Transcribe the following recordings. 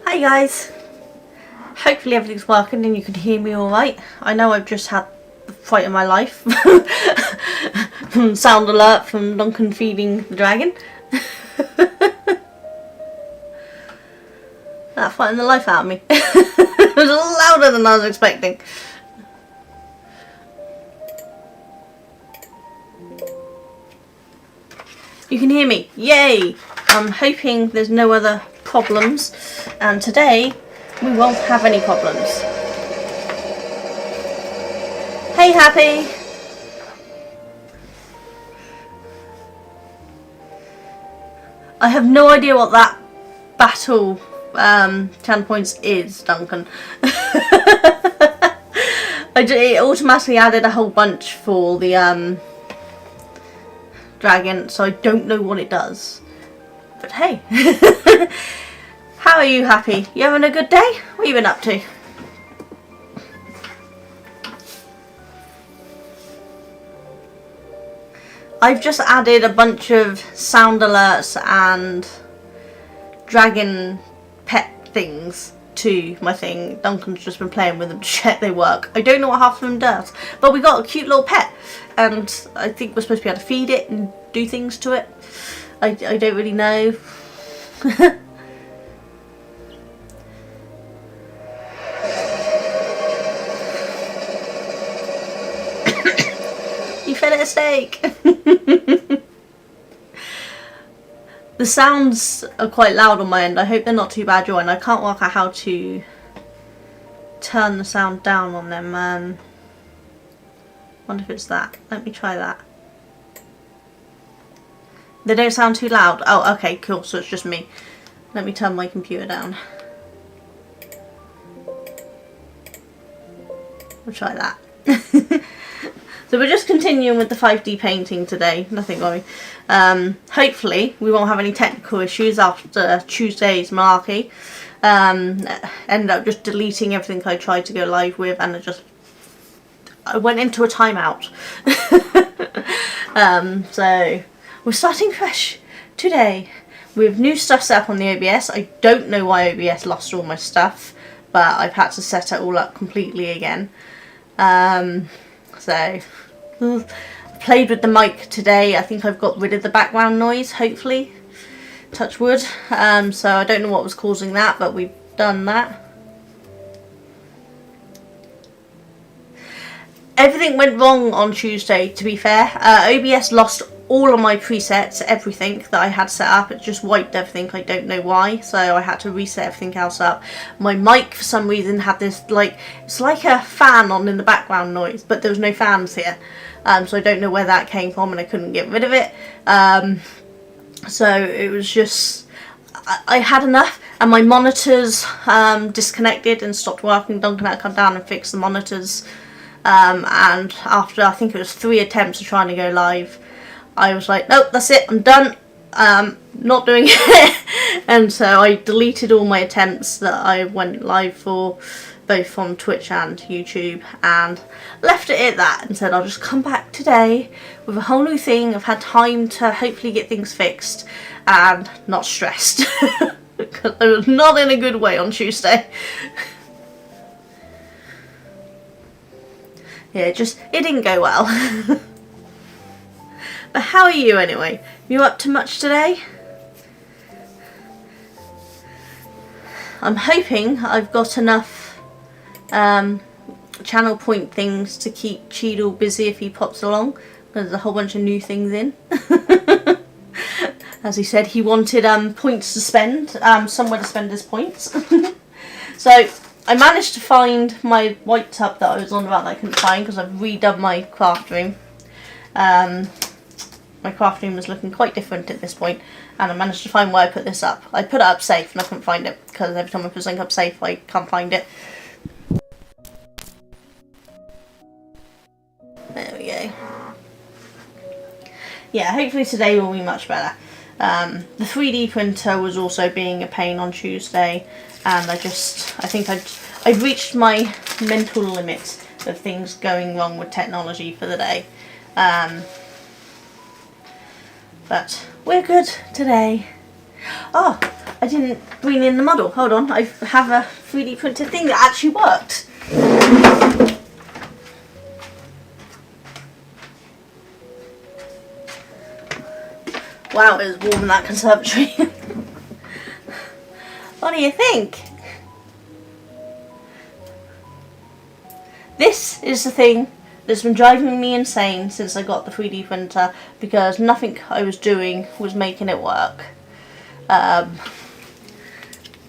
Hi guys, hopefully everything's working and you can hear me alright. I know I've just had the fight of my life. Sound alert from Duncan feeding the dragon. That frightened the life out of me. It was a little louder than I was expecting. You can hear me, yay! I'm hoping there's no other problems, and today we won't have any problems. Hey Happy! I have no idea what that battle channel points is, Duncan. It automatically added a whole bunch for the dragon, so I don't know what it does. But hey, how are you, Happy? You having a good day? What have you been up to? I've just added a bunch of sound alerts and dragon pet things to my thing. Duncan's just been playing with them to check they work. I don't know what half of them does, but we got a cute little pet, and I think we're supposed to be able to feed it and do things to it. I don't really know. You fed it a steak. The sounds are quite loud on my end. I hope they're not too bad your end. I can't work out how to turn the sound down on them. Wonder if it's that. Let me try that. They don't sound too loud. Oh, okay, cool. So it's just me. Let me turn my computer down. We'll try that. So we're just continuing with the 5D painting today. Nothing worry. Hopefully we won't have any technical issues after Tuesday's malarkey. Ended up just deleting everything I tried to go live with, and I went into a timeout. So we're starting fresh today with new stuff set up on the OBS. I don't know why OBS lost all my stuff, but I've had to set it all up completely again. So played with the mic today. I think I've got rid of the background noise, hopefully, touch wood. So I don't know what was causing that, but we've done that. Everything went wrong on Tuesday, to be fair. OBS lost all of my presets, everything that I had set up. It just wiped everything. I don't know why, so I had to reset everything else up. My mic for some reason had this, like, it's like a fan on in the background noise, but there was no fans here. So I don't know where that came from, and I couldn't get rid of it. So it was just, I had enough, and my monitors disconnected and stopped working. Duncan had to come down and fix the monitors. And after, I think it was 3 attempts of trying to go live, I was like, nope, that's it, I'm done, not doing it. And so I deleted all my attempts that I went live for, both on Twitch and YouTube, and left it at that and said I'll just come back today with a whole new thing. I've had time to hopefully get things fixed and not stressed. Because I was not in a good way on Tuesday. Yeah, it didn't go well. But how are you anyway? You up to much today? I'm hoping I've got enough channel point things to keep Cheadle busy if he pops along. There's a whole bunch of new things in. As he said, he wanted points to spend, somewhere to spend his points. So I managed to find my white tub that I was on about that I couldn't find because I've redone my craft room. My craft room was looking quite different at this point, and I managed to find where I put this up. I put it up safe and I couldn't find it because every time I put something up safe I can't find it. There we go. Yeah, hopefully today will be much better. The 3D printer was also being a pain on Tuesday, and I think I'd reached my mental limit of things going wrong with technology for the day. But we're good today. Oh, I didn't bring in the model. Hold on, I have a 3D printed thing that actually worked. Wow, it was warm in that conservatory. What do you think? This is the thing that's been driving me insane since I got the 3D printer, because nothing I was doing was making it work.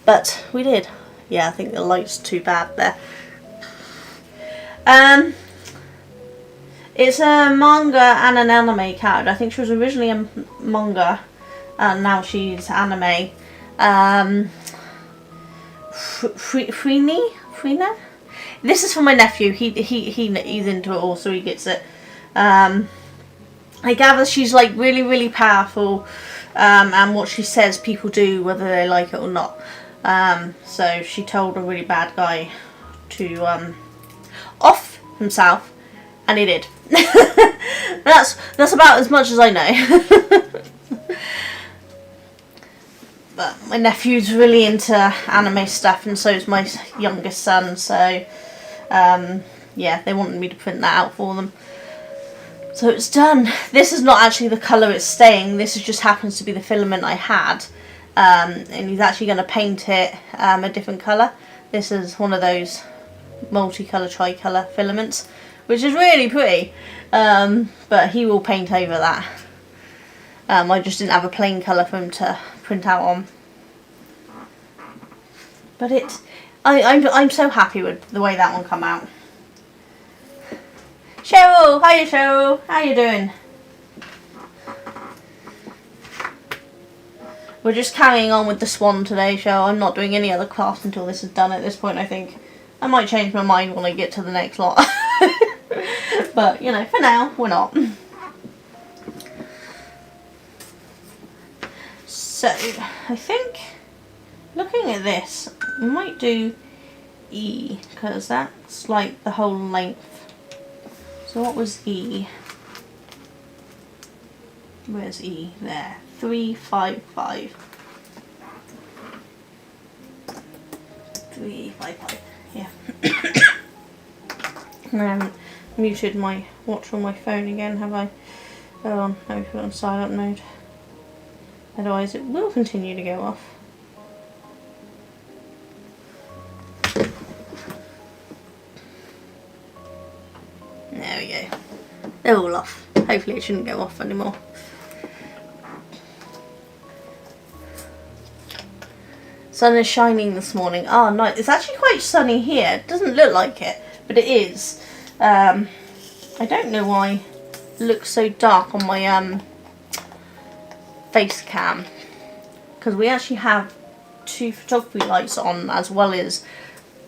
But we did. Yeah, I think the light's too bad there. It's a manga and an anime character. I think she was originally a manga, and now she's anime. Frina? This is for my nephew. He's into it all, so he gets it. I gather she's like really, really powerful, and what she says people do whether they like it or not. So she told a really bad guy to off himself, and he did. That's about as much as I know. But my nephew's really into anime stuff, and so is my youngest son, so yeah, they wanted me to print that out for them. So it's done. This is not actually the colour it's staying, this just happens to be the filament I had, and he's actually going to paint it a different colour. This is one of those multicolour, tricolour filaments, which is really pretty, but he will paint over that. I just didn't have a plain colour for him to print out on. But I'm so happy with the way that one come out. Cheryl! Hiya Cheryl! How you doing? We're just carrying on with the swan today, Cheryl. I'm not doing any other crafts until this is done at this point, I think. I might change my mind when I get to the next lot. But, you know, for now, we're not. So, I think, looking at this, we might do E, because that's like the whole length. So what was E? Where's E? There. 355. 355. Yeah. And I haven't muted my watch on my phone again, have I? Oh, on. Let me put it on silent mode. Otherwise it will continue to go off. There we go. They're all off. Hopefully it shouldn't go off anymore. Sun is shining this morning. Oh, nice. It's actually quite sunny here. It doesn't look like it, but it is. I don't know why it looks so dark on my face cam, because we actually have two photography lights on as well as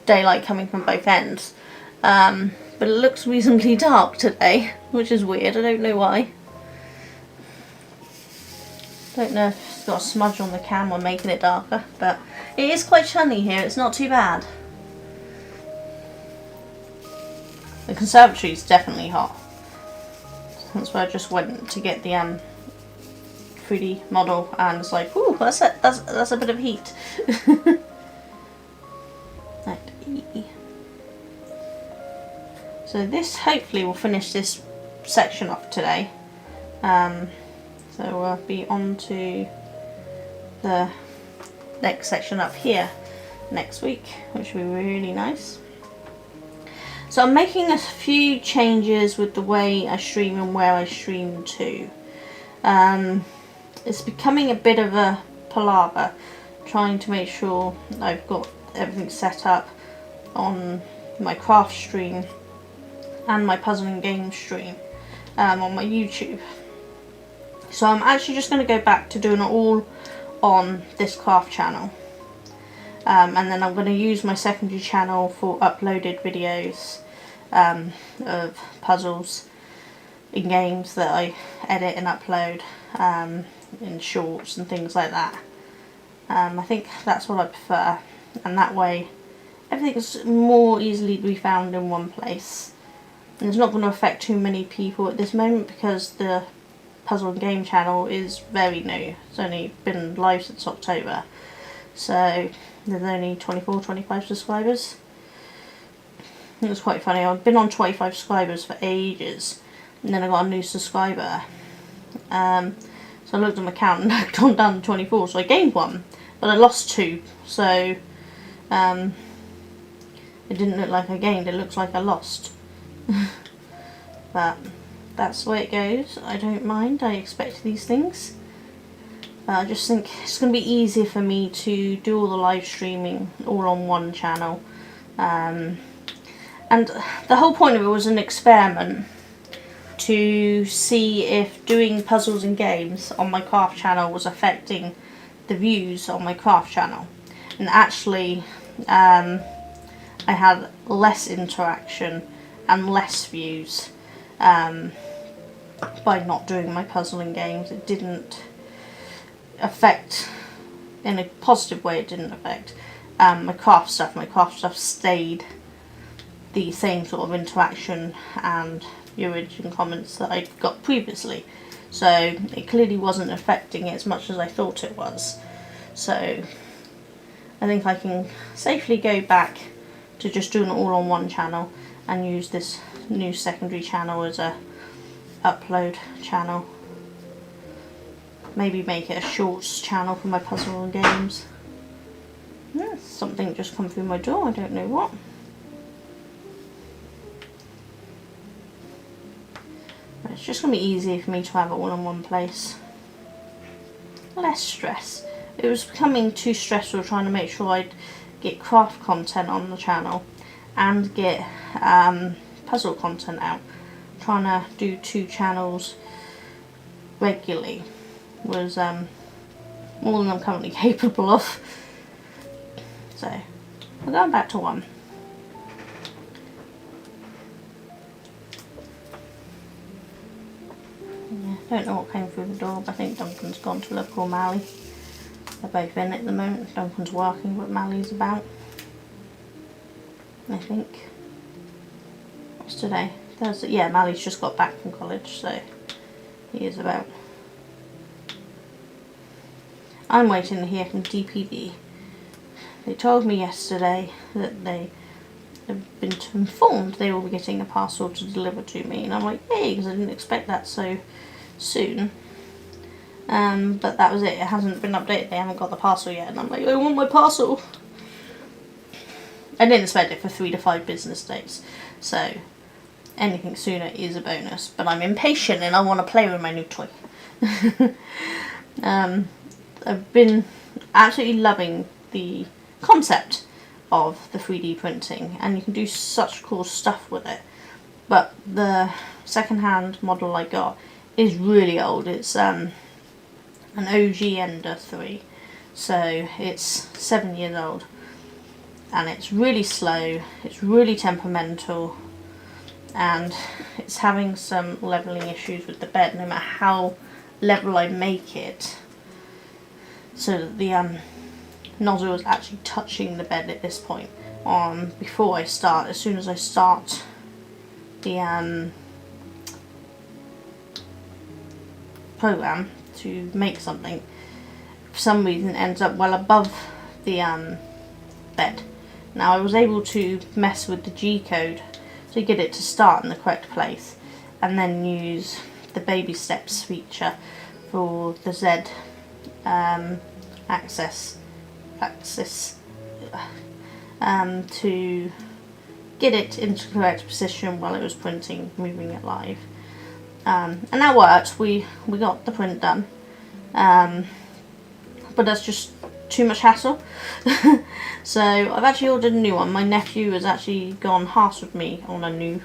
daylight coming from both ends. But it looks reasonably dark today, which is weird. I don't know why. Don't know if it's got a smudge on the camera making it darker, but it is quite sunny here. It's not too bad. The conservatory is definitely hot. That's where I just went to get the 3D model, and it's like, ooh, that's a bit of heat. Right, E. So this hopefully will finish this section off today. So we'll be on to the next section up here next week, which will be really nice. So I'm making a few changes with the way I stream and where I stream to. It's becoming a bit of a palaver trying to make sure I've got everything set up on my craft stream and my puzzle and game stream on my YouTube. So I'm actually just going to go back to doing it all on this craft channel. And then I'm going to use my secondary channel for uploaded videos of puzzles in games that I edit and upload in shorts and things like that. I think that's what I prefer, and that way everything's more easily to be found in one place. And it's not going to affect too many people at this moment because the puzzle and game channel is very new. It's only been live since October, so there's only 25 subscribers. It was quite funny. I've been on 25 subscribers for ages, and then I got a new subscriber. So I looked at my account and I'd gone down to 24, so I gained one, but I lost 2. So it didn't look like I gained, it looks like I lost. But that's the way it goes. I don't mind, I expect these things. I just think it's going to be easier for me to do all the live streaming all on one channel. And the whole point of it was an experiment to see if doing puzzles and games on my craft channel was affecting the views on my craft channel. And actually I had less interaction and less views by not doing my puzzle and games. It didn't affect, in a positive way, it didn't affect my craft stuff. My craft stuff stayed the same sort of interaction and viewage and comments that I got previously. So it clearly wasn't affecting it as much as I thought it was. So I think I can safely go back to just doing it all on one channel and use this new secondary channel as a upload channel. Maybe make it a shorts channel for my puzzle and games. Yeah, something just come through my door, I don't know what. It's just going to be easier for me to have it all in one place. Less stress. It was becoming too stressful trying to make sure I'd get craft content on the channel and get puzzle content out. Trying to do 2 channels regularly was more than I'm currently capable of. So we're going back to 1. Don't know what came through the door, but I think Duncan's gone to look for Mally. They're both in at the moment. Duncan's working, but Mally's about. I think. What's today? Thursday. Yeah, Mally's just got back from college, so he is about. I'm waiting to hear from DPD. They told me yesterday that they have been informed they will be getting a parcel to deliver to me, and I'm like, yay, because I didn't expect that so soon. But that was it. It hasn't been updated. They haven't got the parcel yet, and I'm like, I want my parcel. I didn't expect it for 3 to 5 business days, so anything sooner is a bonus. But I'm impatient and I want to play with my new toy. I've been absolutely loving the concept of the 3D printing, and you can do such cool stuff with it. But the second-hand model I got is really old. It's an OG Ender 3, so it's 7 years old, and it's really slow, it's really temperamental, and it's having some leveling issues with the bed no matter how level I make it, so that the nozzle is actually touching the bed at this point. Before I start, as soon as I start the program to make something, for some reason it ends up well above the bed. Now I was able to mess with the G code to get it to start in the correct place, and then use the baby steps feature for the Z axis to get it into the correct position while it was printing, moving it live. And that worked. We got the print done, but that's just too much hassle. So I've actually ordered a new one. My nephew has actually gone halves with me on a new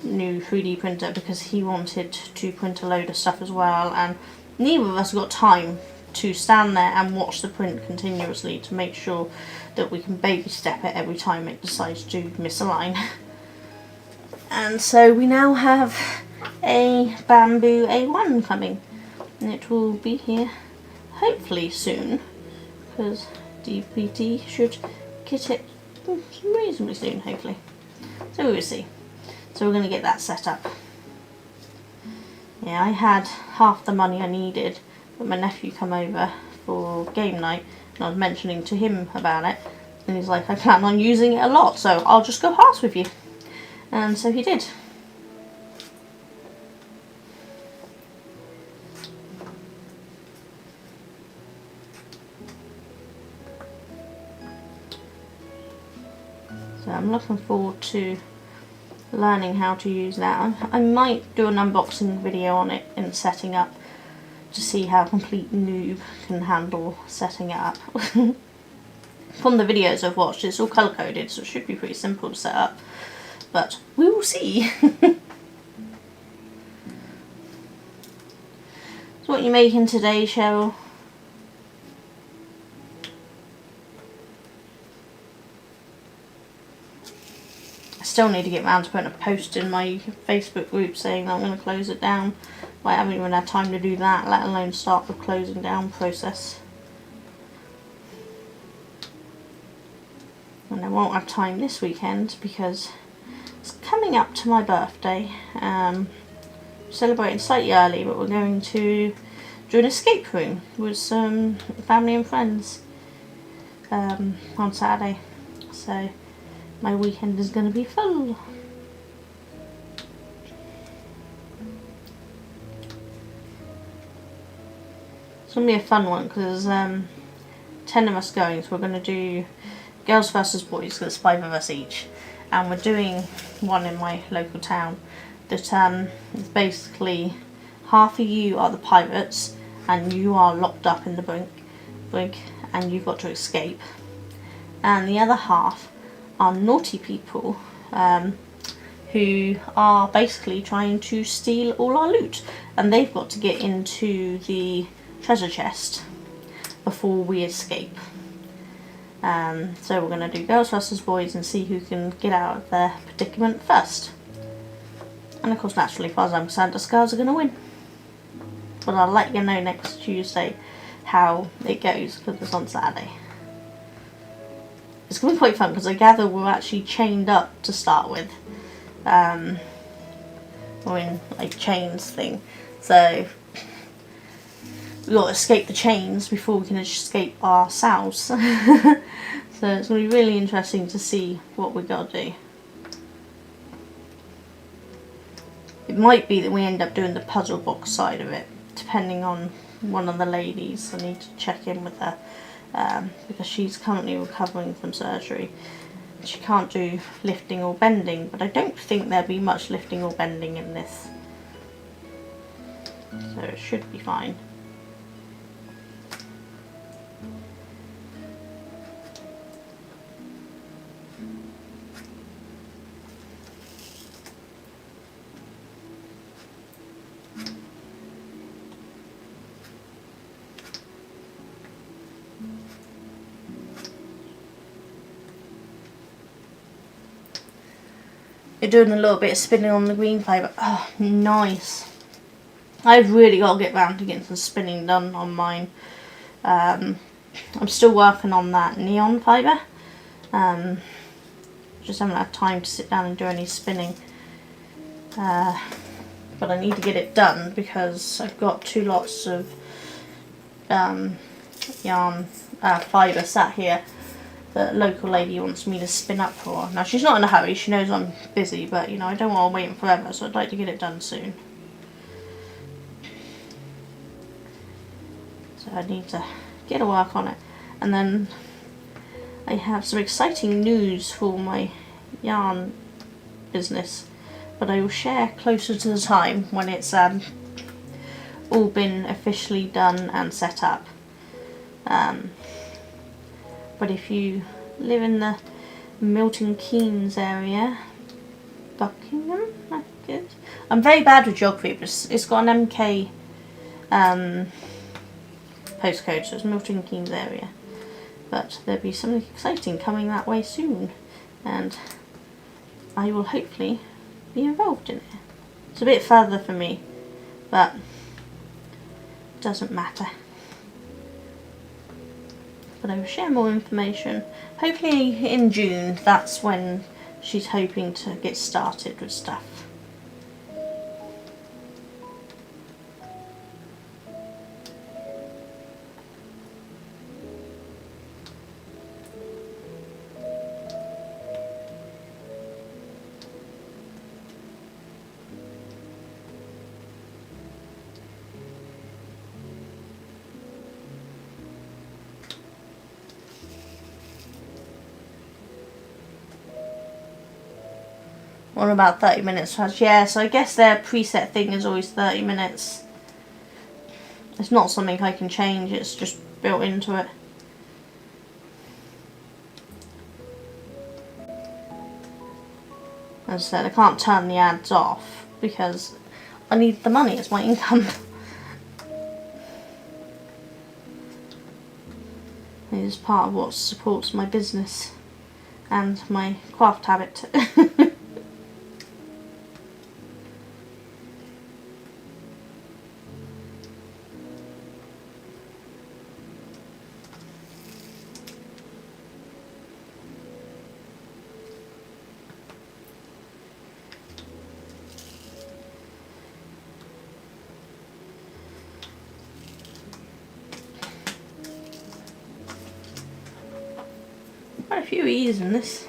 3D printer because he wanted to print a load of stuff as well, and neither of us got time to stand there and watch the print continuously to make sure that we can baby step it every time it decides to miss a line. And so we now have a Bambu A1 coming, and it will be here hopefully soon, because DPT should get it reasonably soon, hopefully. So we will see. So we're going to get that set up. Yeah, I had half the money I needed, but my nephew come over for game night, and I was mentioning to him about it, and he's like, I plan on using it a lot, so I'll just go halves with you. And so he did. So I'm looking forward to learning how to use that. I might do an unboxing video on it and setting up to see how a complete noob can handle setting it up. From the videos I've watched, it's all colour coded, so it should be pretty simple to set up, but we will see. So what are you making today, Cheryl? I still need to get round to putting a post in my Facebook group saying that I'm going to close it down. I haven't even had time to do that, let alone start the closing down process. And I won't have time this weekend because it's coming up to my birthday. Celebrating slightly early, but we're going to do an escape room with some family and friends on Saturday. So my weekend is going to be full. It's going to be a fun one because 10 of us going, so we're going to do girls versus boys, because there's 5 of us each. And we're doing one in my local town that is basically half of you are the pirates and you are locked up in the brig and you've got to escape. And the other half are naughty people who are basically trying to steal all our loot, and they've got to get into the treasure chest before we escape. So we're going to do girls versus boys and see who can get out of their predicament first. And of course, naturally, as far as I'm concerned, the Scars are going to win. But I'll let you know next Tuesday how it goes, because it's on Saturday. It's going to be quite fun because I gather we're actually chained up to start with. We're in like chains thing, so we've got to escape the chains before we can escape ourselves. So it's going to be really interesting to see what we've got to do. It might be that we end up doing the puzzle box side of it, depending on one of the ladies. I need to check in with her. Because she's currently recovering from surgery. She can't do lifting or bending, but I don't think there'll be much lifting or bending in this. So it should be fine. You're doing a little bit of spinning on the green fibre. Oh, nice. I've really got to get round to getting some spinning done on mine. I'm still working on that neon fibre. Just haven't had time to sit down and do any spinning. But I need to get it done because I've got 2 lots of yarn fibre sat here that a local lady wants me to spin up for. Now she's not in a hurry, she knows I'm busy, but you know, I don't want to wait forever, so I'd like to get it done soon. So I need to get to work on it. And then I have some exciting news for my yarn business, but I will share closer to the time when it's all been officially done and set up. But if you live in the Milton Keynes area, Buckingham, I guess. I'm very bad with geography, but it's got an MK postcode, so it's Milton Keynes area. But there'll be something exciting coming that way soon, and I will hopefully be involved in it. It's a bit further for me, but it doesn't matter. But I will share more information. Hopefully in June, that's when she's hoping to get started with stuff. Or about 30 minutes. Yeah, so I guess their preset thing is always 30 minutes. It's not something I can change, it's just built into it. As I said, I can't turn the ads off because I need the money as my income. It is part of what supports my business and my craft habit. Quite a few E's in this.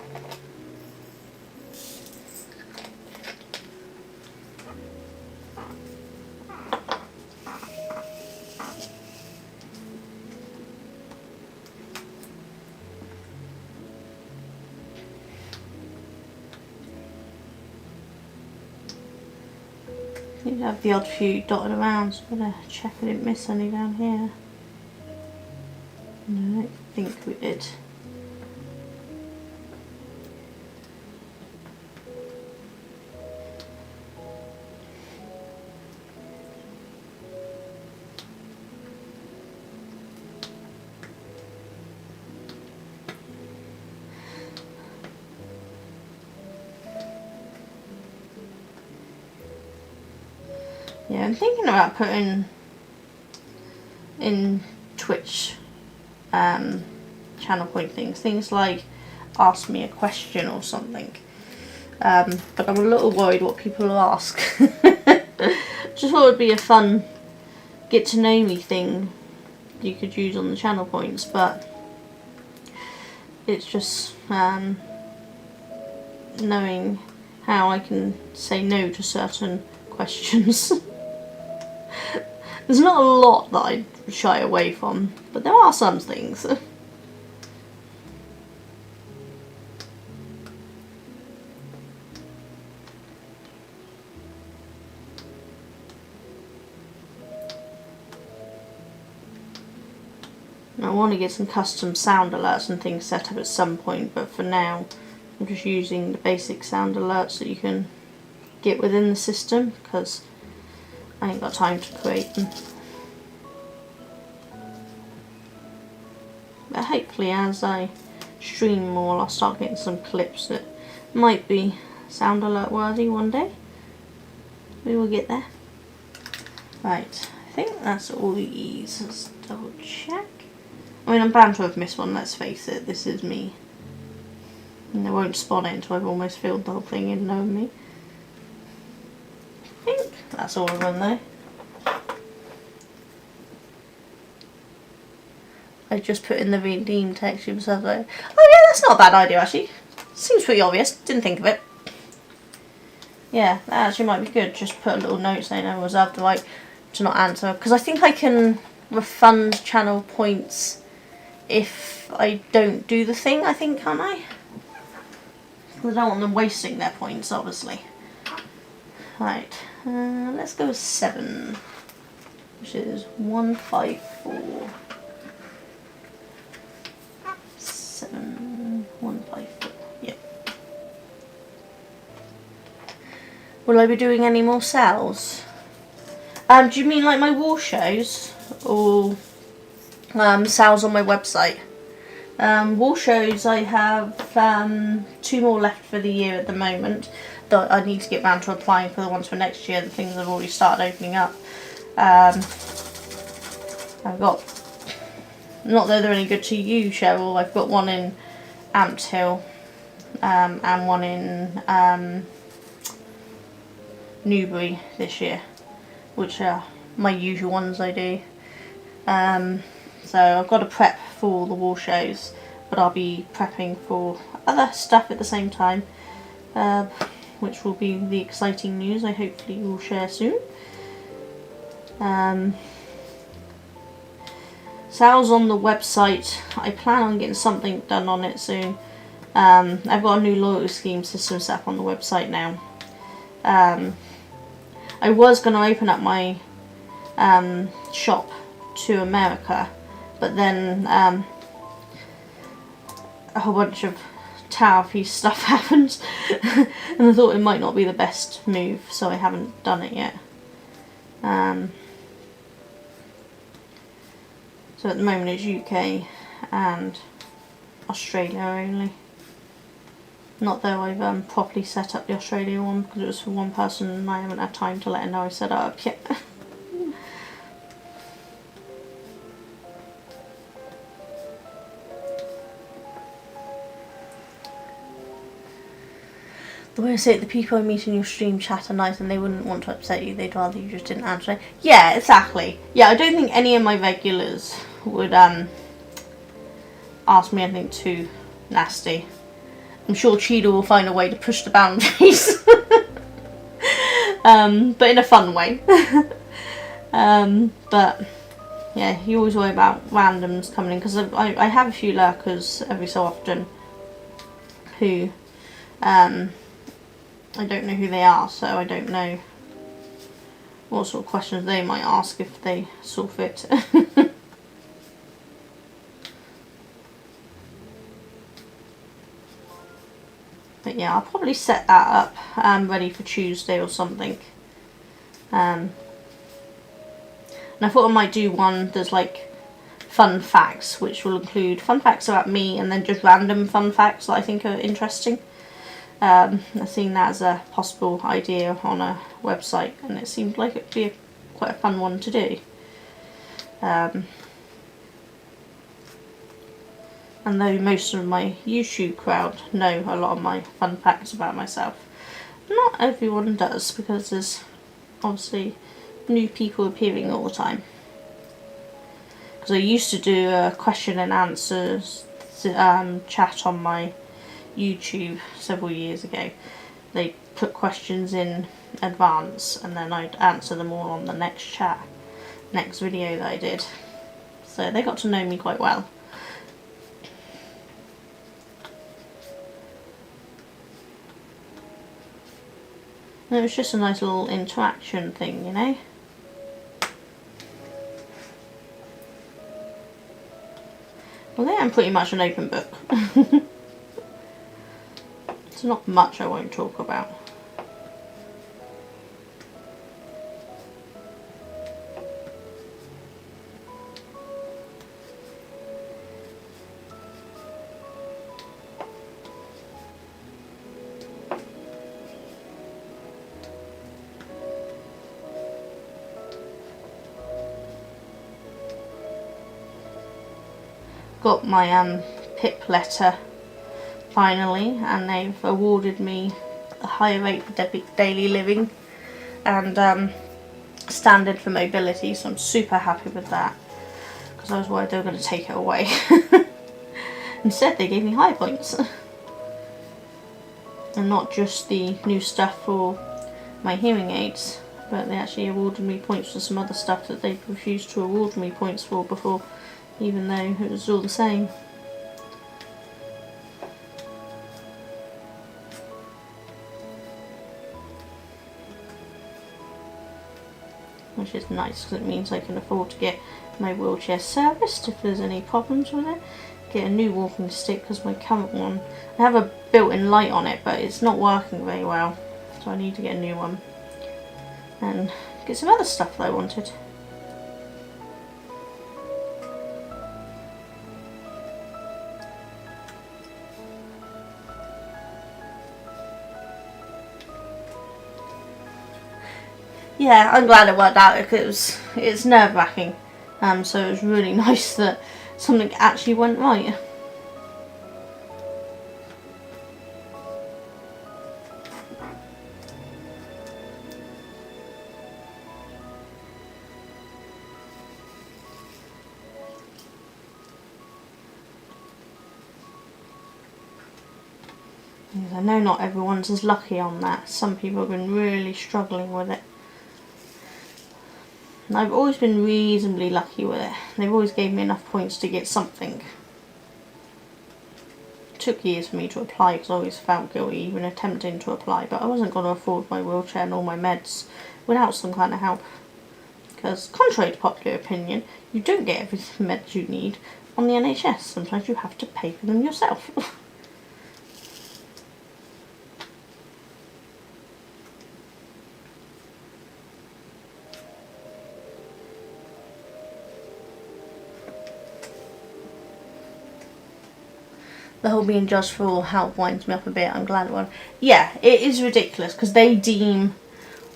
You have the odd few dotted around, so I'm gonna check I didn't miss any down here. No, I don't think we did. Yeah, I'm thinking about putting in Twitch channel point things like ask me a question or something. But I'm a little worried what people will ask. Just thought it would be a fun get to know me thing you could use on the channel points, but it's just knowing how I can say no to certain questions. There's not a lot that I shy away from, but there are some things. I want to get some custom sound alerts and things set up at some point, but for now I'm just using the basic sound alerts that you can get within the system because I ain't got time to create them. But hopefully as I stream more I'll start getting some clips that might be sound alert worthy one day. We will get there. Right, I think that's all the E's. Let's double check. I mean, I'm bound to have missed one, let's face it, this is me. And they won't spawn it until I've almost filled the whole thing in knowing me. I think that's all of them though. I just put in the redeem text you myself like, oh yeah, that's not a bad idea actually. Seems pretty obvious, didn't think of it. Yeah, that actually might be good, just put a little note saying I reserve the right to not answer. Because I think I can refund channel points if I don't do the thing, I think, can't I? Because I don't want them wasting their points, obviously. Right, let's go with 7, which is 154. Will I be doing any more sales? Do you mean like my wall shows or sales on my website? Wall shows, I have 2 more left for the year at the moment. That I need to get round to applying for the ones for next year. The things have already started opening up. I've got, not that they're any good to you, Cheryl, I've got one in Amped Hill and one in Newbury this year, which are my usual ones I do. So I've got to prep for the wall shows, but I'll be prepping for other stuff at the same time, which will be the exciting news I hopefully will share soon. Sales on the website, I plan on getting something done on it soon. I've got a new loyalty scheme system set up on the website now. I was going to open up my shop to America, but then a whole bunch of tariffy stuff happened and I thought it might not be the best move, so I haven't done it yet. So at the moment it's UK and Australia only. Not though I've properly set up the Australia one, because it was for one person and I haven't had time to let her know I set it up yet. The way I say it, the people I meet in your stream chat are nice and they wouldn't want to upset you, they'd rather you just didn't answer it. Yeah, exactly. Yeah, I don't think any of my regulars would ask me anything too nasty. I'm sure Cheetah will find a way to push the boundaries. But in a fun way. But yeah, you always worry about randoms coming in, because I have a few lurkers every so often who I don't know who they are, so I don't know what sort of questions they might ask if they saw fit. But yeah, I'll probably set that up ready for Tuesday or something. And I thought I might do one that's like fun facts, which will include fun facts about me and then just random fun facts that I think are interesting. I've seen that as a possible idea on a website, and it seemed like it would be quite a fun one to do. And though most of my YouTube crowd know a lot of my fun facts about myself, not everyone does, because there's obviously new people appearing all the time. Because I used to do a question and answers chat on my YouTube several years ago. They put questions in advance and then I'd answer them all on the next video that I did. So they got to know me quite well. And it was just a nice little interaction thing, you know. Well, I am pretty much an open book. There's not much I won't talk about. Got my PIP letter finally, and they've awarded me a higher rate for daily living and standard for mobility, so I'm super happy with that, because I was worried they were going to take it away. Instead they gave me high points. And not just the new stuff for my hearing aids, but they actually awarded me points for some other stuff that they refused to award me points for before, even though it was all the same. Which is nice, because it means I can afford to get my wheelchair serviced if there's any problems with it. Get a new walking stick, because my current one, I have a built-in light on it, but it's not working very well. so I need to get a new one and get some other stuff that I wanted. Yeah, I'm glad it worked out because it's nerve-wracking. So it was really nice that something actually went right. I know not everyone's as lucky on that. Some people have been really struggling with it. And I've always been reasonably lucky with it. They've always gave me enough points to get something. It took years for me to apply because I always felt guilty even attempting to apply, but I wasn't going to afford my wheelchair and all my meds without some kind of help. Because contrary to popular opinion, you don't get every meds you need on the NHS. Sometimes you have to pay for them yourself. The whole being judged for all help winds me up a bit. I'm glad it won. Yeah, it is ridiculous because they deem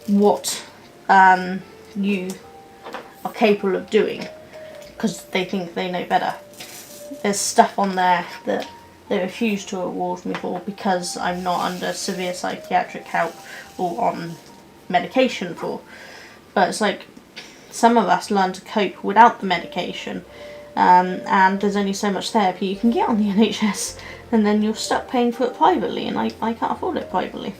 what you are capable of doing because they think they know better. There's stuff on there that they refuse to award me for because I'm not under severe psychiatric help or on medication for. But it's like some of us learn to cope without the medication. And there's only so much therapy you can get on the NHS, and then you're stuck paying for it privately, and I can't afford it privately.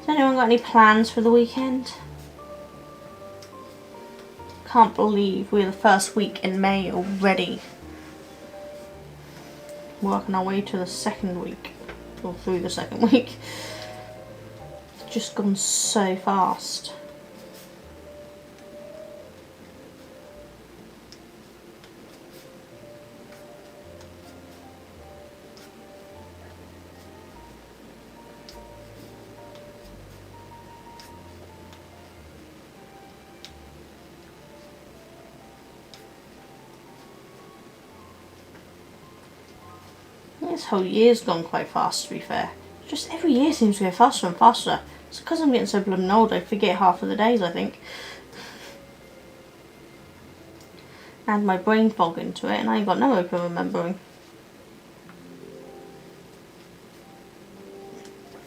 Has anyone got any plans for the weekend? Can't believe we're the first week in May already. Working our way to the second week, or through the second week. It's just gone so fast. This whole year's gone quite fast, to be fair. Just every year seems to go faster and faster. It's because I'm getting so blooming old, I forget half of the days, I think. Add my brain fog into it, and I ain't got no hope of remembering.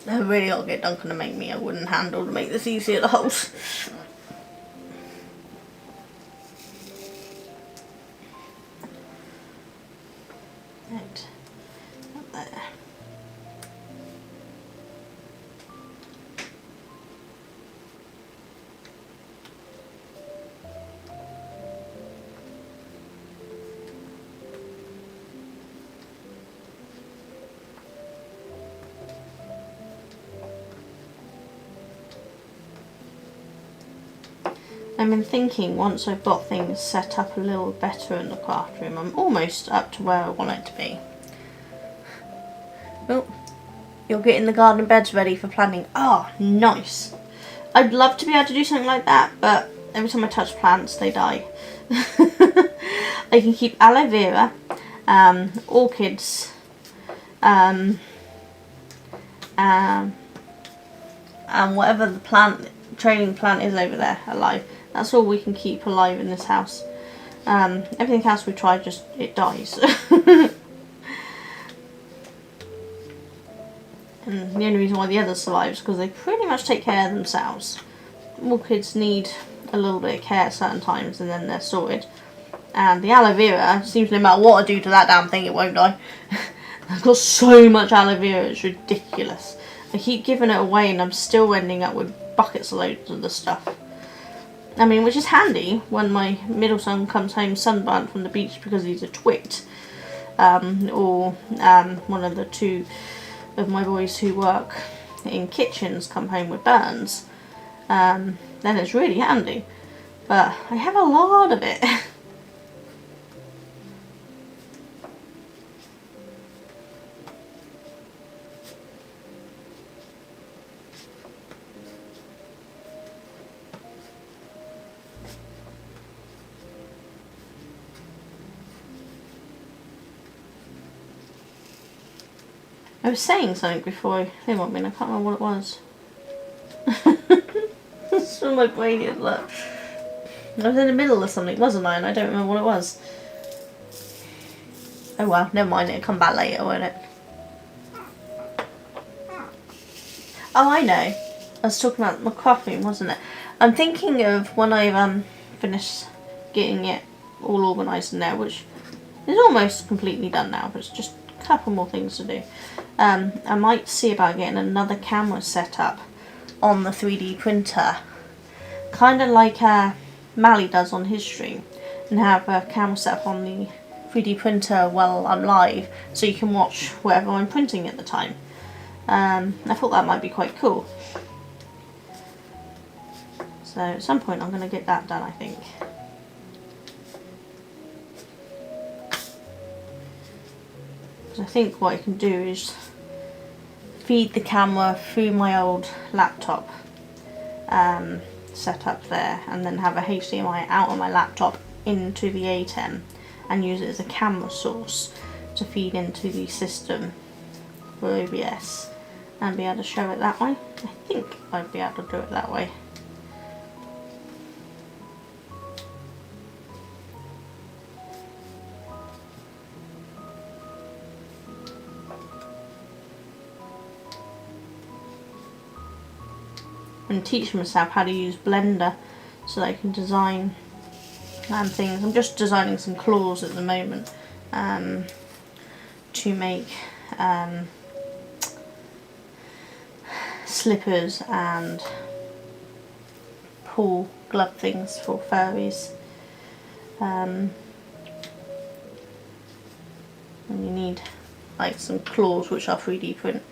I really ought to get Duncan to make me a wooden handle to make this easier to hold. Right. Up there. I've been thinking once I've got things set up a little better in the craft room, I'm almost up to where I want it to be. Oh, you're getting the garden beds ready for planting. Ah, oh, nice. I'd love to be able to do something like that, but every time I touch plants, they die. I can keep aloe vera, orchids, and whatever the training plant is over there alive. That's all we can keep alive in this house. Everything else we try, it dies. And the only reason why the others survive is because they pretty much take care of themselves. Orchids need a little bit of care at certain times, and then they're sorted. And the aloe vera seems no matter what I do to that damn thing, it won't die. I've got so much aloe vera, it's ridiculous. I keep giving it away and I'm still ending up with buckets of loads of the stuff. I mean, which is handy when my middle son comes home sunburnt from the beach because he's a twit. Or one of the two of my boys who work in kitchens come home with burns. Then it's really handy. But I have a lot of it. I was saying something before I came up, I can't remember what it was. That's what my brain is like. I was in the middle of something, wasn't I? And I don't remember what it was. Oh well, never mind, it'll come back later, won't it? Oh, I know. I was talking about my craft room, wasn't it? I'm thinking of when I've finished getting it all organised in there, which is almost completely done now, but it's just a couple more things to do. I might see about getting another camera set up on the 3D printer, kind of like Mally does on his stream, and have a camera set up on the 3D printer while I'm live, so you can watch whatever I'm printing at the time. I thought that might be quite cool. So at some point I'm going to get that done, I think. Because I think what I can do is feed the camera through my old laptop set up there, and then have a HDMI out on my laptop into the ATEM and use it as a camera source to feed into the system for OBS and be able to show it that way. I think I'd be able to do it that way. And teach myself how to use Blender so that I can design things. I'm just designing some claws at the moment to make slippers and paw glove things for furries. And you need like some claws which are 3D print,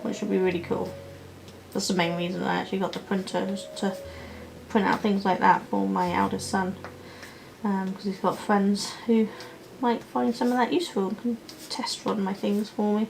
which would be really cool. That's the main reason I actually got the printer, was to print out things like that for my eldest son, because he's got friends who might find some of that useful and can test run my things for me.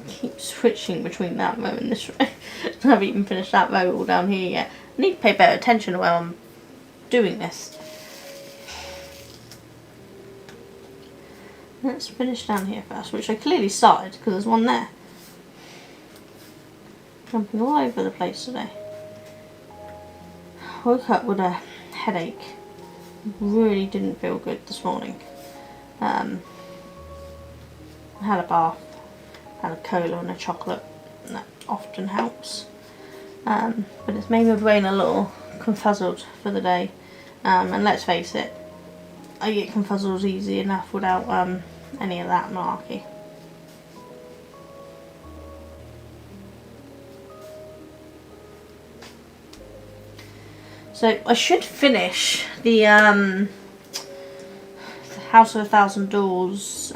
Keep switching between that row and this row. I haven't even finished that row all down here yet. I need to pay better attention while I'm doing this. Let's finish down here first, which I clearly started because there's one there. Jumping all over the place today. Woke up with a headache. Really didn't feel good this morning. I had a bath. Had a cola and a chocolate, and that often helps. But it's made my brain a little confuzzled for the day. And let's face it, I get confuzzled easy enough without any of that malarkey. So I should finish the House of a Thousand Doors,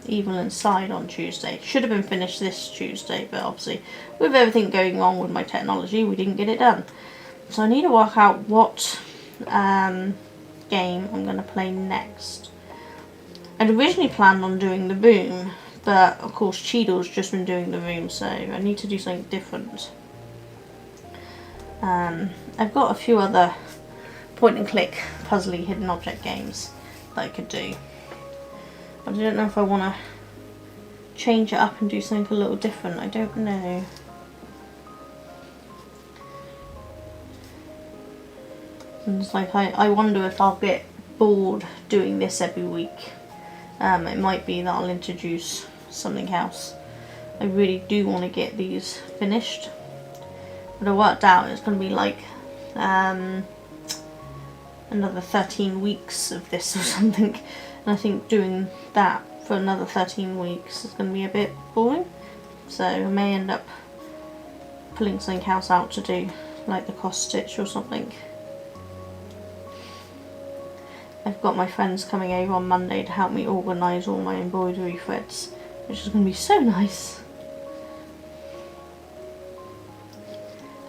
Evil Inside on Tuesday. Should have been finished this Tuesday, but obviously with everything going on with my technology, we didn't get it done. So I need to work out what game I'm going to play next. I'd originally planned on doing The Room, but of course Cheadle's just been doing The Room, so I need to do something different. I've got a few other point and click puzzly hidden object games that I could do. I don't know if I want to change it up and do something a little different. I don't know. And it's like I wonder if I'll get bored doing this every week. It might be that I'll introduce something else. I really do want to get these finished, but I worked out it's going to be like another 13 weeks of this or something, and I think doing that for another 13 weeks is going to be a bit boring, so I may end up pulling something else out to do, like the cross stitch or something. I've got my friends coming over on Monday to help me organise all my embroidery threads, which is going to be so nice.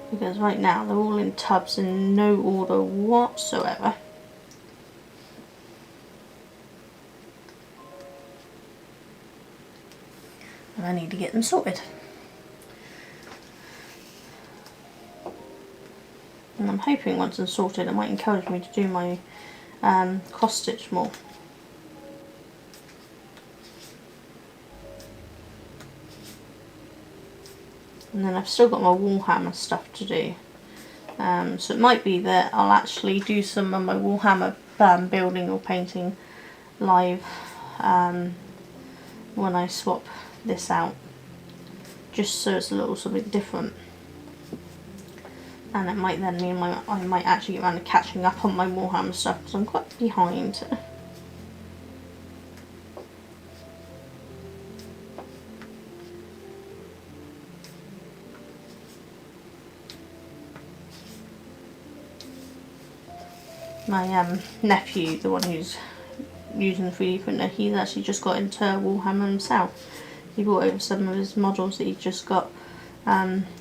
Because right now they're all in tubs in no order whatsoever. And I need to get them sorted. And I'm hoping once they're sorted it might encourage me to do my cross stitch more. And then I've still got my Warhammer stuff to do, so it might be that I'll actually do some of my Warhammer building or painting live when I swap this out, just so it's a little something different. And it might then mean I might actually get around to catching up on my Warhammer stuff, because I'm quite behind. My nephew, the one who's using the 3D printer, he's actually just got into Warhammer himself. He brought over some of his models that he just got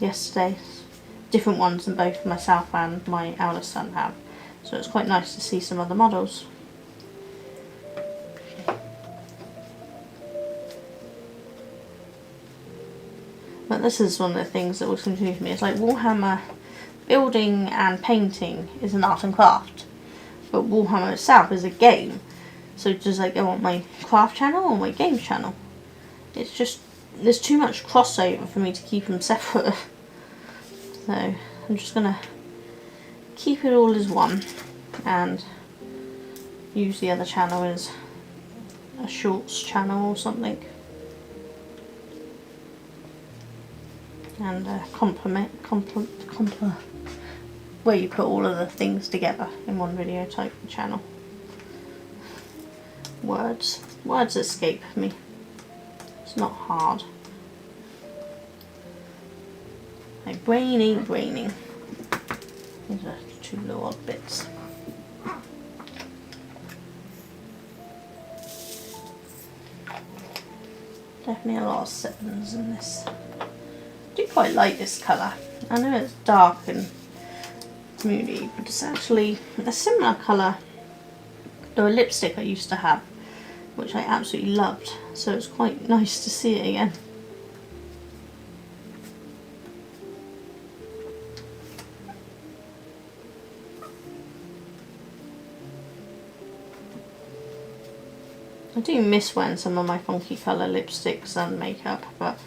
yesterday. Different ones than both myself and my eldest son have. So it's quite nice to see some other models. But this is one of the things that was confusing me. It's like Warhammer building and painting is an art and craft, but Warhammer itself is a game. So does I go on my craft channel or my games channel? It's just, there's too much crossover for me to keep them separate. So I'm just going to keep it all as one and use the other channel as a shorts channel or something. And where you put all of the things together in one video type channel. Words escape me. It's not hard. My brain ain't braining. These are two little odd bits. Definitely a lot of sevens in this. I do quite like this colour. I know it's dark and moody, but it's actually a similar colour to a lipstick I used to have, which I absolutely loved, so it's quite nice to see it again. I do miss wearing some of my funky colour lipsticks and makeup, but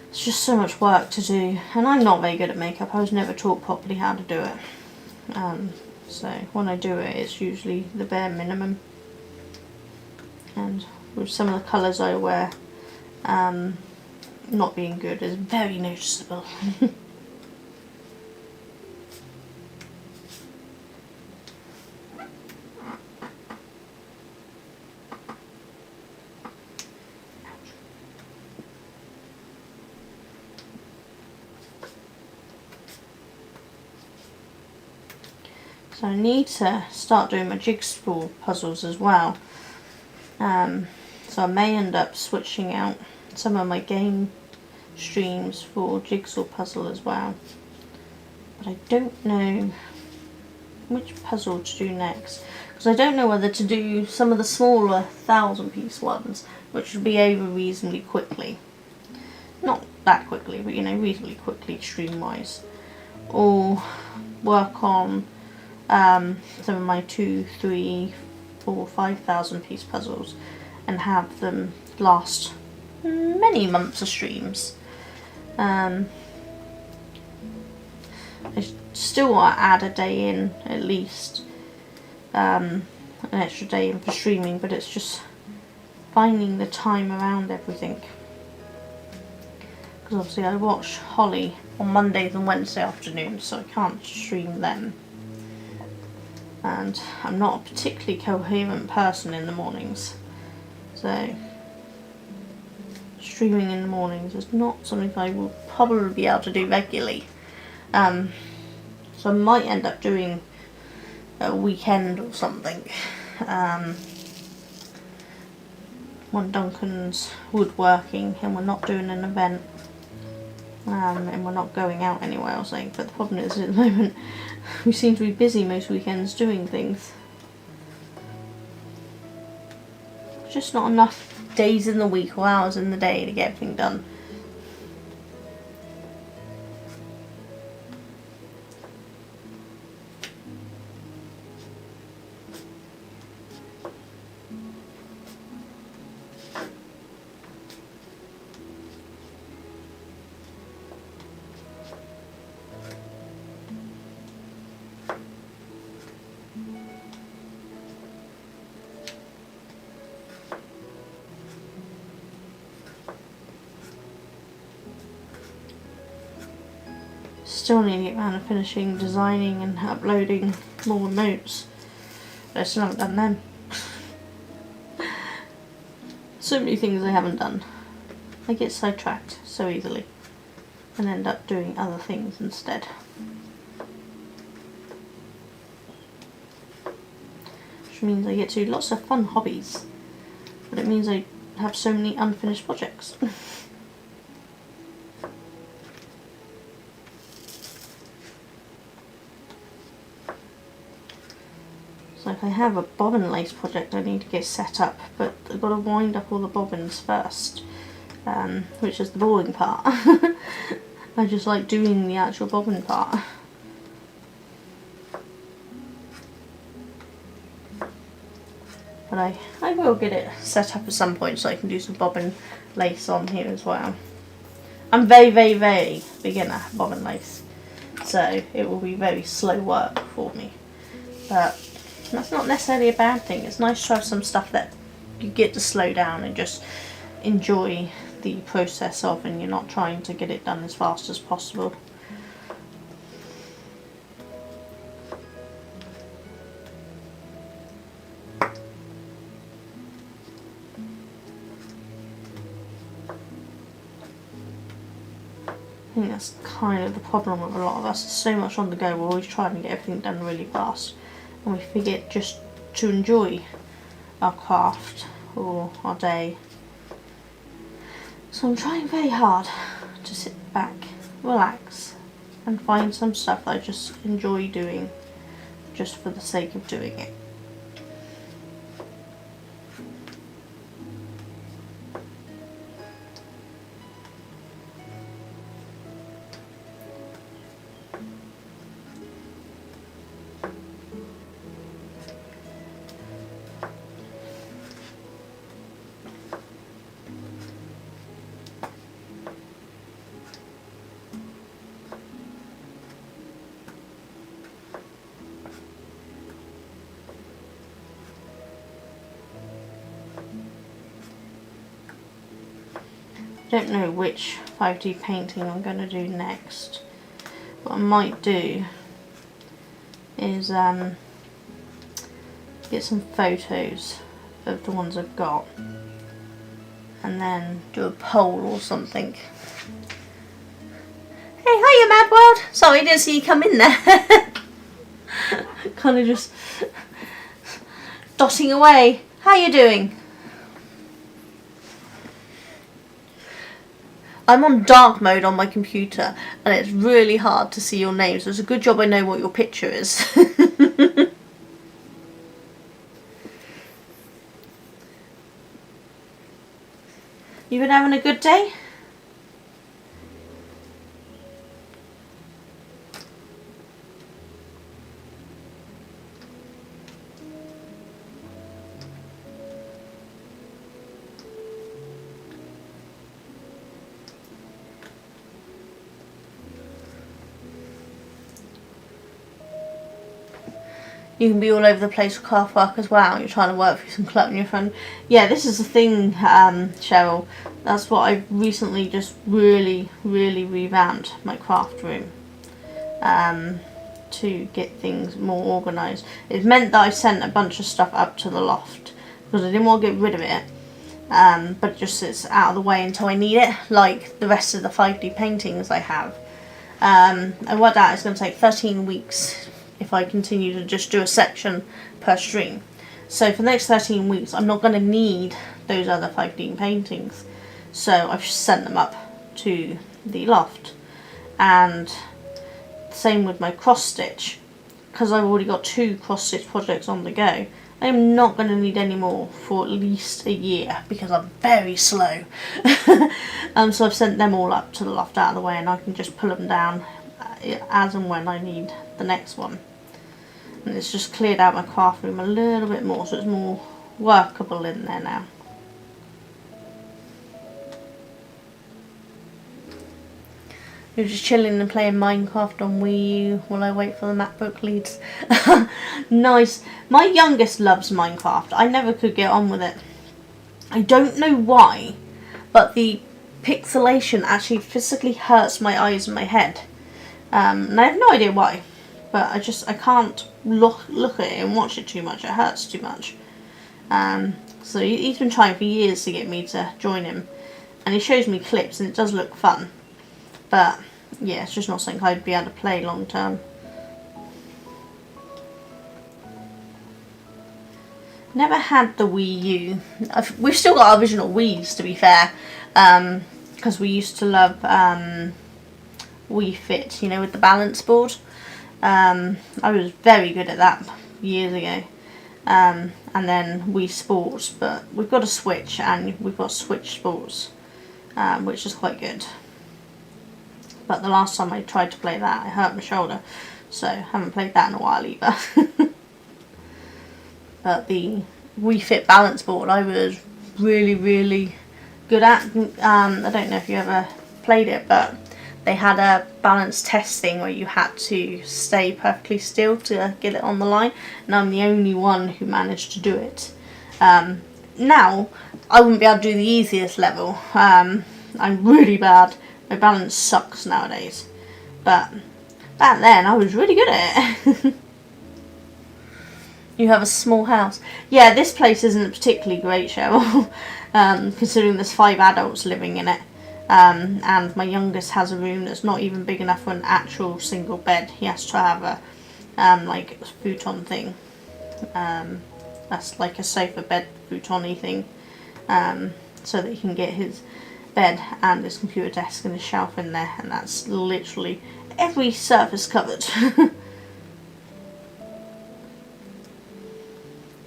it's just so much work to do, and I'm not very good at makeup. I was never taught properly how to do it, so when I do it, it's usually the bare minimum. And with some of the colours I wear, not being good is very noticeable. So I need to start doing my jigsaw puzzles as well. So I may end up switching out some of my game streams for jigsaw puzzle as well. But I don't know which puzzle to do next, because I don't know whether to do some of the smaller 1,000-piece ones, which would be over reasonably quickly. Not that quickly, but you know, reasonably quickly stream-wise. Or work on some of my 2, 3, or 5,000 piece puzzles and have them last many months of streams. I still want to add a day in at least, an extra day in for streaming, but it's just finding the time around everything. Because obviously I watch Holly on Mondays and Wednesday afternoons, so I can't stream them. And I'm not a particularly coherent person in the mornings, so streaming in the mornings is not something I will probably be able to do regularly. So I might end up doing a weekend or something. When Duncan's woodworking and we're not doing an event, and we're not going out anywhere or something. But the problem is, at the moment, we seem to be busy most weekends doing things. Just not enough days in the week or hours in the day to get everything done. Still need to get around to finishing designing and uploading more notes. I still haven't done them. So many things I haven't done. I get sidetracked so easily and end up doing other things instead. Which means I get to do lots of fun hobbies, but it means I have so many unfinished projects. So if I have a bobbin lace project I need to get set up, but I've got to wind up all the bobbins first, which is the boring part. I just like doing the actual bobbin part. But I will get it set up at some point so I can do some bobbin lace on here as well. I'm very, very, very beginner bobbin lace, so it will be very slow work for me. But that's not necessarily a bad thing. It's nice to have some stuff that you get to slow down and just enjoy the process of, and you're not trying to get it done as fast as possible. I think that's kind of the problem with a lot of us. There's so much on the go, we're always trying to get everything done really fast, and we forget just to enjoy our craft or our day. So I'm trying very hard to sit back, relax, and find some stuff that I just enjoy doing, just for the sake of doing it. I don't know which 5D painting I'm going to do next. What I might do is get some photos of the ones I've got and then do a poll or something. Hey, hiya Mad World! Sorry, I didn't see you come in there. Kind of just dotting away. How you doing? I'm on dark mode on my computer and it's really hard to see your names. So it's a good job I know what your picture is. You been having a good day? You can be all over the place with Craftwork as well. You're trying to work through some clutter in your phone. Yeah, this is the thing, Cheryl. That's what I recently just really revamped my craft room. To get things more organised. It meant that I sent a bunch of stuff up to the loft because I didn't want to get rid of it, but just it's out of the way until I need it, like the rest of the 5D paintings I have. I worked out it's going to take 13 weeks if I continue to just do a section per stream. So for the next 13 weeks I'm not going to need those other 5D paintings, so I've sent them up to the loft. And same with my cross stitch, because I've already got 2 cross stitch projects on the go. I'm not going to need any more for at least a year because I'm very slow. So I've sent them all up to the loft out of the way, and I can just pull them down as and when I need the next one. And it's just cleared out my craft room a little bit more, so it's more workable in there now. You're just chilling and playing Minecraft on Wii U while I wait for the MacBook leads. Nice. My youngest loves Minecraft. I never could get on with it. I don't know why, but the pixelation actually physically hurts my eyes and my head. And I have no idea why, but I can't look at it and watch it too much. It hurts too much. So he's been trying for years to get me to join him, and he shows me clips and it does look fun. But yeah, it's just not something I'd be able to play long term. Never had the Wii U. We've still got our original Wiis, to be fair, because we used to love Wii Fit, you know, with the balance board. I was very good at that years ago. And then Wii Sports, but we've got a Switch, and we've got Switch Sports, which is quite good. But the last time I tried to play that, I hurt my shoulder, so I haven't played that in a while either. But the Wii Fit balance board I was really good at. I don't know if you ever played it, but they had a balance test thing where you had to stay perfectly still to get it on the line, and I'm the only one who managed to do it. Now, I wouldn't be able to do the easiest level. I'm really bad. My balance sucks nowadays, but back then I was really good at it. You have a small house. Yeah, this place isn't particularly great, Cheryl, considering there's 5 adults living in it, and my youngest has a room that's not even big enough for an actual single bed. He has to have a like a futon thing. That's like a sofa bed futon-y thing, so that he can get his bed and his computer desk and his shelf in there, and that's literally every surface covered.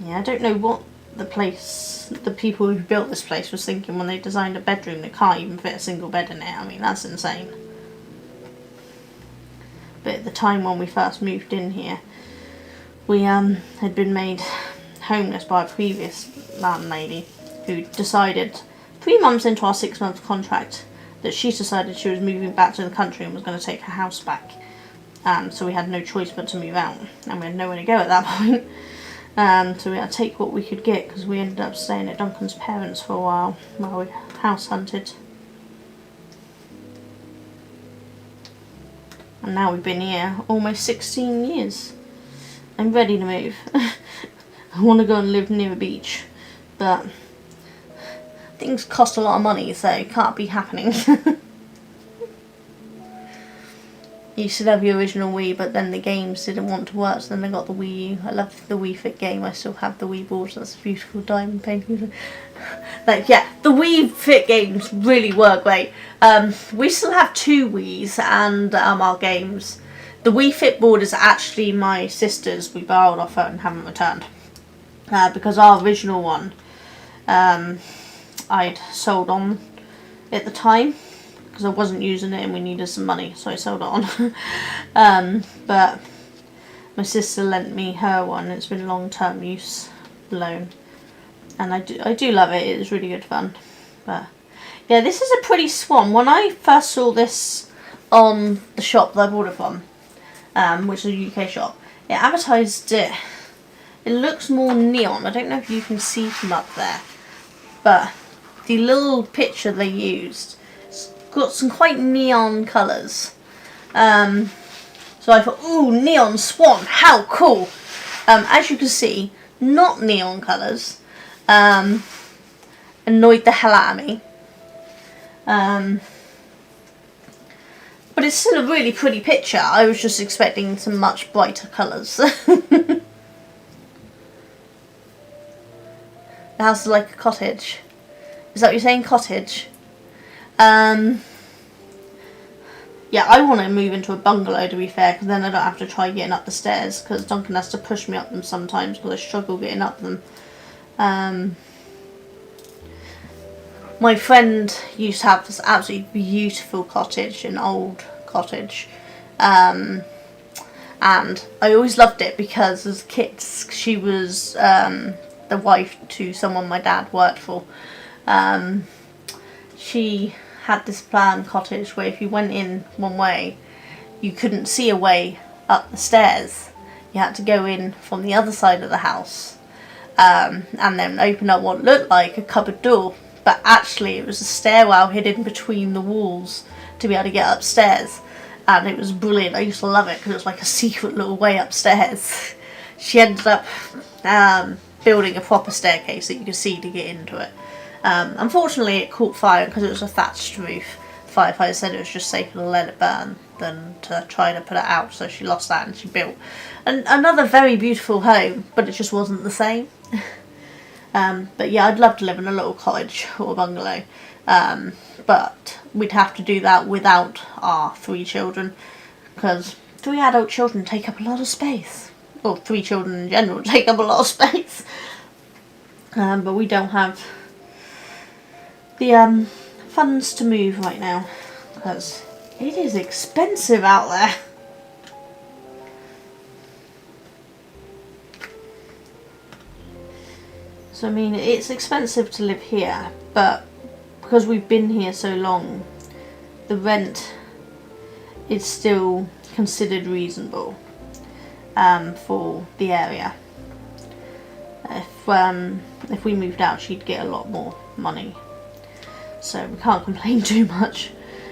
Yeah, I don't know what the people who built this place was thinking when they designed a bedroom that can't even fit a single bed in it. I mean, that's insane. But at the time when we first moved in here, we had been made homeless by a previous landlady who decided 3 months into our 6-month contract that she decided she was moving back to the country and was going to take her house back. So we had no choice but to move out, and we had nowhere to go at that point. So we had to take what we could get, because we ended up staying at Duncan's parents for a while we house hunted. And now we've been here almost 16 years. I'm ready to move. I want to go and live near a beach, but things cost a lot of money, so it can't be happening. You should have your original Wii, but then the games didn't want to work, so then I got the Wii U. I love the Wii Fit game. I still have the Wii board. That's a beautiful diamond painting. Like, yeah, the Wii Fit games really were great. We still have 2 Wiis and our games. The Wii Fit board is actually my sister's. We borrowed off her and haven't returned. Because our original one, I'd sold on at the time, because I wasn't using it and we needed some money, so I sold it on. But my sister lent me her one. It's been long-term use loan, and I do love it. It's really good fun. But yeah, this is a pretty swan. When I first saw this on the shop that I bought it from, which is a UK shop, it advertised it It looks more neon. I don't know if you can see from up there, but the little picture they used, it's got some quite neon colours. So I thought, ooh, neon swan, how cool. As you can see, not neon colours. Annoyed the hell out of me. But it's still a really pretty picture. I was just expecting some much brighter colours. The house is like a cottage. Is that what you're saying? Cottage? Yeah, I want to move into a bungalow, to be fair, because then I don't have to try getting up the stairs, because Duncan has to push me up them sometimes because I struggle getting up them. My friend used to have this absolutely beautiful cottage, an old cottage, and I always loved it because as kids she was the wife to someone my dad worked for. She had this planned cottage where if you went in one way you couldn't see a way up the stairs. You had to go in from the other side of the house, and then open up what looked like a cupboard door, but actually it was a stairwell hidden between the walls to be able to get upstairs, and it was brilliant. I used to love it because it was like a secret little way upstairs. She ended up building a proper staircase that you could see to get into it. Unfortunately it caught fire because it was a thatched roof. The firefighter said it was just safer to let it burn than to try to put it out, so she lost that and she built another very beautiful home, but it just wasn't the same. But yeah, I'd love to live in a little cottage or a bungalow, but we'd have to do that without our 3 children, because 3 adult children take up a lot of space. Well, 3 children in general take up a lot of space, but we don't have the funds to move right now because it is expensive out there. So I mean, it's expensive to live here, but because we've been here so long, the rent is still considered reasonable for the area. If we moved out, she'd get a lot more money. So we can't complain too much,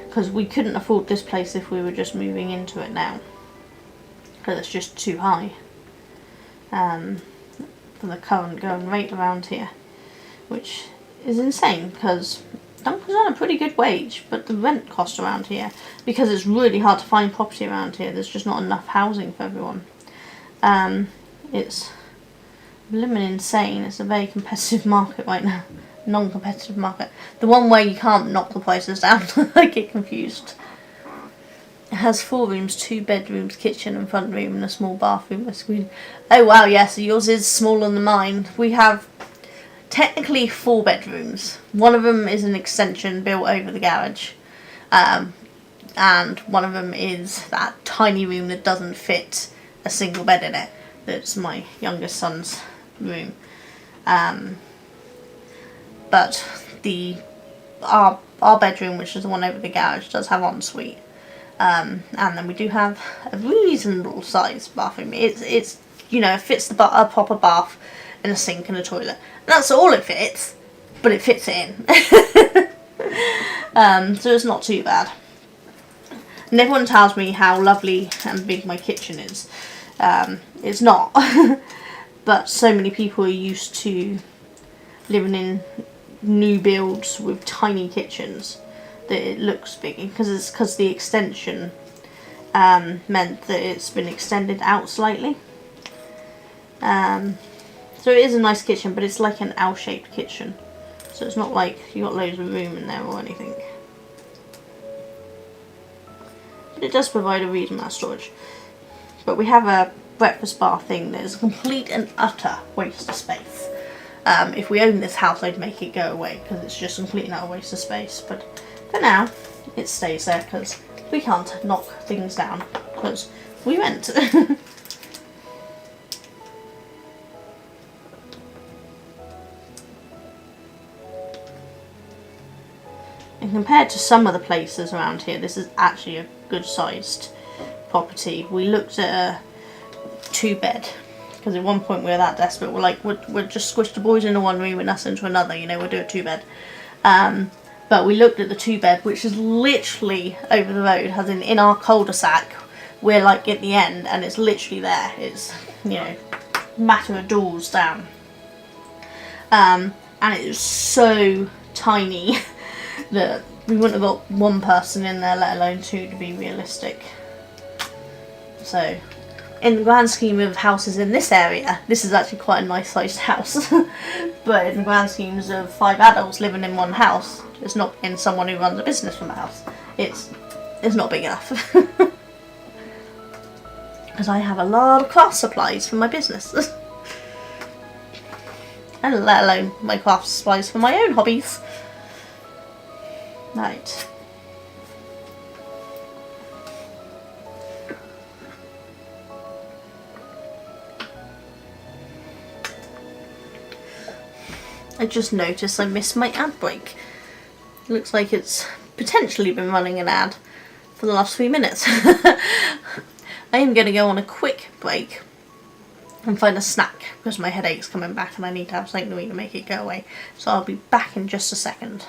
because we couldn't afford this place if we were just moving into it now, because it's just too high for the current going rate around here, which is insane because Duncan's on a pretty good wage, but the rent cost around here, because it's really hard to find property around here, there's just not enough housing for everyone. It's blimmin' insane. It's a very competitive market right now. Non-competitive market. The one way you can't knock the prices down. I get confused. It has 4 rooms, 2 bedrooms, kitchen and front room, and a small bathroom with screen. Oh wow, yeah, so yours is smaller than mine. We have technically 4 bedrooms. One of them is an extension built over the garage. And one of them is that tiny room that doesn't fit a single bed in it. That's my youngest son's room. But our bedroom, which is the one over the garage, does have ensuite. And then we do have a reasonable sized bathroom. It's you know, it fits a proper bath and a sink and a toilet. And that's all it fits, but it fits it in. So it's not too bad. And everyone tells me how lovely and big my kitchen is. It's not. But so many people are used to living in new builds with tiny kitchens that it looks big, because the extension meant that it's been extended out slightly. So it is a nice kitchen, but it's like an L-shaped kitchen, so it's not like you got loads of room in there or anything. But it does provide a reasonable amount of storage. But we have a breakfast bar thing that is a complete and utter waste of space. If we owned this house, I'd make it go away because it's just a complete and utter waste of space. But for now, it stays there because we can't knock things down because we rent. And compared to some other places around here, this is actually a good sized property. We looked at a 2-bed Because at one point we were that desperate, we're like, we'll just squish the boys into one room and us into another, you know, we'll do a 2-bed. But we looked at the 2-bed, which is literally over the road, as in our cul-de-sac. We're like at the end, and it's literally there. It's, you know, matter of doors down. And it was so tiny that we wouldn't have got one person in there, let alone two, to be realistic. So, in the grand scheme of houses in this area, this is actually quite a nice sized house. But in the grand schemes of 5 adults living in one house, it's not in someone who runs a business from a house. It's not big enough. Because I have a lot of craft supplies for my business. And let alone my craft supplies for my own hobbies. Right. I just noticed I missed my ad break. It looks like it's potentially been running an ad for the last 3 minutes. I am going to go on a quick break and find a snack because my headache's coming back and I need to have something to eat to make it go away. So I'll be back in just a second.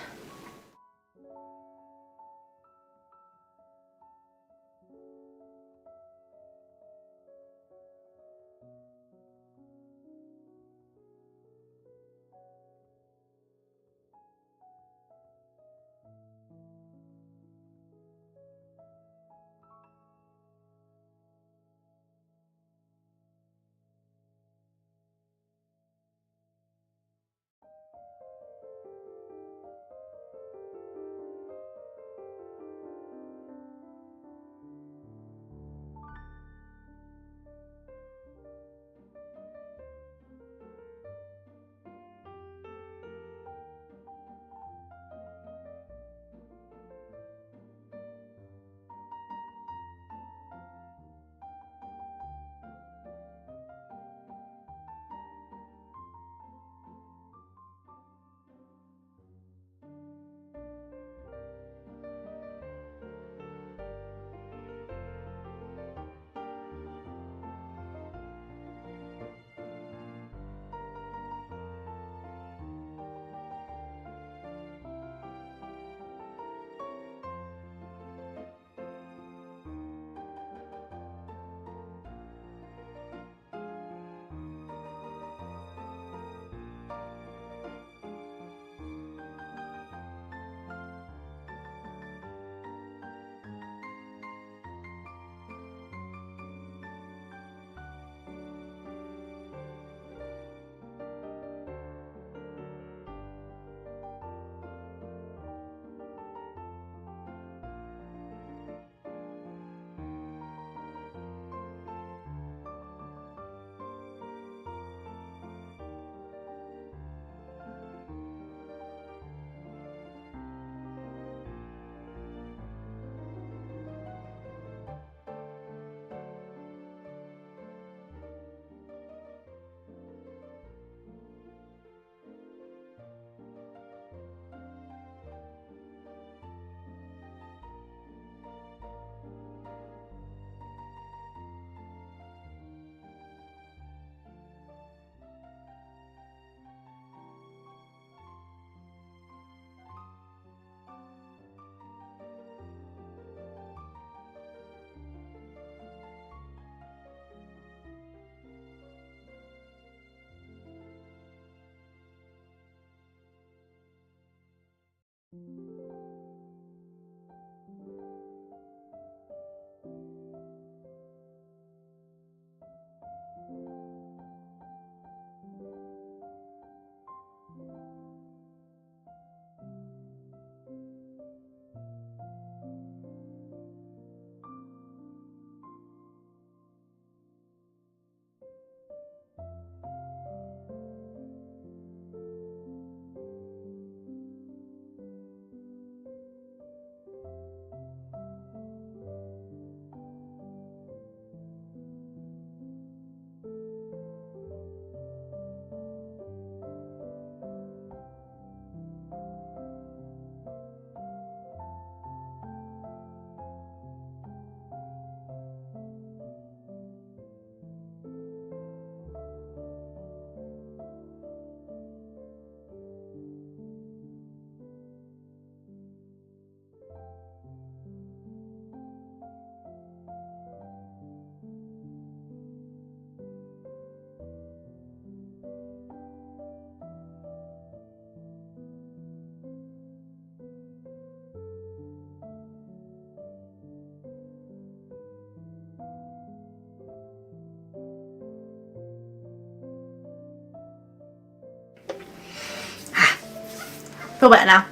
feel better now.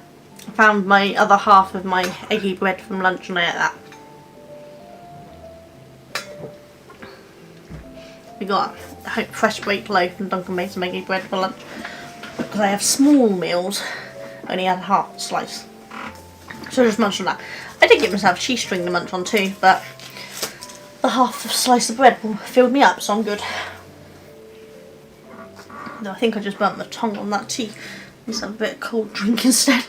I found my other half of my eggy bread from lunch and I ate that. We got a fresh baked loaf and Duncan made some eggy bread for lunch. Because I have small meals, I only had half a slice. So I just munched on that. I did give myself a cheese string to munch on too, but the half slice of bread filled me up, so I'm good. Though I think I just burnt my tongue on that tea. Let's have a bit of cold drink instead.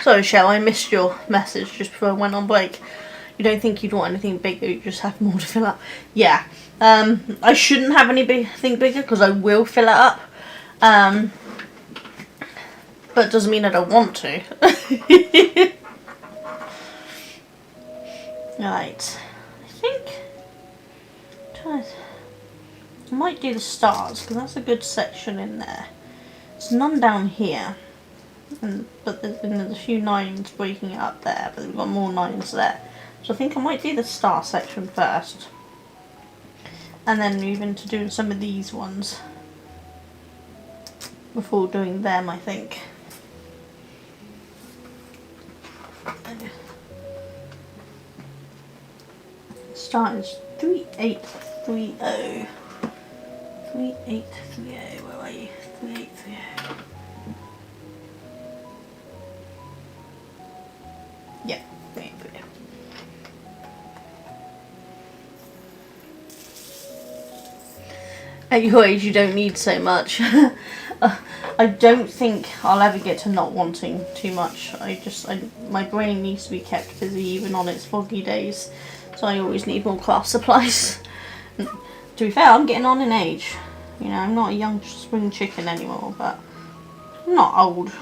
So, Shell, I missed your message just before I went on break. You don't think you'd want anything bigger, you just have more to fill up. Yeah, I shouldn't have anything bigger because I will fill it up. But it doesn't mean I don't want to. Right, I think I might do the stars because that's a good section in there. There's none down here, but there's a few 9s breaking it up there, but we've got more 9s there. So I think I might do the star section first, and then move into doing some of these ones before doing them, I think. Star is 3830. 3830, where are you? 3830. Yeah, 3830. At your age, you don't need so much. I don't think I'll ever get to not wanting too much. My brain needs to be kept busy even on its foggy days. So I always need more craft supplies. To be fair, I'm getting on in age. You know, I'm not a young spring chicken anymore, but I'm not old,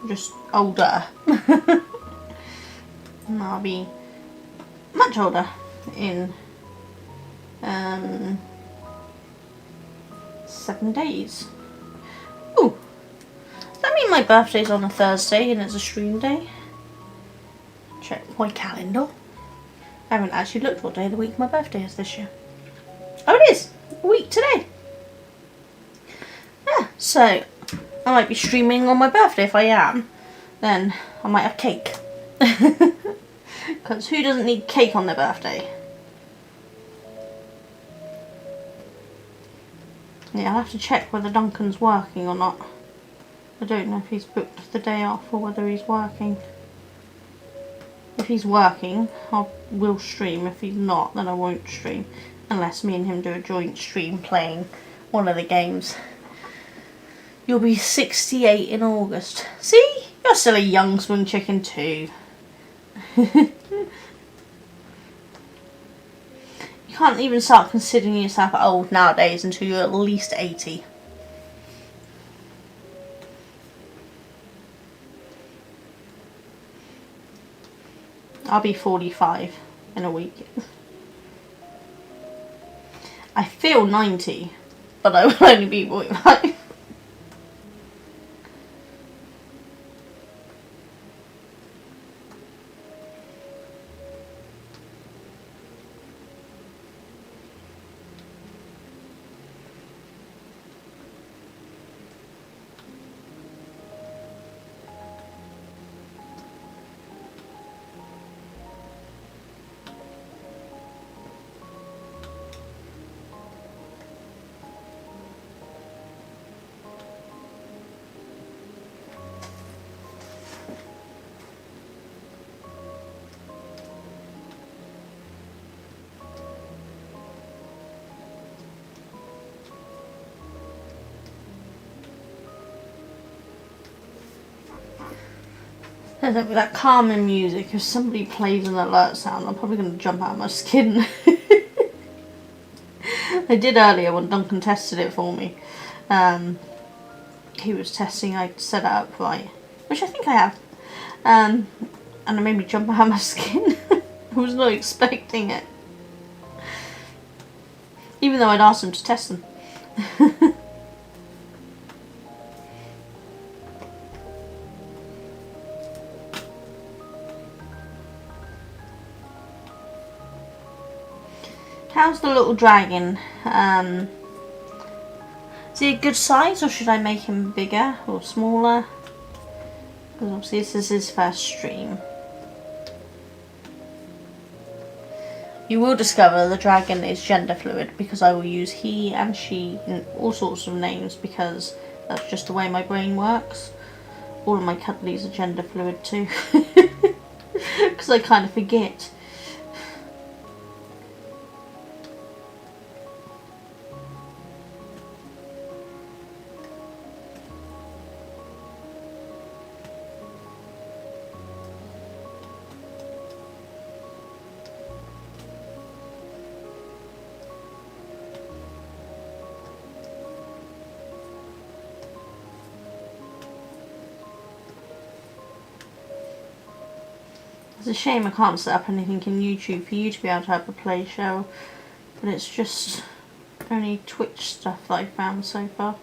just older. And I'll be much older in 7 days. Ooh, does that mean my birthday's on a Thursday and it's a stream day? Check my calendar. I haven't actually looked what day of the week my birthday is this year. Oh, it is! A week today. Yeah, so I might be streaming on my birthday. If I am, then I might have cake. Because who doesn't need cake on their birthday? Yeah, I'll have to check whether Duncan's working or not. I don't know if he's booked the day off or whether he's working. If he's working, I will stream. If he's not, then I won't stream. Unless me and him do a joint stream playing one of the games. You'll be 68 in August. See? You're still a young spring chicken too. You can't even start considering yourself old nowadays until you're at least 80. I'll be 45 in a week. I feel 90, but I will only be 45. With that calming music, if somebody plays an alert sound, I'm probably going to jump out of my skin. I did earlier when Duncan tested it for me. He was testing, I set it up right, which I think I have. And it made me jump out of my skin. I was not expecting it. Even though I'd asked him to test them. How's the little dragon? Is he a good size, or should I make him bigger or smaller? Because obviously this is his first stream. You will discover the dragon is gender fluid because I will use he and she in all sorts of names because that's just the way my brain works. All of my cuddlies are gender fluid too. Because I kind of forget. It's a shame I can't set up anything in YouTube for you to be able to have a play show, but it's just only Twitch stuff that I've found so far.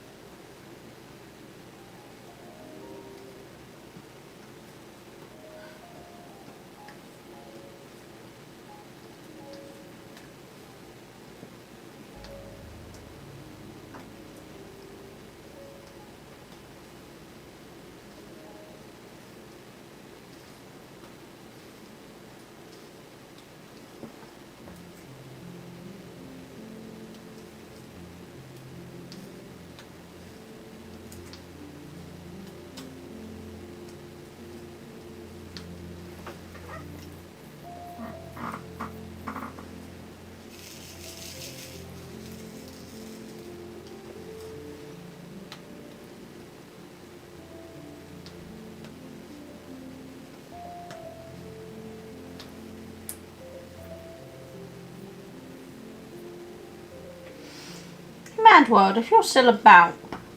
Mad World, if you're still about,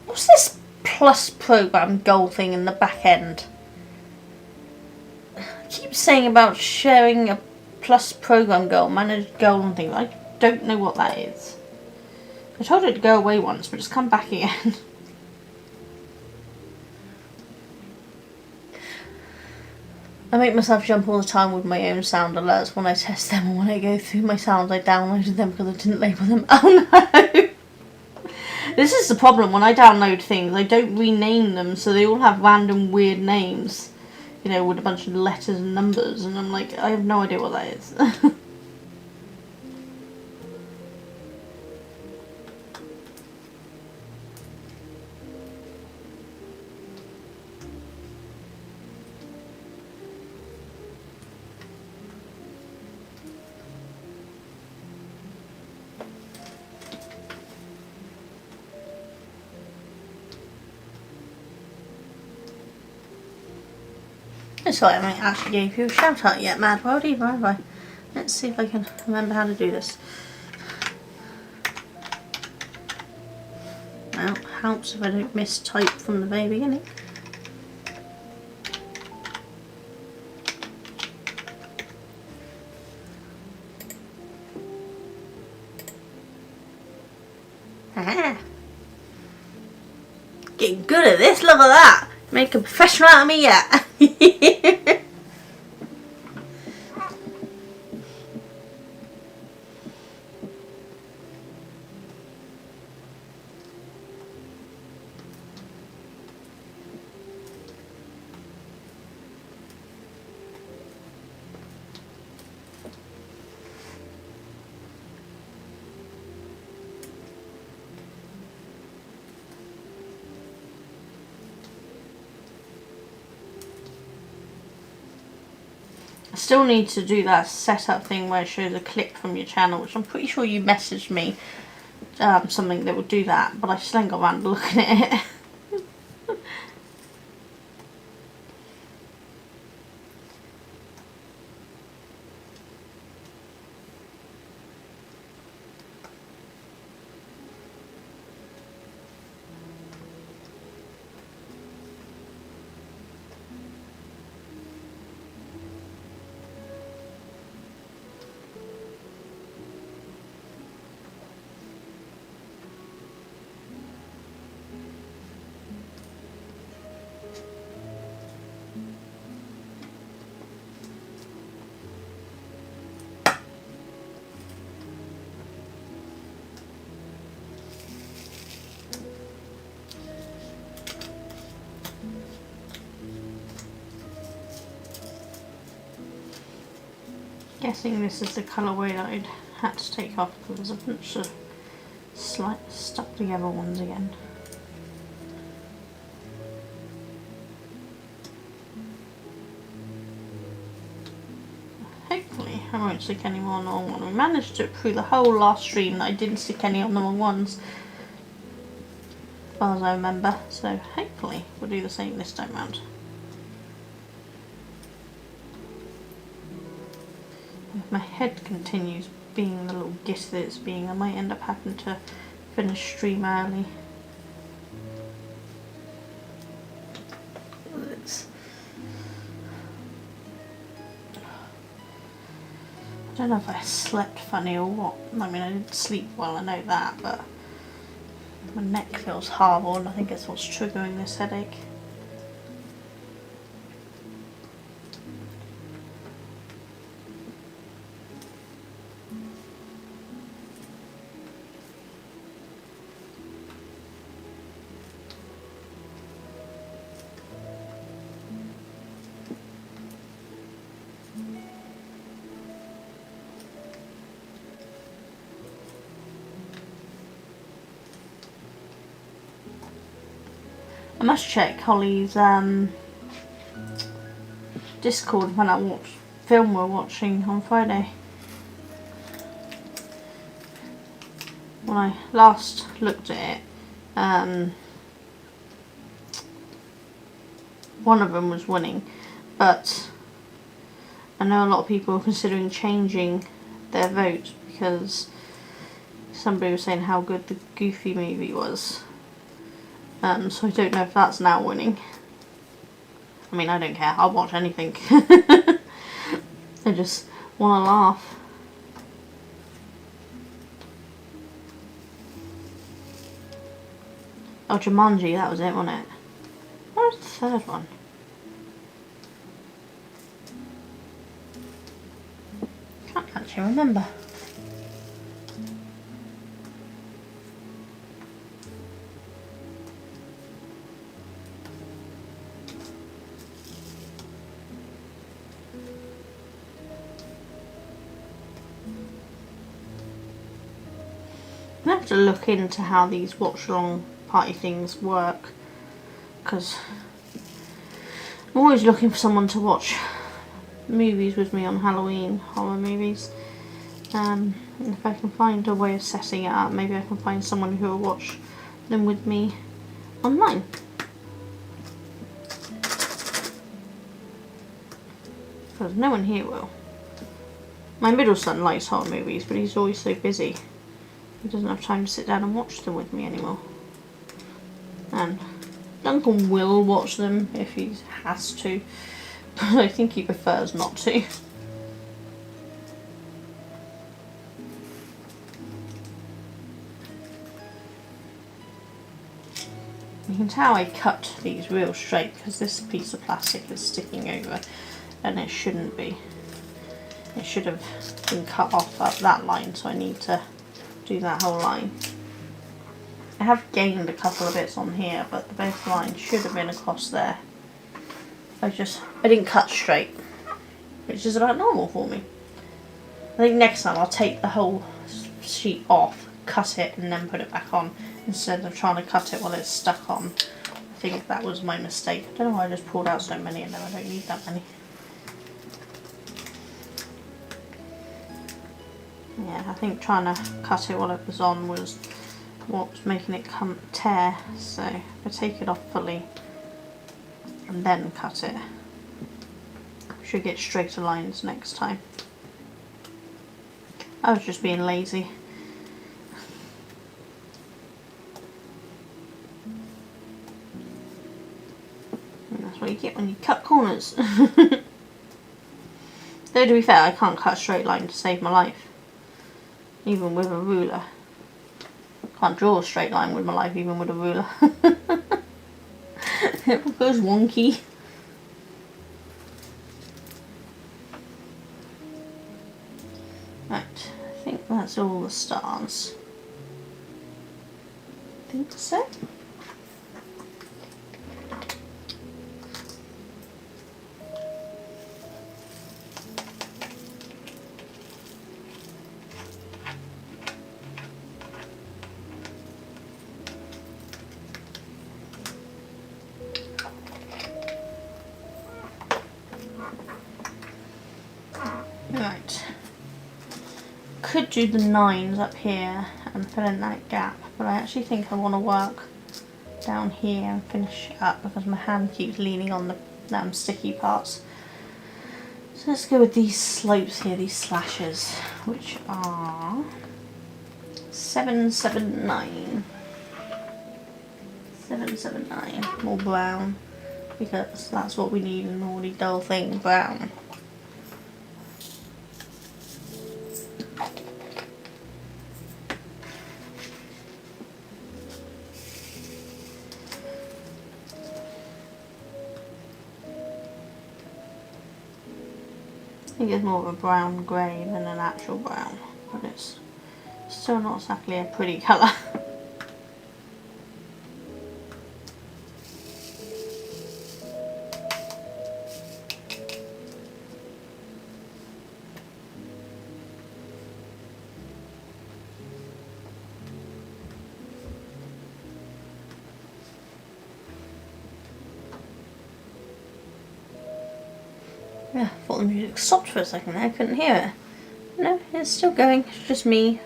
what's this plus program goal thing in the back end? I keep saying about sharing a plus program goal, managed goal and things. I don't know what that is. I told it to go away once, but it's come back again. I make myself jump all the time with my own sound alerts when I test them, and when I go through my sounds I downloaded them because I didn't label them. Oh no! This is the problem, when I download things, I don't rename them, so they all have random weird names, you know, with a bunch of letters and numbers, and I'm like, I have no idea what that is. Sorry, I haven't actually gave you a shout out yet, Mad World, either, have I? Let's see if I can remember how to do this. Well, helps if I don't mistype from the very beginning. Aha! Getting good at this, look at that! Make a professional out of me yet! I still need to do that setup thing where it shows a clip from your channel, which I'm pretty sure you messaged me something that would do that, but I still ain't got around to looking at it. Guessing this is the colourway that I'd had to take off because there's a bunch of slight stuck together ones again. Hopefully I won't stick any more on the wrong one. We managed to through the whole last stream that I didn't stick any on the wrong ones, as far as I remember, so hopefully we'll do the same this time round. If my head continues being the little git that it's being, I might end up having to finish stream early. I don't know if I slept funny or what. I mean, I didn't sleep well, I know that, but my neck feels horrible and I think it's what's triggering this headache. I must check Holly's Discord and find out what film we're watching on Friday. When I last looked at it, one of them was winning, but I know a lot of people are considering changing their vote because somebody was saying how good the Goofy movie was. So I don't know if that's now winning. I mean, I don't care. I'll watch anything. I just want to laugh. Oh, Jumanji, that was it, wasn't it? What was the third one? Can't actually remember. I have to look into how these watch along party things work, because I'm always looking for someone to watch movies with me on Halloween, horror movies. And if I can find a way of setting it up, maybe I can find someone who will watch them with me online. Because no one here will. My middle son likes horror movies, but he's always so busy. He doesn't have time to sit down and watch them with me anymore. And Duncan will watch them if he has to, but I think he prefers not to. You can tell I cut these real straight because this piece of plastic is sticking over and it shouldn't be. It should have been cut off at that line, so I need to do that whole line. I have gained a couple of bits on here, but the base line should have been across there. I didn't cut straight, which is about normal for me. I think next time I'll take the whole sheet off, cut it and then put it back on instead of trying to cut it while it's stuck on. I think that was my mistake. I don't know why I just pulled out so many and now I don't need that many. Yeah, I think trying to cut it while it was on was what's making it tear. So if I take it off fully and then cut it, we should get straighter lines next time. I was just being lazy. And that's what you get when you cut corners. Though to be fair, I can't cut a straight line to save my life. Even with a ruler. Can't draw a straight line with my life even with a ruler. It goes wonky. Right, I think that's all the stars. I think so. do the 9s up here and fill in that gap, but I actually think I want to work down here and finish it up because my hand keeps leaning on the sticky parts. So let's go with these slopes here, these slashes, which are 779. 779, more brown, because that's what we need, an already dull thing, brown. I think it's more of a brown grey than an actual brown, but it's still not exactly a pretty colour. Yeah, I thought the music stopped for a second there, I couldn't hear it. No, it's still going, it's just me.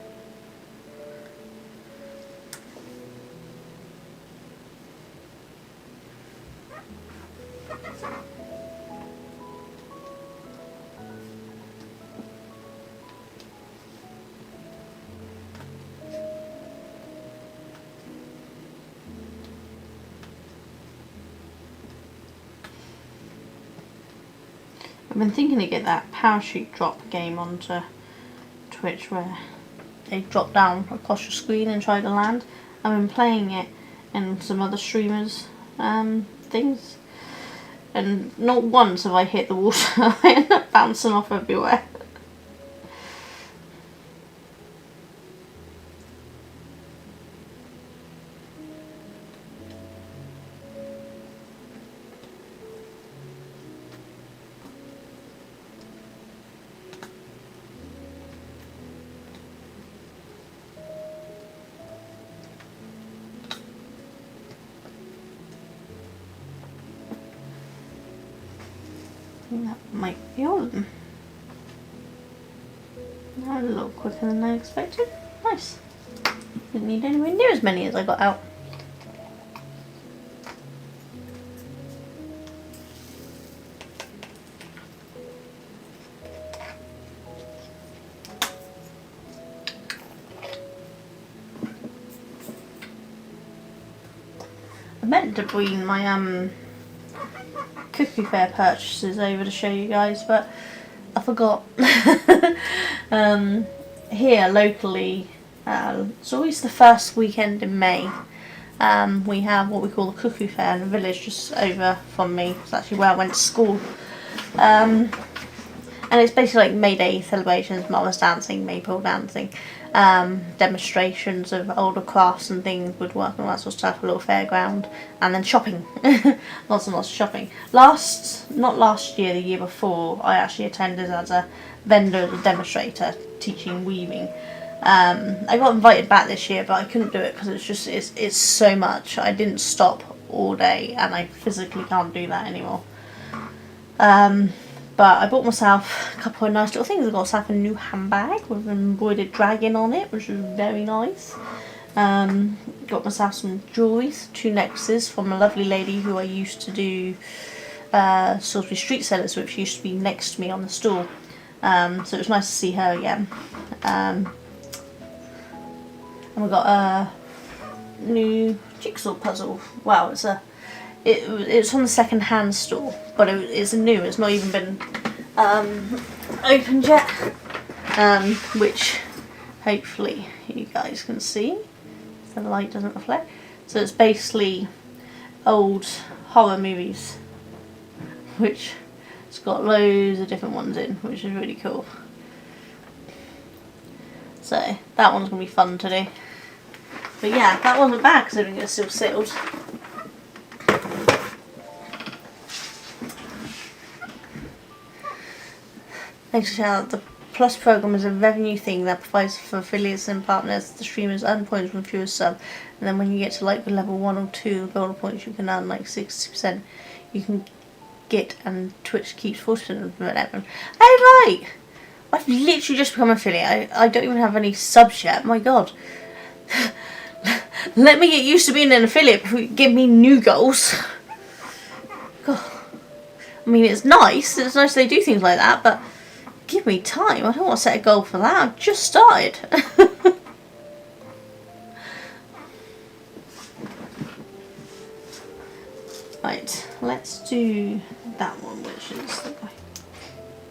I've been thinking to get that parachute drop game onto Twitch where they drop down across your screen and try to land. I've been playing it in some other streamers' things, and not once have I hit the water. I end up bouncing off everywhere. I think that might be all of them. Now a little quicker than I expected. Nice. Didn't need anywhere near as many as I got out. I meant to bring my Cookie Fair purchases over to show you guys, but I forgot. Here locally, it's always the first weekend in May. We have what we call the Cookie Fair in the village just over from me. It's actually where I went to school. And it's basically like May Day celebrations, Mama's dancing, maypole dancing, demonstrations of older crafts and things, woodwork and all that sort of stuff, a little fairground, and then shopping. Lots and lots of shopping. Not last year, the year before, I actually attended as a vendor, as a demonstrator, teaching weaving. I got invited back this year, but I couldn't do it because it's so much. I didn't stop all day, and I physically can't do that anymore. But I bought myself a couple of nice little things. I got myself a new handbag with an embroidered dragon on it, which was very nice. Got myself some jewellery, 2 necklaces from a lovely lady who I used to do Salisbury Street Sellers with. She used to be next to me on the stall. So it was nice to see her again. And we got a new jigsaw puzzle. Wow, it's from the second-hand store, but it's new. It's not even been opened yet, which hopefully you guys can see if the light doesn't reflect. So it's basically old horror movies, which it's got loads of different ones in, which is really cool. So that one's going to be fun to do. But yeah, that wasn't bad considering it's still sealed. Thanks for shout out. The Plus program is a revenue thing that provides for affiliates and partners. The streamers earn points from fewer sub, and then when you get to like the level 1 or 2 gold points, you can earn like 60%. You can get, and Twitch keeps 40% of them. Oh right! I've literally just become affiliate. I don't even have any subs yet. My God. Let me get used to being an affiliate before you give me new goals. God. I mean, it's nice. It's nice they do things like that, but give me time. I don't want to set a goal for that. I've just started. Right, let's do that one, which is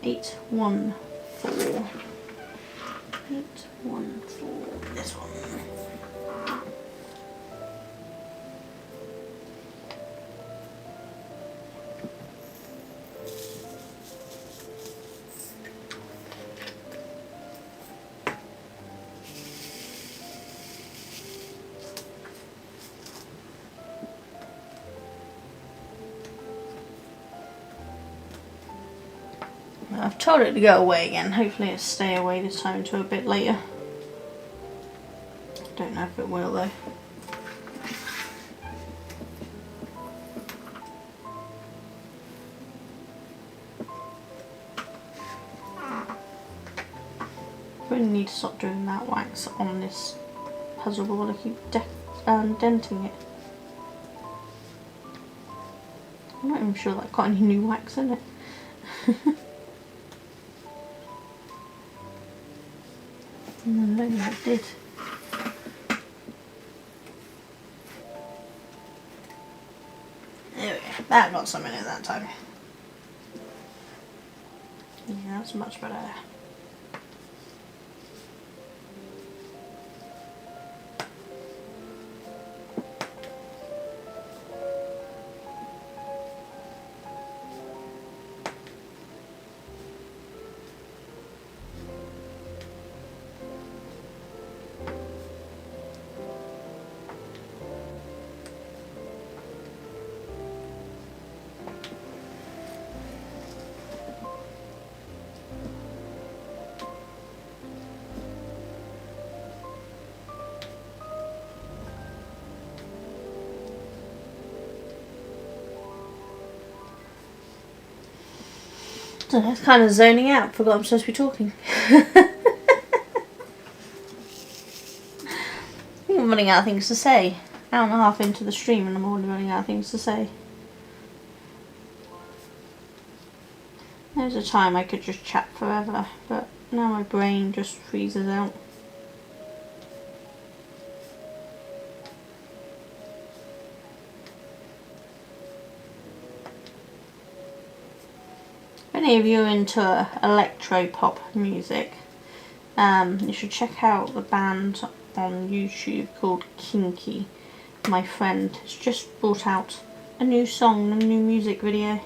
814. 814. This one. I've told it to go away again. Hopefully it'll stay away this time until a bit later. Don't know if it will though. I really need to stop doing that wax on this puzzle ball. I keep denting it. I'm not even sure that I've got any new wax in it. No, I don't think it did. There we go. That got some in it that time. Yeah, that's much better. I don't know, it's kind of zoning out. Forgot I'm supposed to be talking. I think I'm running out of things to say. Hour and a half into the stream and I'm already running out of things to say. There's a time I could just chat forever, but now my brain just freezes out. If any of you are into electro pop music, you should check out the band on YouTube called Kinky. My friend has just brought out a new song and a new music video.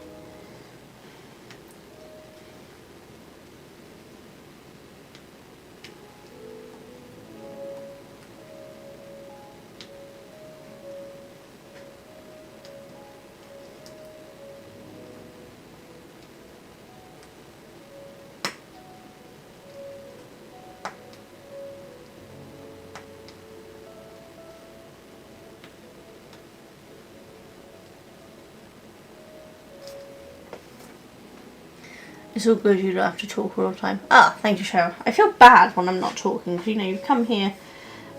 It's all good, you don't have to talk all the time. Ah, thank you, Cheryl. I feel bad when I'm not talking, because, you know, you come here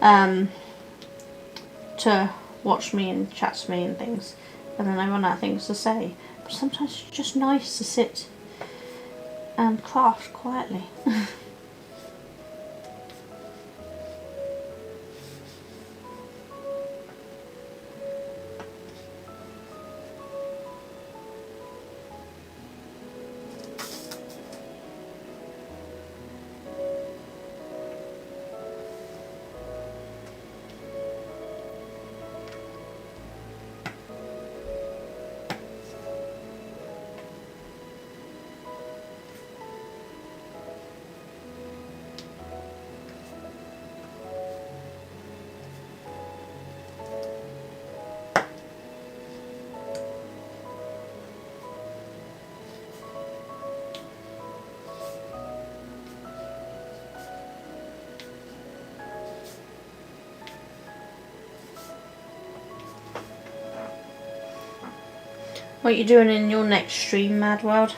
to watch me and chat to me and things, and then I run out of things to say. But sometimes it's just nice to sit and craft quietly. What are you doing in your next stream, Mad World?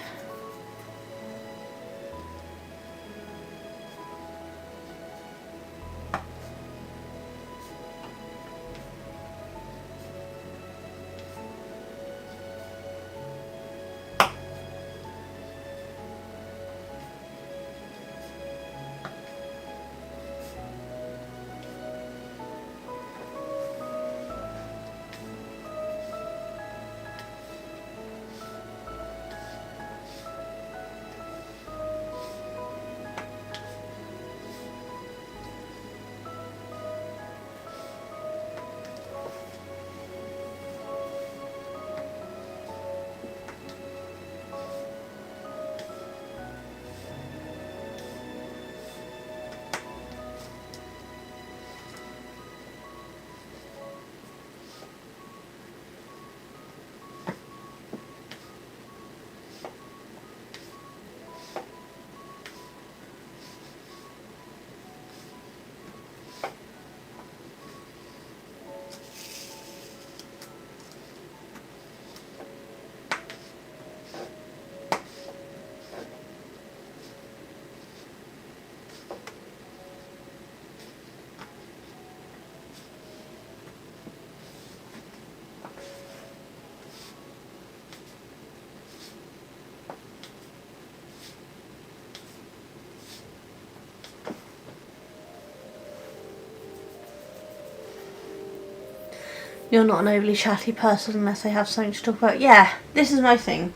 You're not an overly chatty person unless I have something to talk about. Yeah, this is my thing.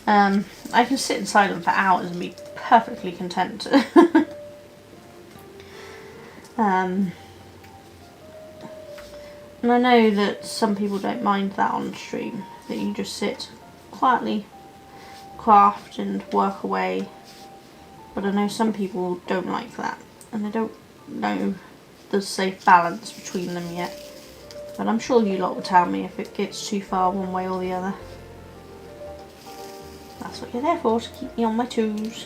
I can sit in silence for hours and be perfectly content. And I know that some people don't mind that on stream, that you just sit quietly, craft and work away. But I know some people don't like that, and they don't know the safe balance between them yet. But I'm sure you lot will tell me if it gets too far one way or the other. That's what you're there for, to keep me on my toes.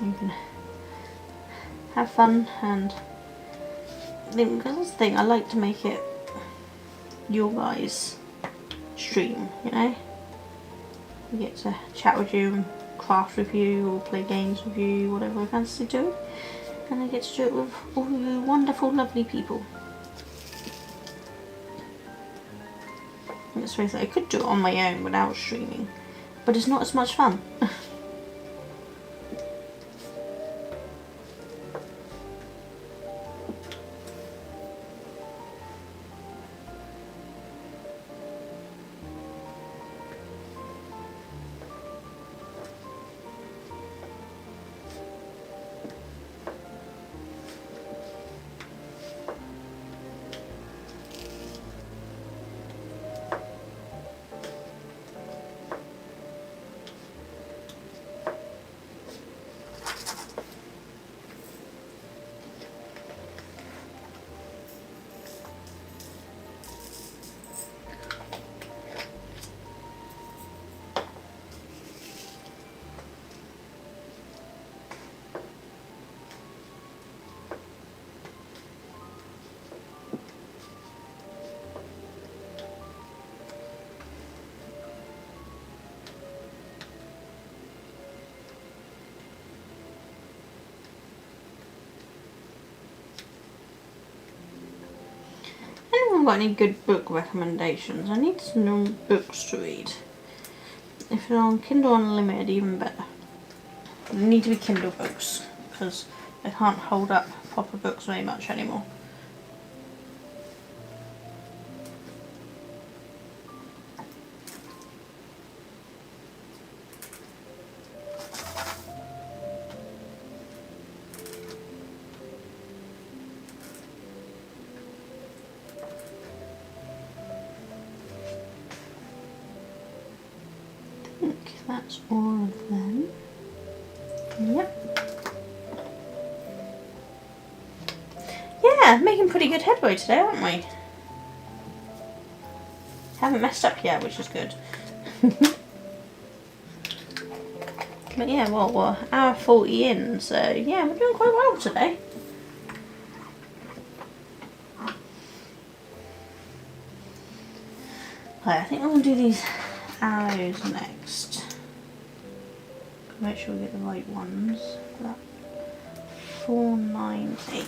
You can have fun, and because that's the thing, I like to make it your guys' stream, you know? I get to chat with you and craft with you or play games with you, whatever I fancy doing. And I get to do it with all you wonderful, lovely people. Let's face it, I could do it on my own without streaming, but it's not as much fun. Anyone got any good book recommendations? I need some new books to read. If they're on Kindle Unlimited, even better. They need to be Kindle books, because they can't hold up proper books very much anymore. I think that's all of them. Yep. Yeah, making pretty good headway today, aren't we? Haven't messed up yet, which is good. But yeah, well, we're hour 40 in, so yeah, we're doing quite well today. Right, I think I'm going to do these arrows next. Make sure we get the right ones. That 498.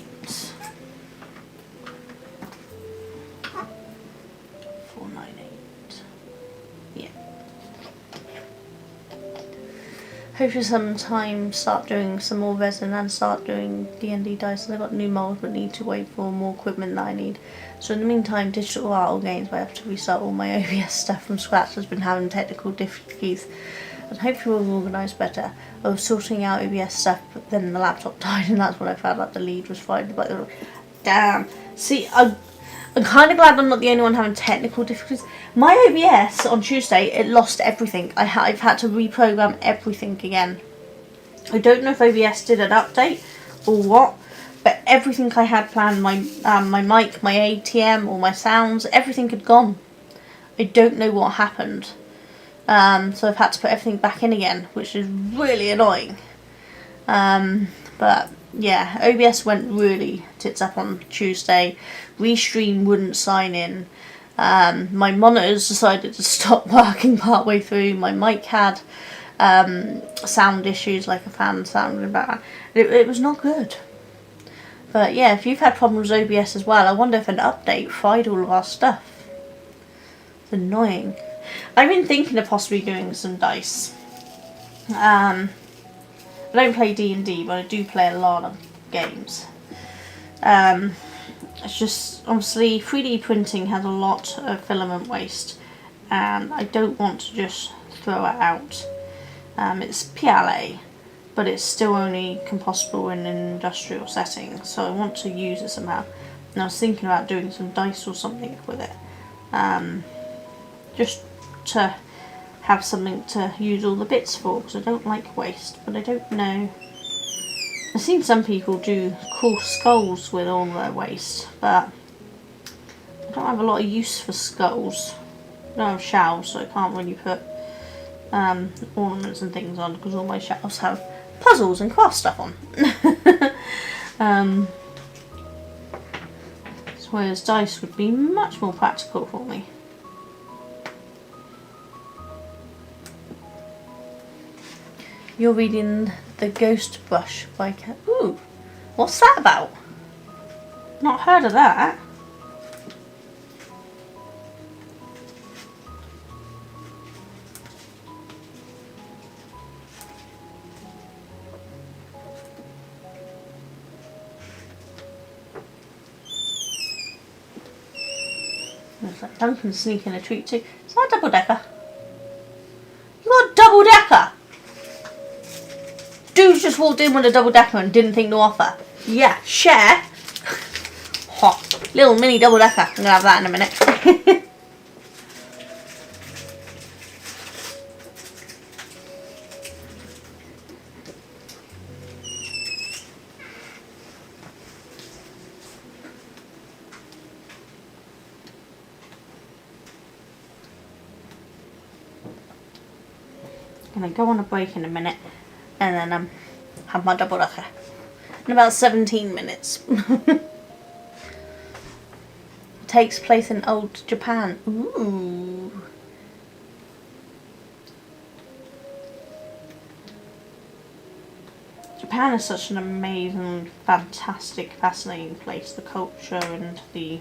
498. Yeah. Hopefully sometime start doing some more resin and start doing D&D dice. I've got new molds but need to wait for more equipment that I need. So in the meantime, Digital Art Games, I have to restart all my OBS stuff from scratch. Has been having technical difficulties. And hopefully we'll organise better. I was sorting out OBS stuff, but then the laptop died, and that's when I found out the lead was fried. But damn. See, I'm kind of glad I'm not the only one having technical difficulties. My OBS on Tuesday, it lost everything. I've had to reprogram everything again. I don't know if OBS did an update or what, but everything I had planned, my mic, my ATM, all my sounds, everything had gone. I don't know what happened. So I've had to put everything back in again, which is really annoying. But yeah, OBS went really tits up on Tuesday. Restream wouldn't sign in. My monitors decided to stop working partway through. My mic had sound issues, like a fan sound in the background. It was not good. But yeah, if you've had problems with OBS as well, I wonder if an update fried all of our stuff. It's annoying. I've been thinking of possibly doing some dice. I don't play D&D, but I do play a lot of games. it's just, obviously 3D printing has a lot of filament waste, and I don't want to just throw it out. It's PLA, but it's still only compostable in an industrial setting, so I want to use it somehow. And I was thinking about doing some dice or something with it, just to have something to use all the bits for, because I don't like waste, but I don't know. I've seen some people do cool skulls with all their waste, but I don't have a lot of use for skulls. I don't have shelves, so I can't really put ornaments and things on, because all my shelves have puzzles and craft stuff on. Whereas dice would be much more practical for me. You're reading The Ghost Brush by Ooh, what's that about? Not heard of that. Looks like Duncan's sneaking a treat too. Is that a double decker? You got a double decker? Dude just walked in with a double decker and didn't think to offer. Yeah, share. Ho, little mini double decker. I'm gonna have that in a minute. Gonna go on a break in a minute, and then have my double decker in about 17 minutes. Takes place in old Japan. Ooh. Japan is such an amazing, fantastic, fascinating place. The culture and the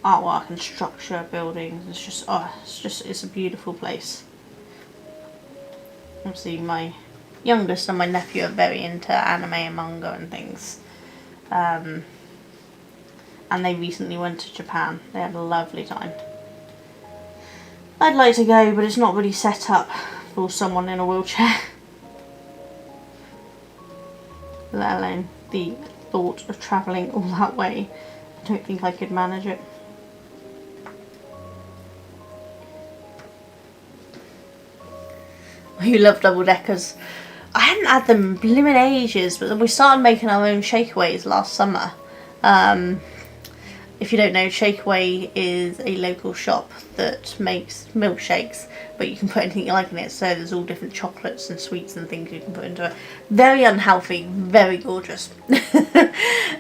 artwork and structure of buildings. It's a beautiful place. Obviously my youngest and my nephew are very into anime and manga and things. And they recently went to Japan. They had a lovely time. I'd like to go, but it's not really set up for someone in a wheelchair. Let alone the thought of travelling all that way. I don't think I could manage it. You love double deckers. I hadn't had them blimmin' ages, but then we started making our own shakeaways last summer. If you don't know, Shakeaway is a local shop that makes milkshakes, but you can put anything you like in it, so there's all different chocolates and sweets and things you can put into it. Very unhealthy, very gorgeous.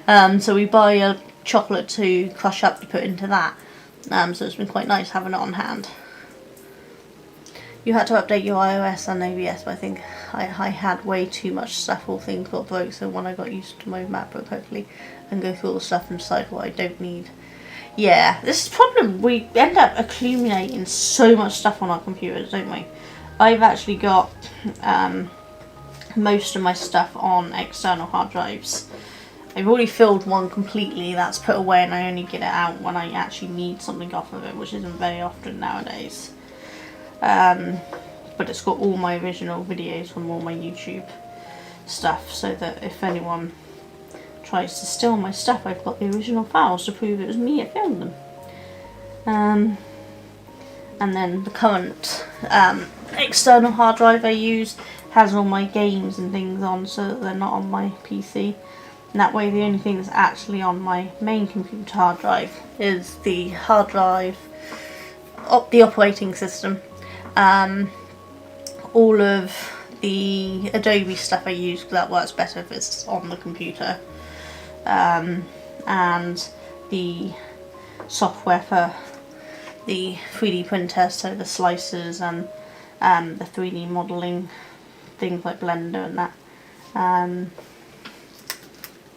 So we buy a chocolate to crush up to put into that. So it's been quite nice having it on hand. You had to update your iOS and OBS, but I think I had way too much stuff. All things got broke, so when I got used to my MacBook, hopefully, and go through all the stuff and decide what I don't need. Yeah, this is the problem. We end up accumulating so much stuff on our computers, don't we? I've actually got most of my stuff on external hard drives. I've already filled one completely. That's put away, and I only get it out when I actually need something off of it, which isn't very often nowadays. But it's got all my original videos from all my YouTube stuff, so that if anyone tries to steal my stuff, I've got the original files to prove it was me that filmed them. And then the current external hard drive I use has all my games and things on, so that they're not on my PC. And that way the only thing that's actually on my main computer hard drive is the hard drive, the operating system. All of the Adobe stuff I use, because that works better if it's on the computer, and the software for the 3D printer, so the slicers and the 3D modelling, things like Blender and that.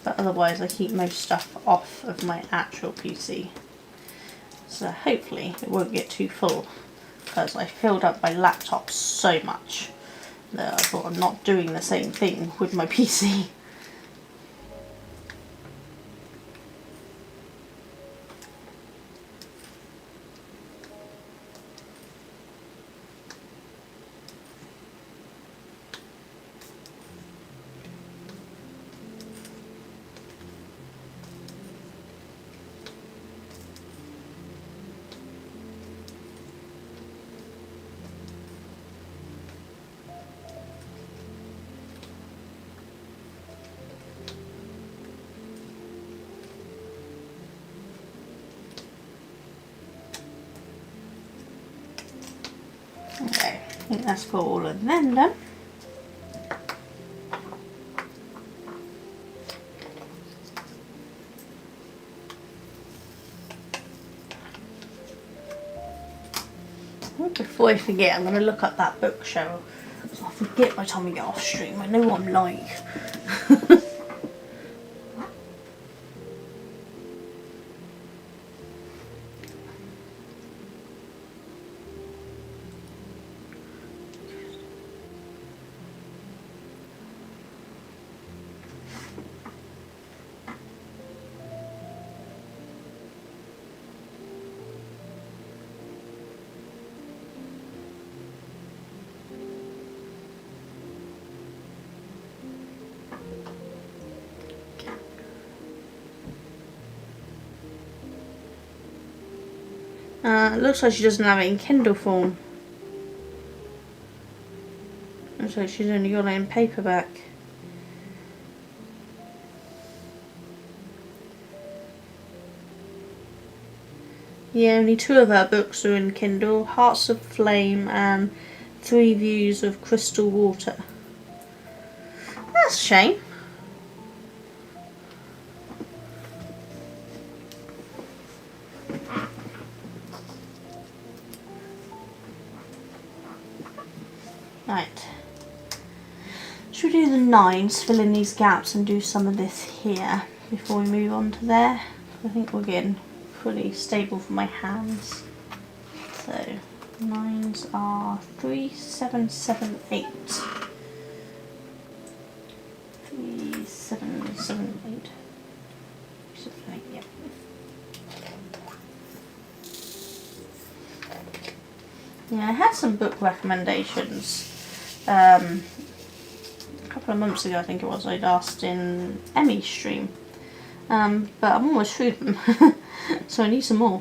But otherwise I keep most stuff off of my actual PC, so hopefully it won't get too full, because I filled up my laptop so much that I thought I'm not doing the same thing with my PC. think that's got all of them done. Before I forget, I'm going to look up that bookshelf. So I forget by the time we get off stream. I know what I'm like. It looks like she doesn't have it in Kindle form. Looks like she's only got it in paperback. Yeah, only 2 of her books are in Kindle. Hearts of Flame and 3 Views of Crystal Water. That's a shame. Right. Should we do the 9s, fill in these gaps and do some of this here before we move on to there? I think we're getting pretty stable for my hands. So 9s are 3, 7, 7, 8. 3, 7, 7, 8. 7, 8, yep. Yeah, I had some book recommendations. A couple of months ago, I think it was, I'd asked in Emmy's stream. But I'm almost through them, so I need some more.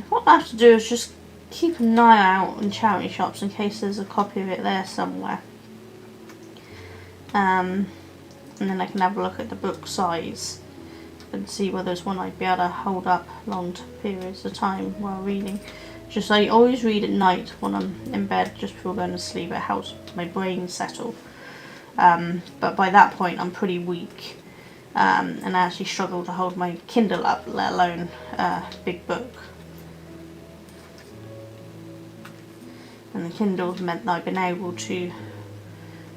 What I have to do is just keep an eye out in charity shops in case there's a copy of it there somewhere. And then I can have a look at the book size and see whether there's one I'd be able to hold up long periods of time while reading. Just I always read at night when I'm in bed just before going to sleep. It helps my brain settle. But by that point I'm pretty weak. And I actually struggle to hold my Kindle up, let alone a big book. And the Kindle's meant that I've been able to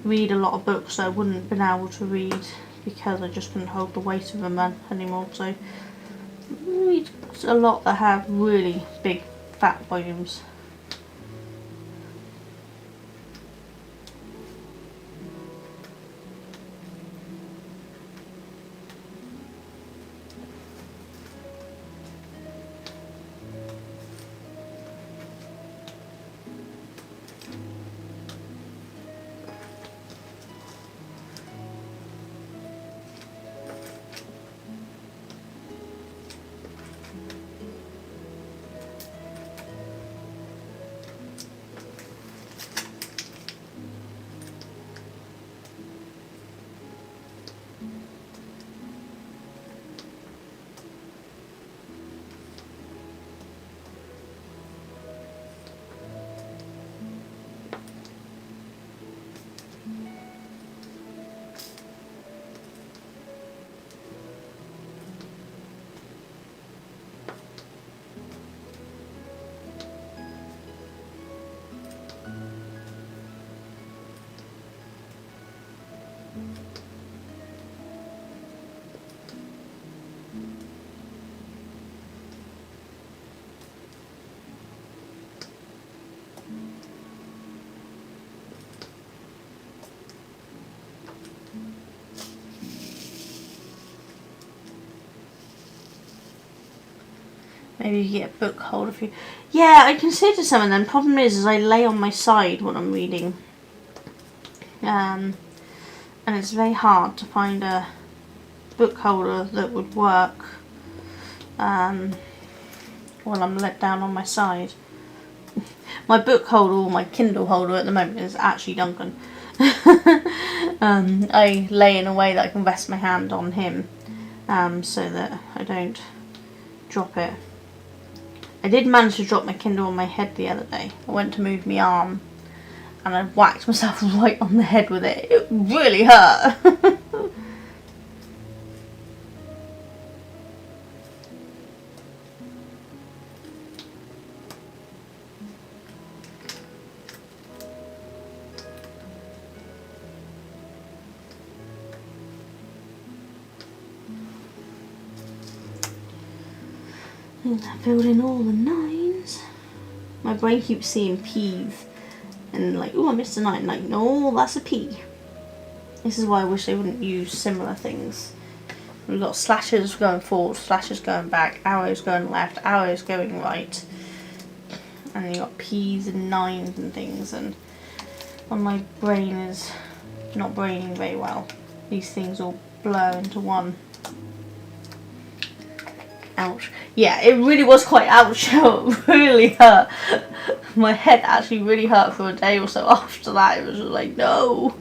read a lot of books that I wouldn't have been able to read because I just couldn't hold the weight of them anymore. So I read a lot that have really big fat volumes. Maybe you get a book holder for you. Yeah, I consider some of them. Problem is I lay on my side when I'm reading. And it's very hard to find a book holder that would work while I'm let down on my side. My book holder or my Kindle holder at the moment is actually Duncan. I lay in a way that I can rest my hand on him so that I don't drop it. I did manage to drop my Kindle on my head the other day. I went to move my arm and I whacked myself right on the head with it. It really hurt. Filled in all the nines. My brain keeps seeing P's and like, oh, I missed a 9. Like, no, that's a P. This is why I wish they wouldn't use similar things. We've got slashes going forward, slashes going back, arrows going left, arrows going right. And you've got P's and 9s and things, and when my brain is not braining very well, these things all blur into one. Ouch. Yeah, it really was quite ouch. It really hurt. My head actually really hurt for a day or so after that. It was just like, no.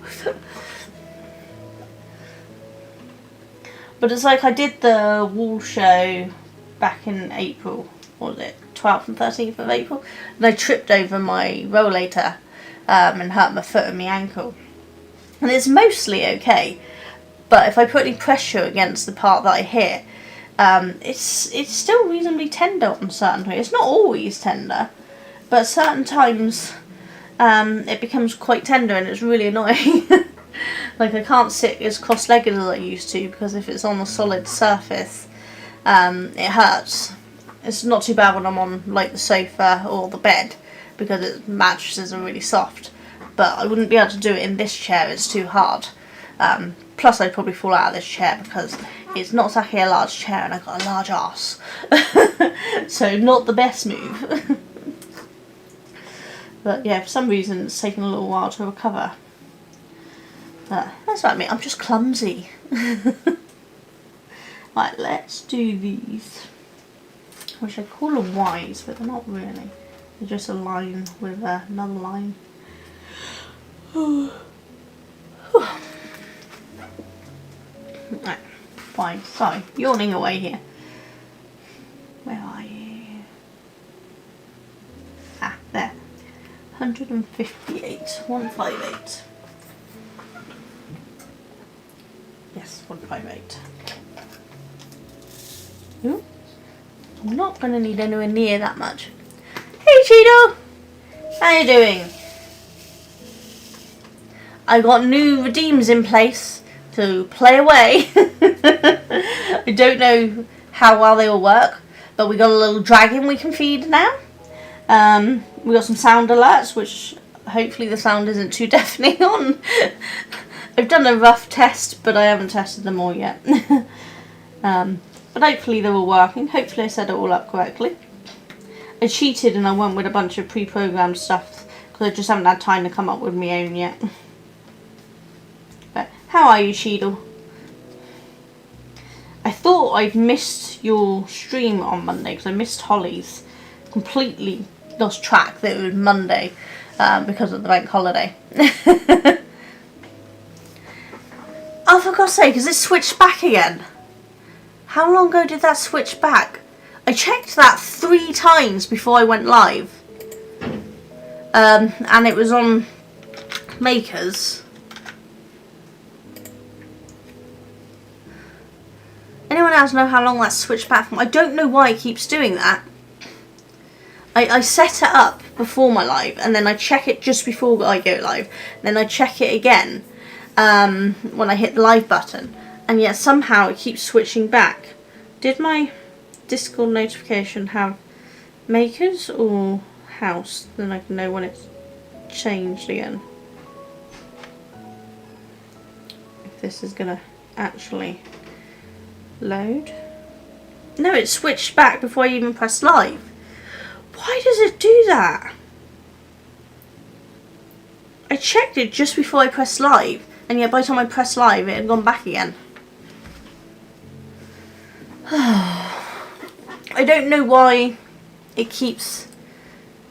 But it's like I did the wall show back in April. What was it? 12th and 13th of April. And I tripped over my rollator and hurt my foot and my ankle. And it's mostly okay. But if I put any pressure against the part that I hit, it's still reasonably tender on certain times. It's not always tender, but certain times it becomes quite tender and it's really annoying. Like I can't sit as cross-legged as I used to because if it's on a solid surface, it hurts. It's not too bad when I'm on like the sofa or the bed because its mattresses are really soft, but I wouldn't be able to do it in this chair. It's too hard. Plus I'd probably fall out of this chair because it's not exactly a large chair and I've got a large arse. So not the best move. But yeah, for some reason it's taken a little while to recover. But that's what I mean, I'm just clumsy. Right, let's do these. Which I call them Y's, but they're not really. They're just a line with another line. Right, fine. Sorry, yawning away here. Where are you? Ah, there. 158. 158. Yes, 158. Ooh. I'm not going to need anywhere near that much. Hey Cheeto! How you doing? I got new redeems in place to play away. I don't know how well they will work, but we got a little dragon we can feed now. We got some sound alerts, which hopefully the sound isn't too deafening on. I've done a rough test, but I haven't tested them all yet. But hopefully they're all working. Hopefully I set it all up correctly. I cheated and I went with a bunch of pre-programmed stuff because I just haven't had time to come up with my own yet. But how are you, Cheadle? I thought I'd missed your stream on Monday because I missed Holly's. Completely lost track that it was Monday because of the bank holiday. Oh, for God's sake, has it switched back again? How long ago did that switch back? I checked that 3 times before I went live. And it was on Makers. Anyone else know how long that switched back from? I don't know why it keeps doing that. I set it up before my live and then I check it just before I go live. Then I check it again when I hit the live button. And yet somehow it keeps switching back. Did my Discord notification have Makers or House? Then I can know when it's changed again. If this is gonna actually load. No, it switched back before I even pressed live. Why does it do that? I checked it just before I pressed live, and yet by the time I pressed live, it had gone back again. I don't know why it keeps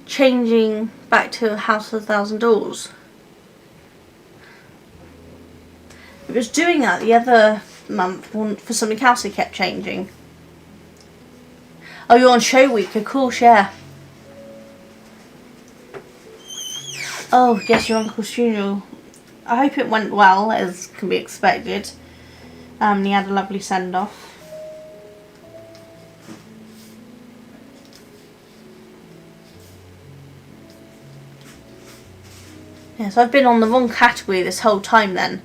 changing back to House of a Thousand Doors. It was doing that the other month for something else. It kept changing. Oh, you're on show week, of course, yeah. Oh, yes, your uncle's funeral. I hope it went well, as can be expected. He had a lovely send-off. Yes, I've been on the wrong category this whole time then.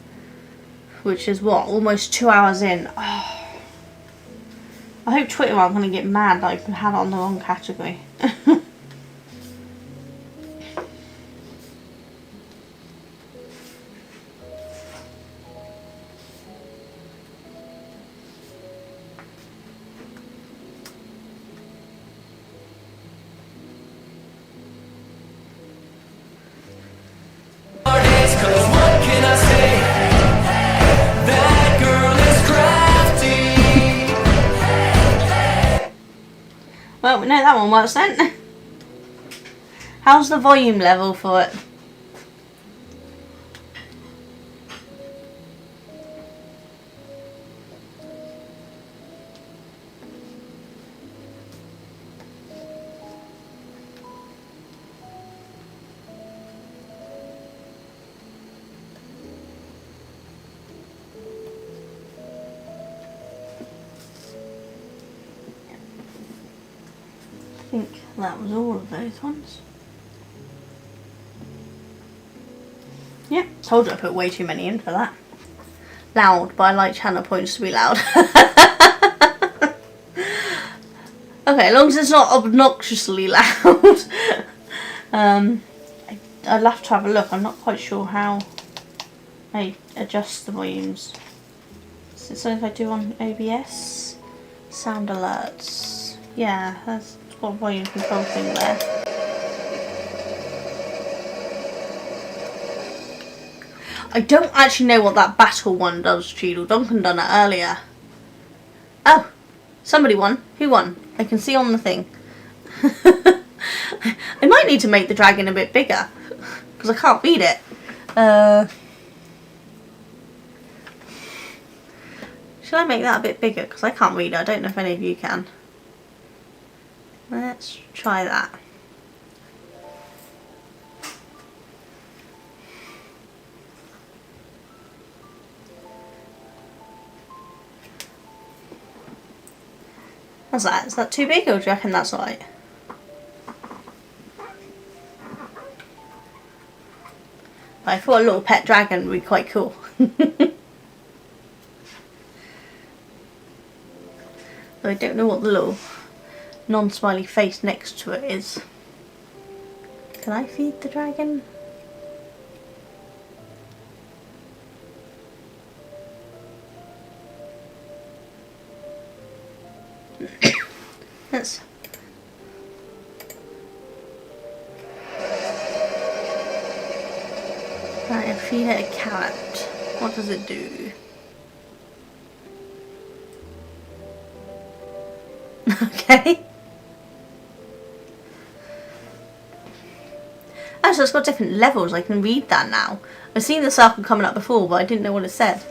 Which is what, almost 2 hours in. Oh. I hope Twitter aren't going to get mad that I've had it on the wrong category. Well, we know that one works then. How's the volume level for it? I think that was all of those ones. Yep, told you I put way too many in for that. Loud, but I like channel points to be loud. Okay, as long as it's not obnoxiously loud. I'd have to have a look. I'm not quite sure how I adjust the volumes. Is it something I do on OBS? Sound alerts. Yeah, that's got a volume control thing there. I don't actually know what that battle one does, Cheadle. Duncan done it earlier. Oh, somebody won. Who won? I can see on the thing. I might need to make the dragon a bit bigger, because I can't read it. Should I make that a bit bigger? Because I can't read it. I don't know if any of you can. Let's try that. How's that? Is that too big, or do you reckon that's alright? I thought a little pet dragon would be quite cool. I don't know what the little non-smiley face next to it is. Can I feed the dragon? Let's... Right, I feed it a carrot. What does it do? Okay. Oh, so it's got different levels. I can read that now. I've seen the circle coming up before, but I didn't know what it said.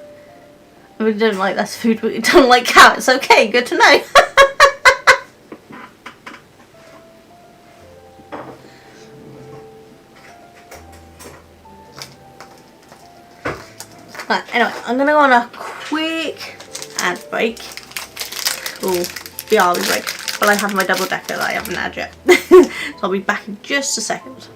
I really don't like that's food, but you don't like carrots. Okay, good to know. Right, anyway, I'm going to go on a quick ad break. Or BRB break. But I have my double decker that I haven't had yet. So I'll be back in just a second.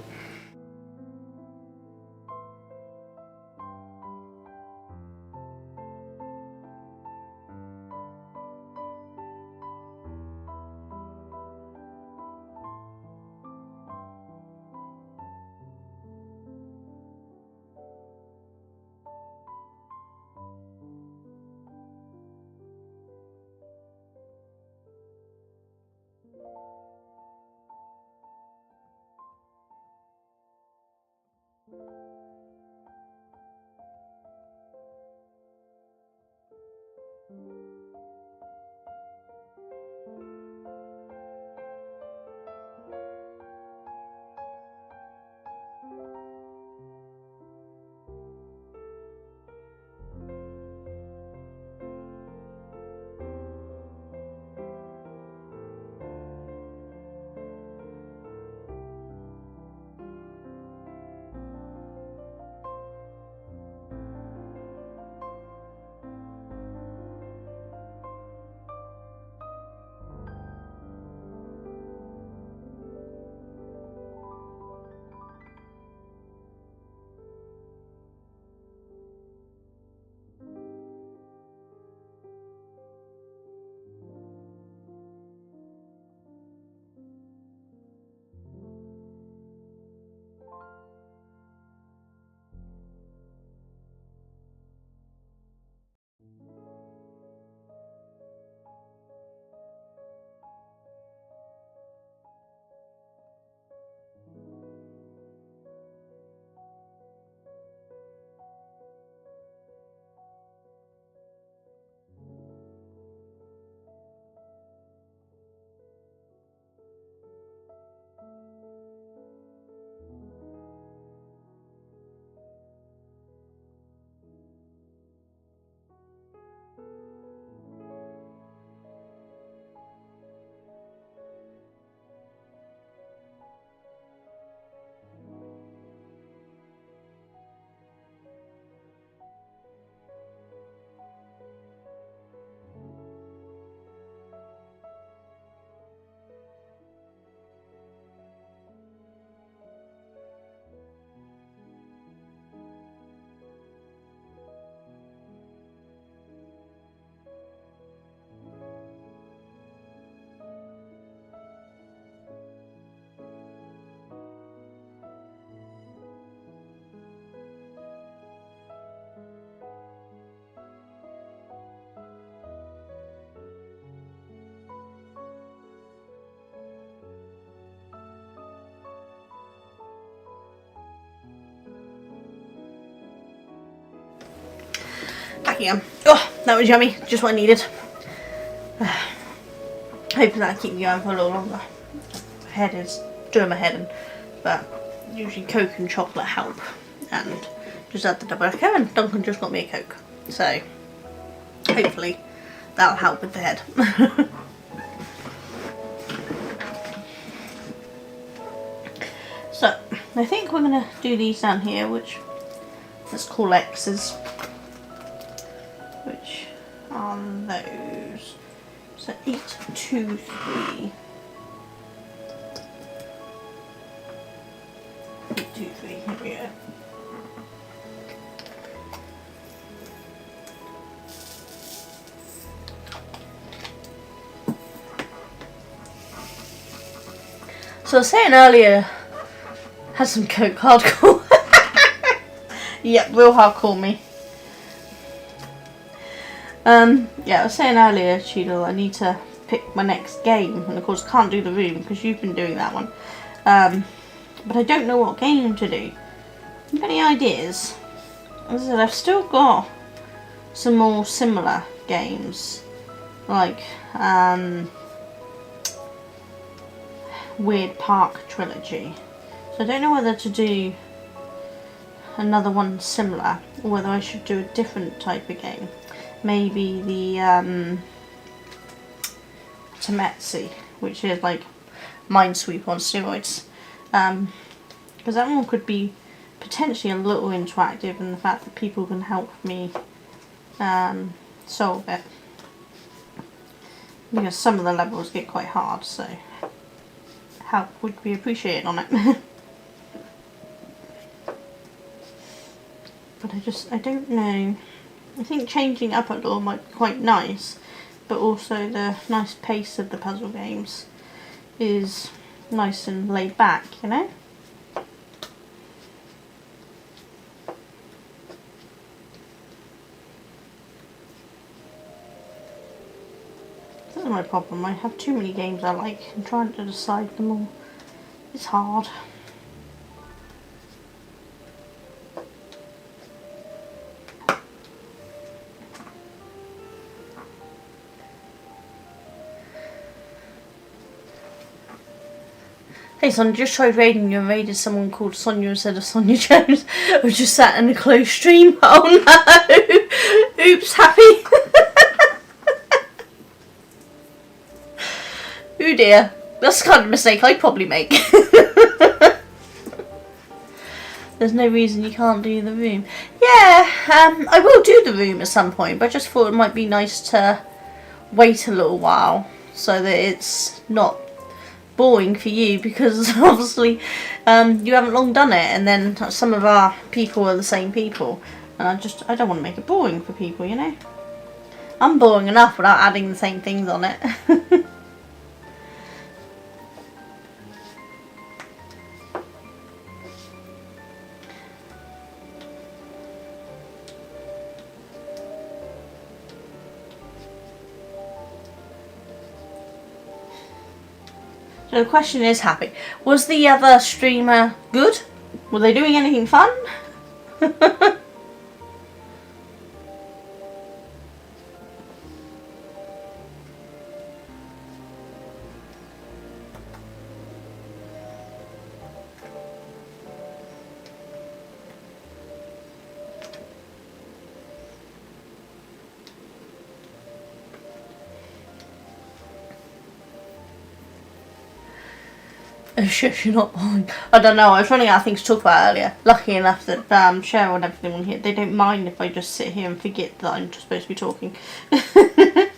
back again. Oh, that was yummy. Just what I needed. Hoping that'll keep me going for a little longer. My head is doing my head in, but usually Coke and chocolate help. And just add the double decker, and Duncan just got me a Coke. So hopefully that'll help with the head. So I think we're going to do these down here, which let's call X's. Which are those. So 8, 2, 3. 8, 2, 3, here we go. So I was saying earlier, had some Coke hardcore. Yep, real hardcore me. Yeah, I was saying earlier, Cheadle, I need to pick my next game, and of course I can't do the room because you've been doing that one. But I don't know what game to do. Have any ideas? As I said, I've still got some more similar games, like Weird Park Trilogy. So I don't know whether to do another one similar, or whether I should do a different type of game. Maybe the Tametsi, which is like Minesweeper on steroids. Because that one could be potentially a little interactive in the fact that people can help me solve it. Because some of the levels get quite hard, so help would be appreciated on it. But I don't know. I think changing up a little might be quite nice, but also the nice pace of the puzzle games is nice and laid back, you know? That's my problem. I have too many games I like and trying to decide them all. It's hard. Hey son, just tried raiding you and raided someone called Sonia instead of Sonia Jones. I just sat in a closed stream. Oh no! Oops, happy. Oh dear. That's the kind of mistake I'd probably make. There's no reason you can't do the room. Yeah, I will do the room at some point, but I just thought it might be nice to wait a little while so that it's not boring for you, because obviously you haven't long done it, and then some of our people are the same people, and I don't want to make it boring for people, you know. I'm boring enough without adding the same things on it. So the question is, Happy, was the other streamer good? Were they doing anything fun? Oh shit, you're not boring. I don't know, I was running out of things to talk about earlier. Lucky enough that Cheryl and everything on here, they don't mind if I just sit here and forget that I'm just supposed to be talking. I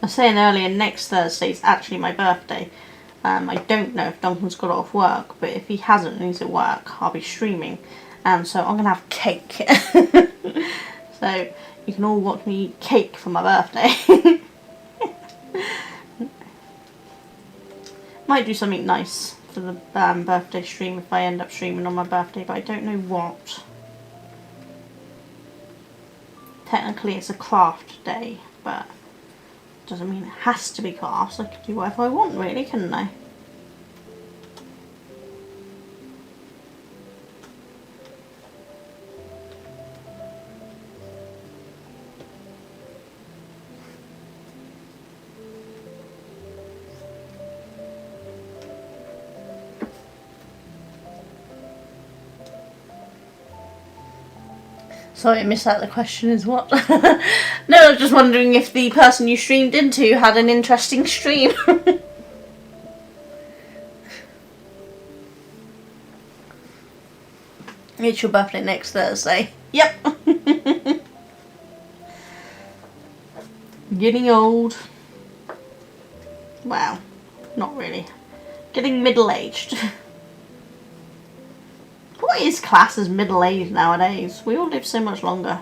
was saying earlier, next Thursday is actually my birthday. I don't know if Duncan's got off work, but if he hasn't and he's at work, I'll be streaming. So I'm going to have cake. So you can all watch me eat cake for my birthday. Might do something nice for the birthday stream if I end up streaming on my birthday, but I don't know what. Technically it's a craft day, but doesn't mean it has to be crafts. I could do whatever I want, really, couldn't I? Sorry, I missed out. The question is what? No, I was just wondering if the person you streamed into had an interesting stream. It's your birthday next Thursday. Yep. Getting old. Wow. Not really. Getting middle-aged. What is classed as middle-aged nowadays? We all live so much longer.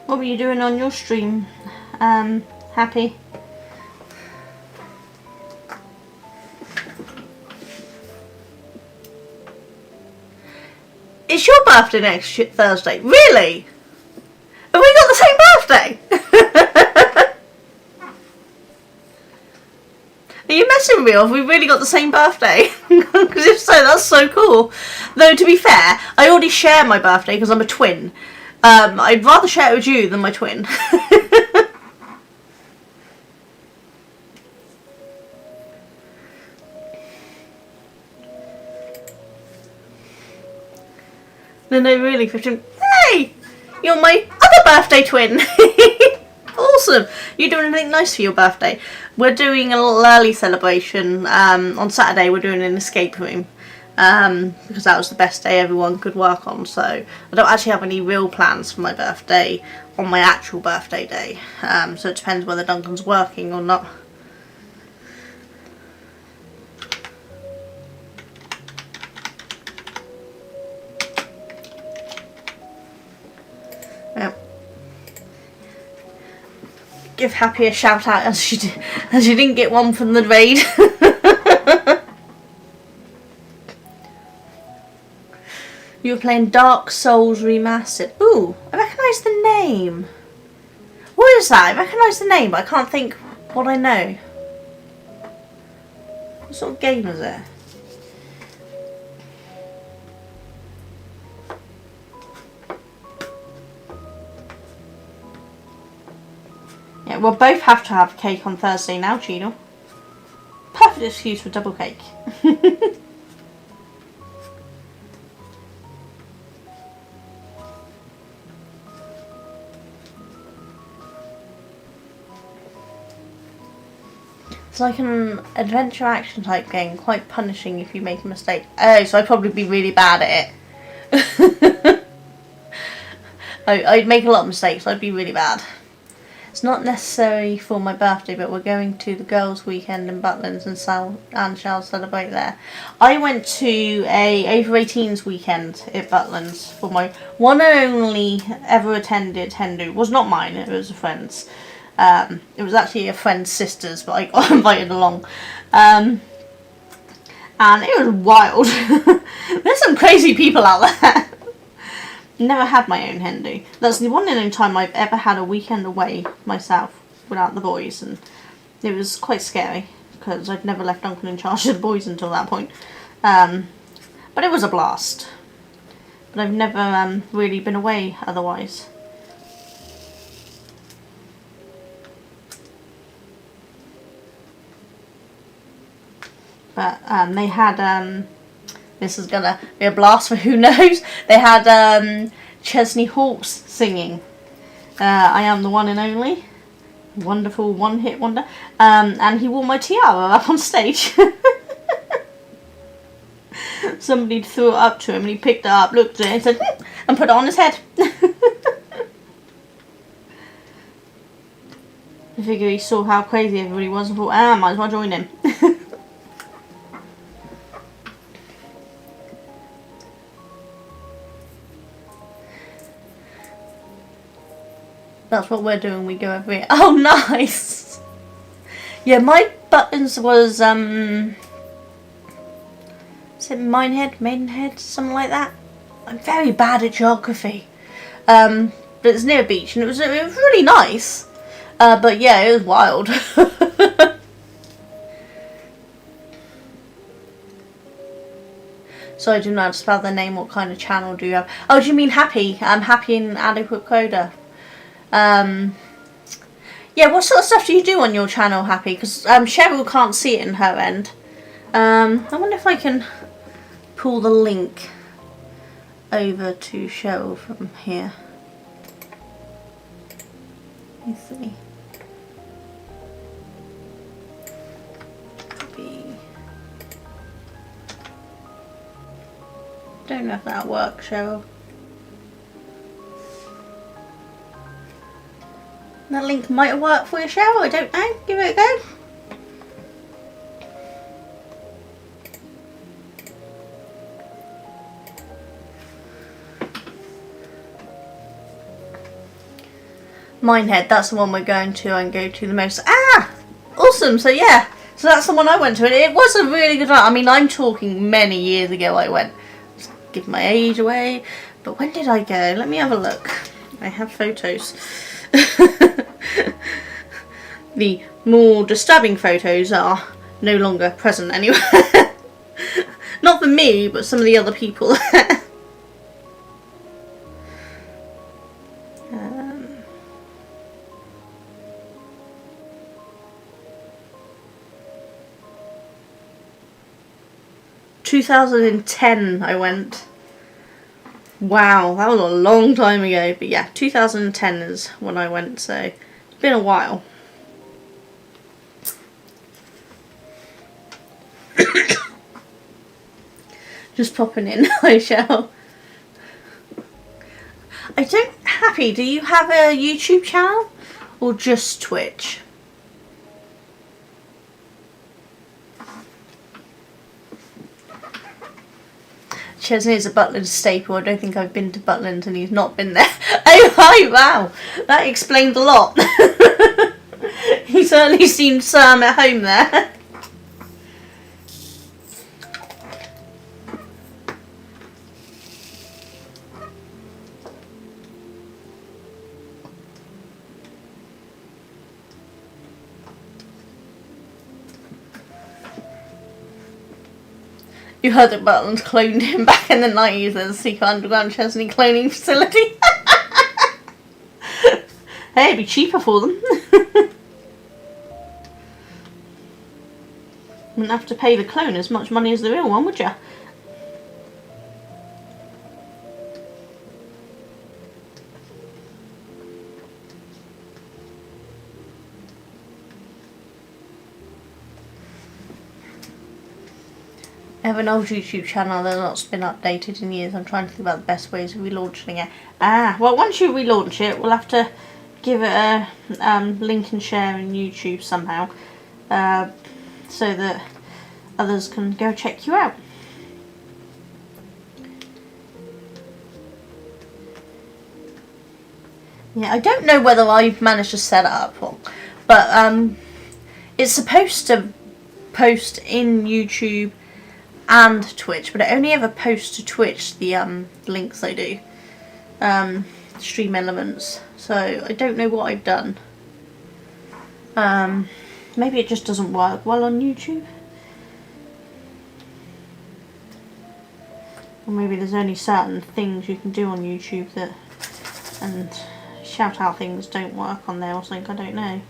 What were you doing on your stream, Happy? It's your birthday next Thursday. Really? Have we got the same birthday? Are you messing with me, or have we really got the same birthday? Because if so, that's so cool. Though, to be fair, I already share my birthday because I'm a twin. I'd rather share it with you than my twin. No, really, 15. Hey! You're my other birthday twin! Awesome! You doing anything nice for your birthday? We're doing a little early celebration. On Saturday we're doing an escape room. Because that was the best day everyone could work on, so I don't actually have any real plans for my birthday on my actual birthday day, so it depends whether Duncan's working or not. Yep. Give Happy a shout out as she didn't get one from the raid. You were playing Dark Souls Remastered. Ooh, I recognise the name. What is that? I recognise the name, but I can't think what I know. What sort of game is it? Yeah, we'll both have to have cake on Thursday now, Cheadle. Perfect excuse for double cake. It's like an adventure action type game, quite punishing if you make a mistake. Oh, so I'd probably be really bad at it. I'd make a lot of mistakes, so I'd be really bad. It's not necessary for my birthday, but we're going to the girls' weekend in Butlins and shall celebrate there. I went to a over 18s weekend at Butlins for my one and only ever attended Hendu. It was not mine, it was a friend's. It was actually a friend's sister's, but I got invited along. And it was wild. There's some crazy people out there. Never had my own Hindu. That's the one and only time I've ever had a weekend away myself without the boys, and it was quite scary because I'd never left Duncan in charge of the boys until that point. But it was a blast. But I've never really been away otherwise. But they had, this is gonna be a blast for who knows, they had Chesney Hawkes singing I Am the One and Only, wonderful one-hit wonder, and he wore my tiara up on stage. Somebody threw it up to him and he picked it up, looked at it and said, and put it on his head. I figure he saw how crazy everybody was and thought, I might as well join him. That's what we're doing, we go every year. Oh, nice! Yeah, my buttons was, is it Maidenhead, something like that? I'm very bad at geography. But it's near a beach, and it was really nice. But yeah, it was wild. So I do not spell the name. What kind of channel do you have? Oh, do you mean Happy? Happy and Adequate Coder. Yeah, what sort of stuff do you do on your channel, Happy? Because Cheryl can't see it in her end. I wonder if I can pull the link over to Cheryl from here. Let me see. Don't know if that'll work, Cheryl. That link might have worked for you, Cheryl. I don't know. Give it a go. Minehead, that's the one we're going to and go to the most. Ah! Awesome, so yeah. So that's the one I went to, and it was a really good one. I mean, I'm talking many years ago I went. Just give my age away. But when did I go? Let me have a look. I have photos. The more disturbing photos are no longer present anywhere. Not for me, but some of the other people. 2010 I went. Wow, that was a long time ago. But yeah, 2010 is when I went, so it's been a while. Just popping in. I shall. I don't. Happy, do you have a YouTube channel or just Twitch? Chesney is a Butlins staple. I don't think I've been to Butlins and he's not been there. Oh, hi, wow. That explains a lot. He certainly seemed Sam at home there. You heard that Butlins cloned him back in the 90s as a secret underground Chesney cloning facility. Hey, it'd be cheaper for them. Wouldn't have to pay the clone as much money as the real one, would you? I have an old YouTube channel that's not been updated in years. I'm trying to think about the best ways of relaunching it. Well, once you relaunch it, we'll have to give it a link and share in YouTube somehow, so that others can go check you out. Yeah, I don't know whether I've managed to set it up, but it's supposed to post in YouTube and Twitch, but I only ever post to Twitch the links I do, stream elements, so I don't know what I've done. Maybe it just doesn't work well on YouTube, or maybe there's only certain things you can do on YouTube that, and shout out things don't work on there or something, I don't know.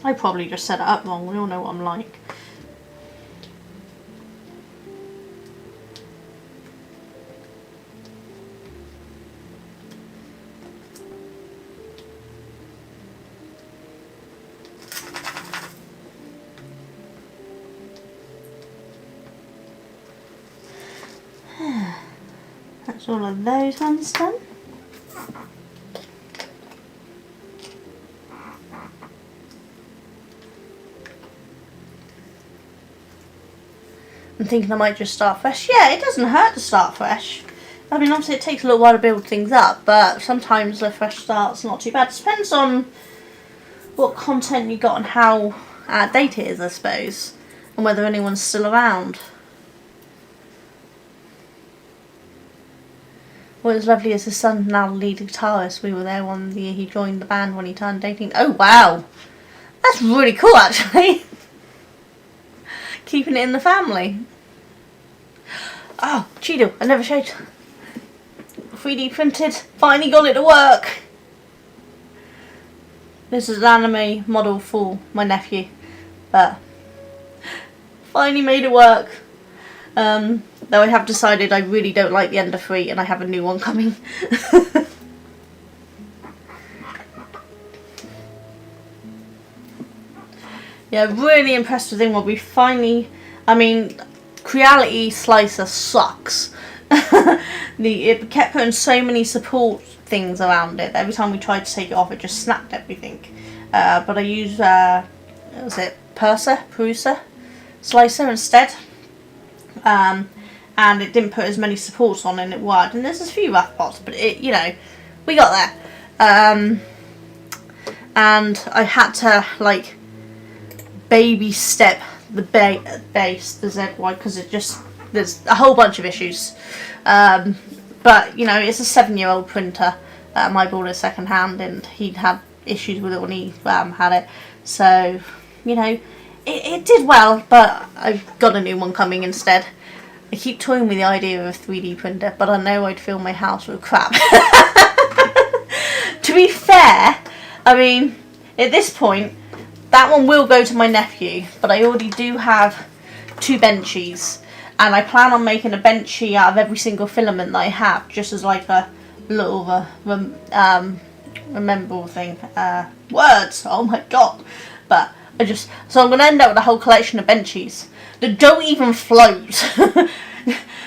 I probably just set it up wrong, we all know what I'm like. That's all of those ones done. I'm thinking I might just start fresh. Yeah, it doesn't hurt to start fresh. I mean, obviously it takes a little while to build things up, but sometimes a fresh start's not too bad. It depends on what content you got and how out of date it is, I suppose, and whether anyone's still around. What is lovely is his son now the lead guitarist. We were there one year he joined the band when he turned 18. Oh wow! That's really cool actually. Keeping it in the family. Oh, Cheeto, I never showed. 3D printed. Finally got it to work. This is an anime model for my nephew. But finally made it work. Though I have decided I really don't like the Ender 3 and I have a new one coming. Yeah, really impressed with him. We finally, I mean, Creality Slicer sucks. It kept putting so many support things around it. Every time we tried to take it off, it just snapped everything. But I used, what was it, Prusa Slicer instead. And it didn't put as many supports on and it worked. And there's a few rough spots, but it, you know, we got there. And I had to, like, baby step the base, the ZY, because there's a whole bunch of issues. But, you know, it's a 7-year-old printer. I bought it second hand and he'd had issues with it when he had it. So, you know, it did well, but I've got a new one coming instead. I keep toying with the idea of a 3D printer, but I know I'd fill my house with crap. To be fair, I mean, at this point, that one will go to my nephew, but I already do have 2 benchies, and I plan on making a benchie out of every single filament that I have, just as like a little rememberable thing. Words, oh my god. But so I'm going to end up with a whole collection of benchies that don't even float.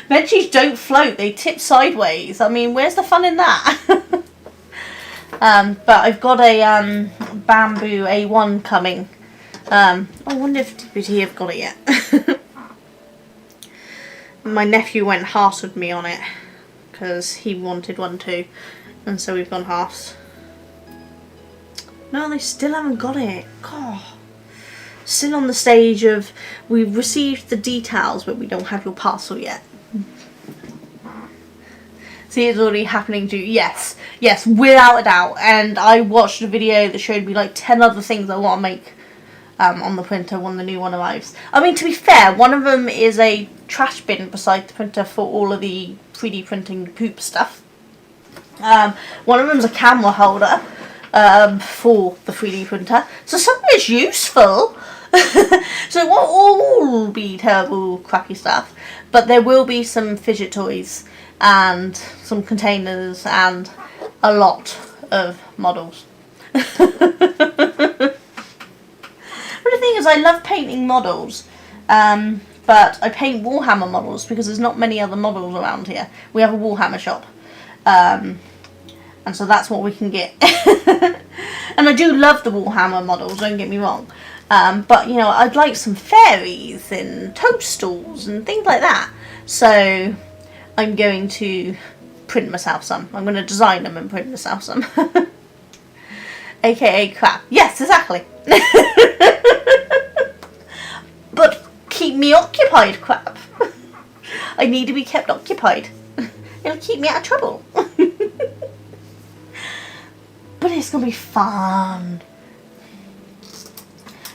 Benchies don't float, they tip sideways. I mean, where's the fun in that? But I've got a Bamboo A1 coming. I wonder if DPT have got it yet. My nephew went halves with me on it because he wanted one too, and so we've gone halves. No, they still haven't got it. God. Still on the stage of, we've received the details but we don't have your parcel yet. See, it's already happening to, yes, without a doubt. And I watched a video that showed me like 10 other things I want to make on the printer when the new one arrives. I mean, to be fair, one of them is a trash bin beside the printer for all of the 3D printing poop stuff. One of them is a camera holder for the 3D printer. So some of it's useful. So it won't all be terrible, crappy stuff. But there will be some fidget toys and some containers and a lot of models. But the thing is, I love painting models, but I paint Warhammer models because there's not many other models around here. We have a Warhammer shop, and so that's what we can get. And I do love the Warhammer models, don't get me wrong, but you know, I'd like some fairies and toadstools and things like that. So I'm going to print myself some. I'm going to design them and print myself some. AKA crap. Yes, exactly. But keep me occupied, crap. I need to be kept occupied. It'll keep me out of trouble. But it's going to be fun.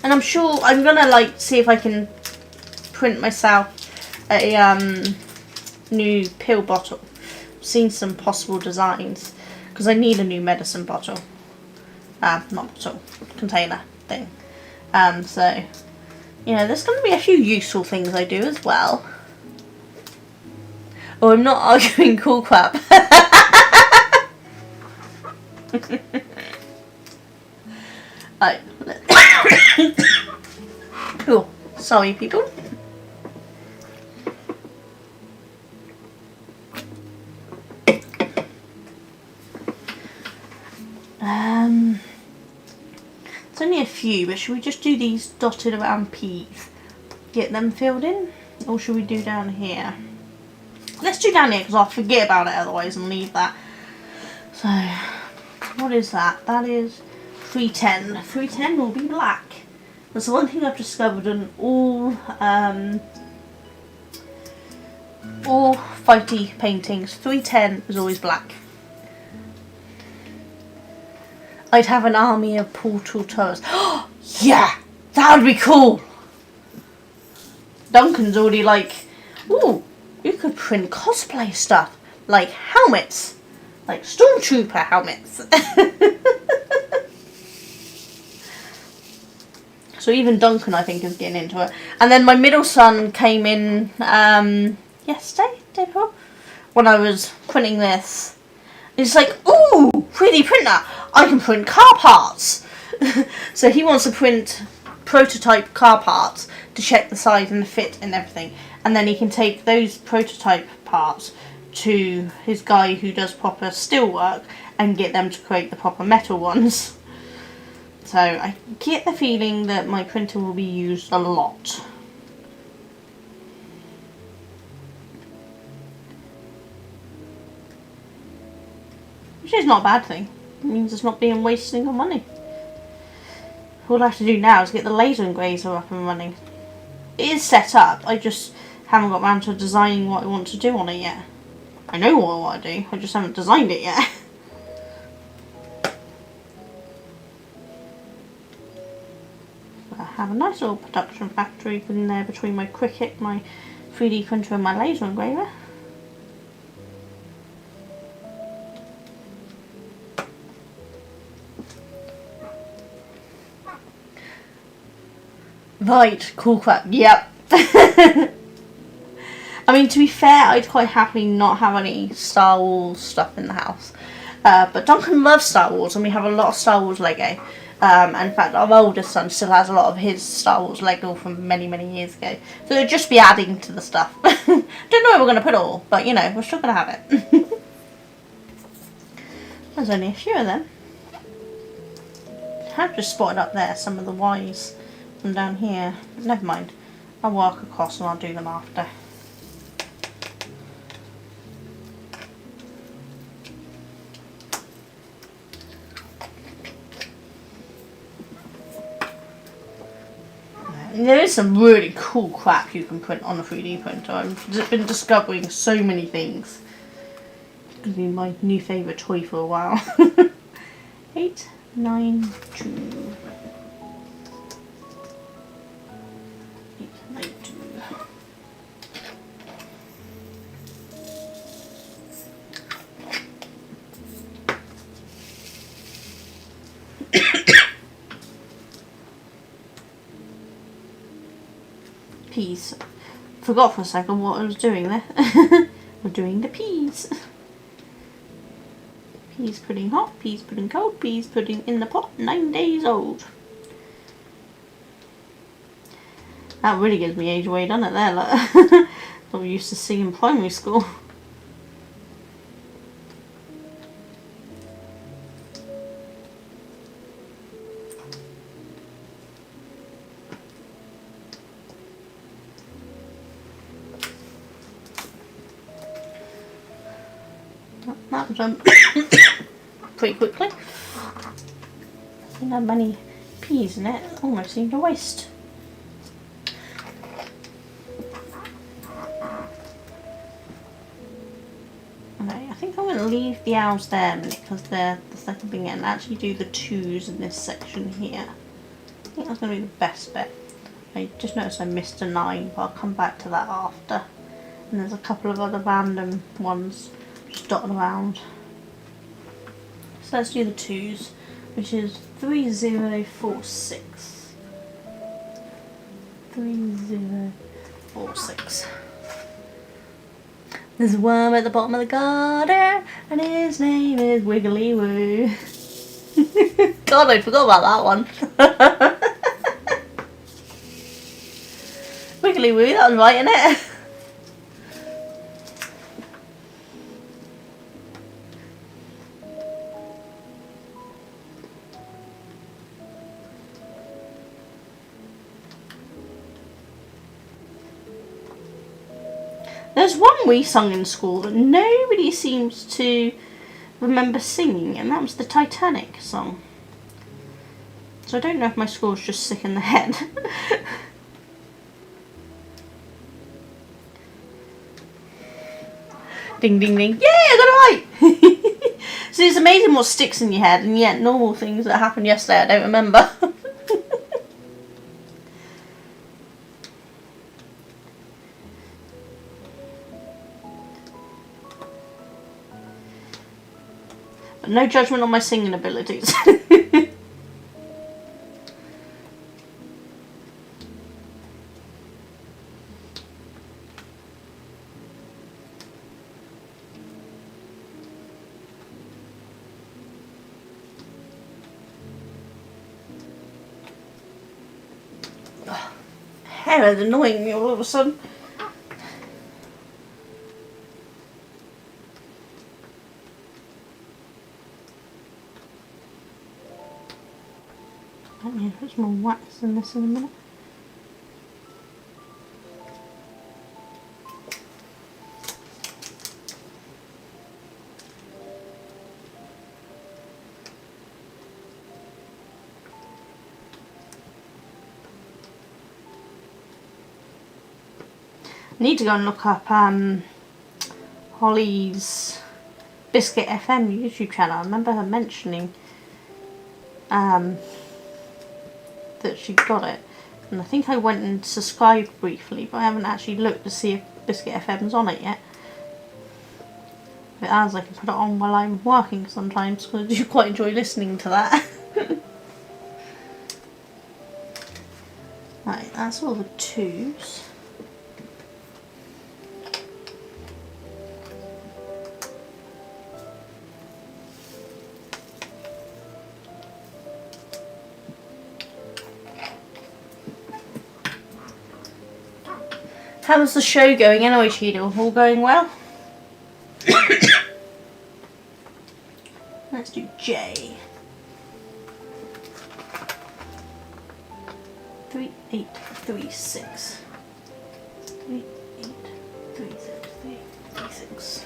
And I'm sure I'm going to like see if I can print myself a new pill bottle. I've seen some possible designs because I need a new medicine bottle. Not bottle, container thing. So, you know, there's going to be a few useful things I do as well. Oh, I'm not arguing cool crap. Right. Cool. Sorry, people. It's only a few, but should we just do these dotted around P's? Get them filled in? Or should we do down here? Let's do down here because I'll forget about it otherwise and leave that. So, what is that? That is 310. 310 will be black. That's the one thing I've discovered in all 4 fighty paintings. 310 was always black. I'd have an army of portal turrets. Yeah, that would be cool. Duncan's already like, ooh, you could print cosplay stuff, like helmets, like stormtrooper helmets. So even Duncan, I think, is getting into it. And then my middle son came in yesterday, day before, when I was printing this. He's like, ooh, 3D printer, I can print car parts. So he wants to print prototype car parts to check the size and the fit and everything. And then he can take those prototype parts to his guy who does proper steel work and get them to create the proper metal ones. So I get the feeling that my printer will be used a lot. Which is not a bad thing. It means it's not being wasting on money. All I have to do now is get the laser engraver up and running. It is set up, I just haven't got around to designing what I want to do on it yet. I know what I want to do, I just haven't designed it yet. I have a nice little production factory in there between my Cricut, my 3D printer and my laser engraver. Right, cool crap, yep. I mean, to be fair, I'd quite happily not have any Star Wars stuff in the house. But Duncan loves Star Wars, and we have a lot of Star Wars Lego. And in fact, our oldest son still has a lot of his Star Wars Lego from many, many years ago. So it'll just be adding to the stuff. Don't know where we're going to put it all, but you know, we're still going to have it. There's only a few of them. I have just spotted up there some of the Ys from down here. But never mind. I'll walk across and I'll do them after. There is some really cool crap you can print on a 3D printer. I've been discovering so many things. It's going to be my new favourite toy for a while. 892. 892. Peas. Forgot for a second what I was doing there. We're doing the peas. Peas pudding hot, peas pudding cold, peas pudding in the pot, 9 days old. That really gives me age away, doesn't it there? Like, what we used to see in primary school. That was done pretty quickly. Didn't have many peas in it, almost seemed a waste. Okay, I think I'm going to leave the owls there a minute because they're the second thing and actually do the twos in this section here. I think that's going to be the best bit. I just noticed I missed a 9, but I'll come back to that after. And there's a couple of other random ones just dotted around. So let's do the twos, which is 3046. 3046. There's a worm at the bottom of the garden, and his name is Wiggly Woo. God, I forgot about that one. Wiggly Woo, that was right, isn't it? There's one we sung in school that nobody seems to remember singing, and that was the Titanic song. So I don't know if my school's just sick in the head. Ding, ding, ding. Yay, I got it right! So it's amazing what sticks in your head, and yet normal things that happened yesterday I don't remember. But no judgment on my singing abilities. Hair is annoying me all of a sudden. Let me put some more wax in this in a minute. I need to go and look up Holly's Biscuit FM YouTube channel. I remember her mentioning that she got it, and I think I went and subscribed briefly, but I haven't actually looked to see if Biscuit FM's on it yet. If it has, I can put it on while I'm working sometimes, because I do quite enjoy listening to that. Right, that's all the twos. How's the show going anyway, Cheadle? All going well? Let's do J. 3836. 3836.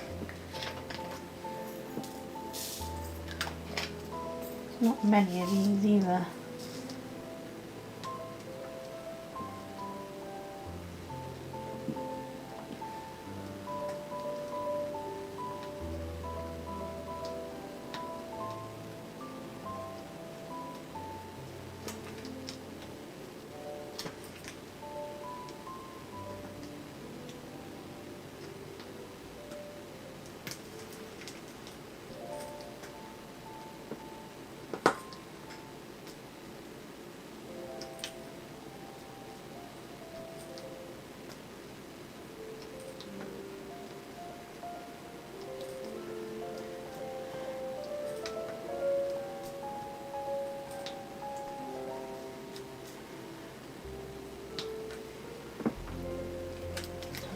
Not many of these either.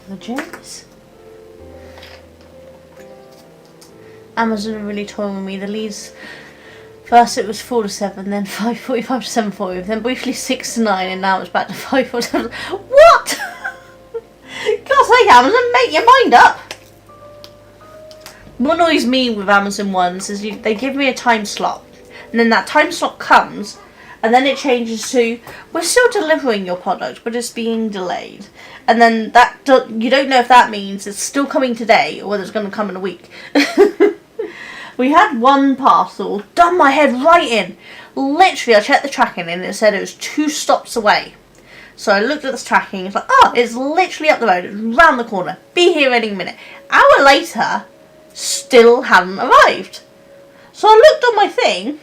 The J's. Amazon are really toying with me. The leads, first it was 4 to 7, then 5:45 to 7:40, then briefly 6 to 9, and now it's back to 5:47. What? God's sake, Amazon, make your mind up. What annoys me with Amazon ones is they give me a time slot, and then that time slot comes, and then it changes to, we're still delivering your product, but it's being delayed. And then you don't know if that means it's still coming today or whether it's going to come in a week. We had one parcel, done my head right in. Literally, I checked the tracking and it said it was 2 stops away. So I looked at this tracking, it's like, oh, it's literally up the road, it's round the corner, be here any minute. Hour later, still hadn't arrived. So I looked on my thing,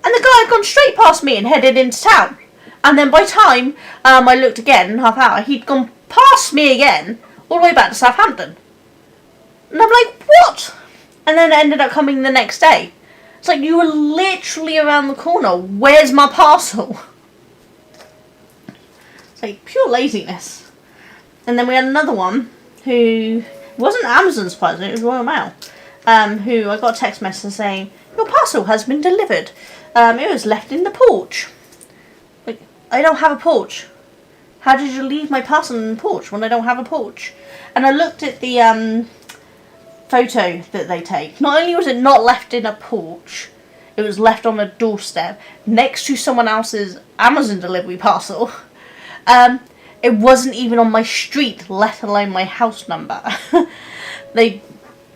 and the guy had gone straight past me and headed into town. And then by the time I looked again, half hour, he'd gone past me again, all the way back to Southampton. And I'm like, what? And then it ended up coming the next day. It's like, you were literally around the corner. Where's my parcel? It's like pure laziness. And then we had another one who wasn't Amazon's parcel, it was Royal Mail. Who I got a text message saying, your parcel has been delivered. It was left in the porch. Like, I don't have a porch. How did you leave my parcel in the porch when I don't have a porch? And I looked at the photo that they take. Not only was it not left in a porch, it was left on a doorstep next to someone else's Amazon delivery parcel. It wasn't even on my street, let alone my house number. They'd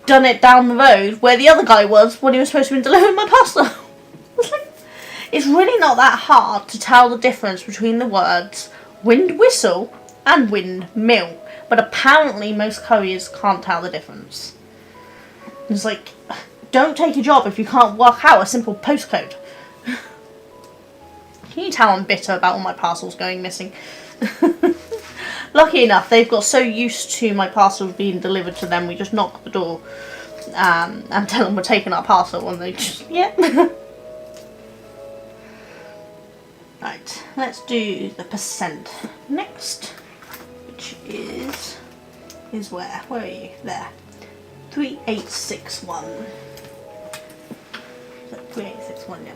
done it down the road where the other guy was when he was supposed to be delivering my parcel. It's really not that hard to tell the difference between the words wind whistle and windmill, but apparently most couriers can't tell the difference. It's like, don't take a job if you can't work out a simple postcode. Can you tell I'm bitter about all my parcels going missing? Lucky enough, they've got so used to my parcels being delivered to them, we just knock at the door and tell them we're taking our parcel, and they just, yeah. Right, let's do the percent next, which is where? Where are you? There. 3861. Is that 3861? Yeah.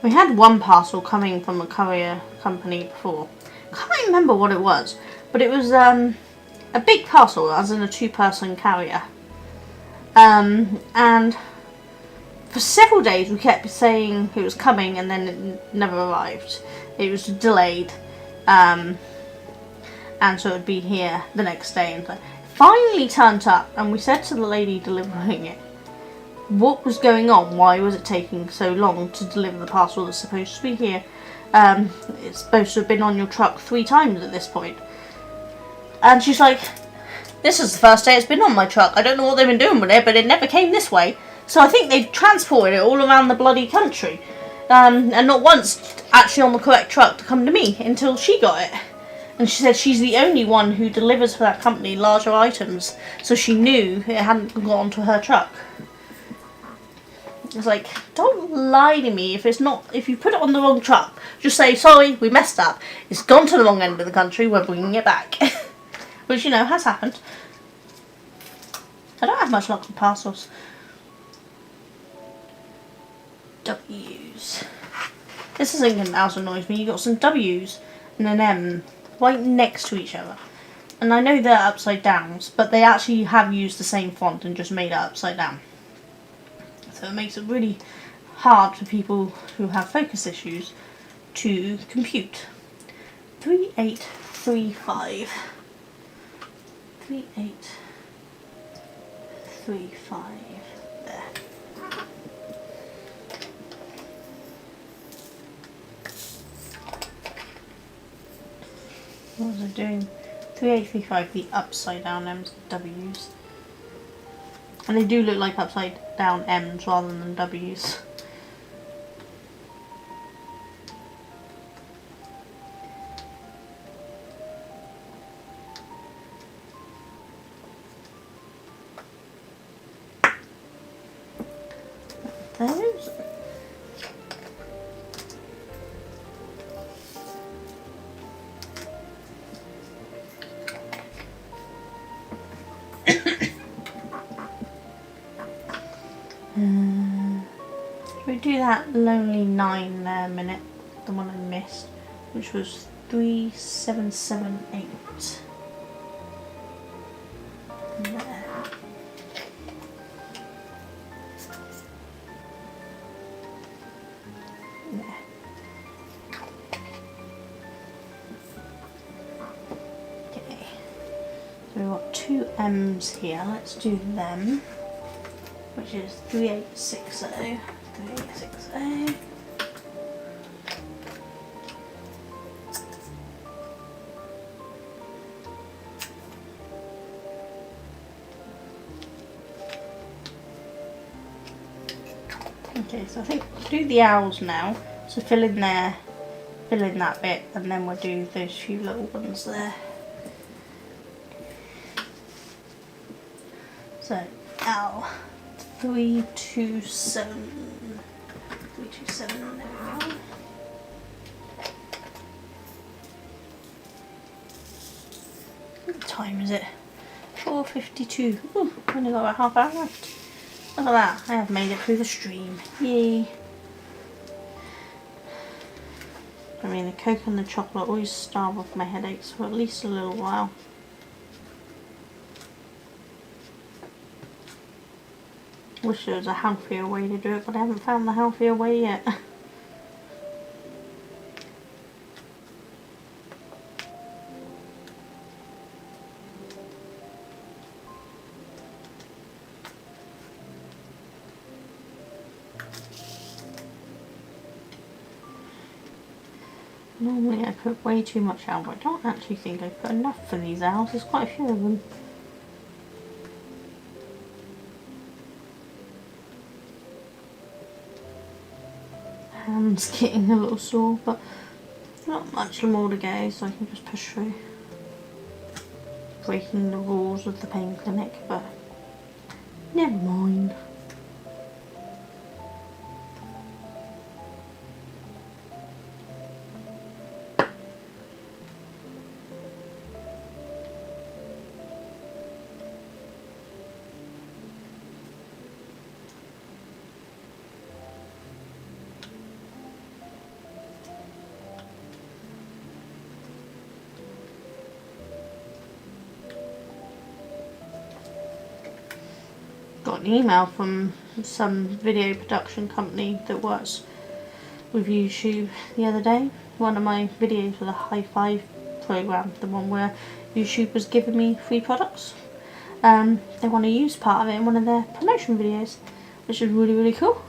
We had one parcel coming from a courier company before. I can't remember what it was, but it was a big parcel, as in a 2-person carrier. And for several days we kept saying it was coming, and then it never arrived. It was delayed, and so it would be here the next day. And finally turned up, and we said to the lady delivering it, what was going on? Why was it taking so long to deliver the parcel that's supposed to be here? It's supposed to have been on your truck 3 times at this point. And she's like, this is the first day it's been on my truck. I don't know what they've been doing with it, but it never came this way. So I think they've transported it all around the bloody country. And not once actually on the correct truck to come to me until she got it. And she said she's the only one who delivers for that company larger items. So she knew it hadn't gone onto her truck. It's like, don't lie to me if you put it on the wrong truck. Just say, sorry, we messed up. It's gone to the wrong end of the country, we're bringing it back. Which, has happened. I don't have much luck with parcels. W's. This isn't going to also annoys me. You've got some W's and an M right next to each other. And I know they're upside downs, but they actually have used the same font and just made it upside down. So it makes it really hard for people who have focus issues to compute. 3835. 3835. There. What was I doing? 3835, the upside down M's and W's. And they do look like upside down M's rather than W's. Those. Should we do that lonely 9 there minute, the one I missed, which was 3778. There. There. Okay. So we've got 2 M's here. Let's do them. Which is 3860. 3860. Okay, so I think we'll do the owls now. So fill in there, fill in that bit, and then we'll do those few little ones there. So, owl. 327. 327, there we go. What time is it? 4:52. Ooh, only got about half hour left. Look at that, I have made it through the stream. Yay. I mean, the Coke and the chocolate always starve off my headaches for at least a little while. Wish there was a healthier way to do it, but I haven't found the healthier way yet. Normally I put way too much out, but I don't actually think I put enough for these owls. There's quite a few of them. Hand's getting a little sore, but not much more to go, so I can just push through. Breaking the rules of the pain clinic, but never mind. Got an email from some video production company that works with YouTube the other day. One of my videos for the High Five program, the one where YouTube was giving me free products. They want to use part of it in one of their promotion videos, which is really, really cool.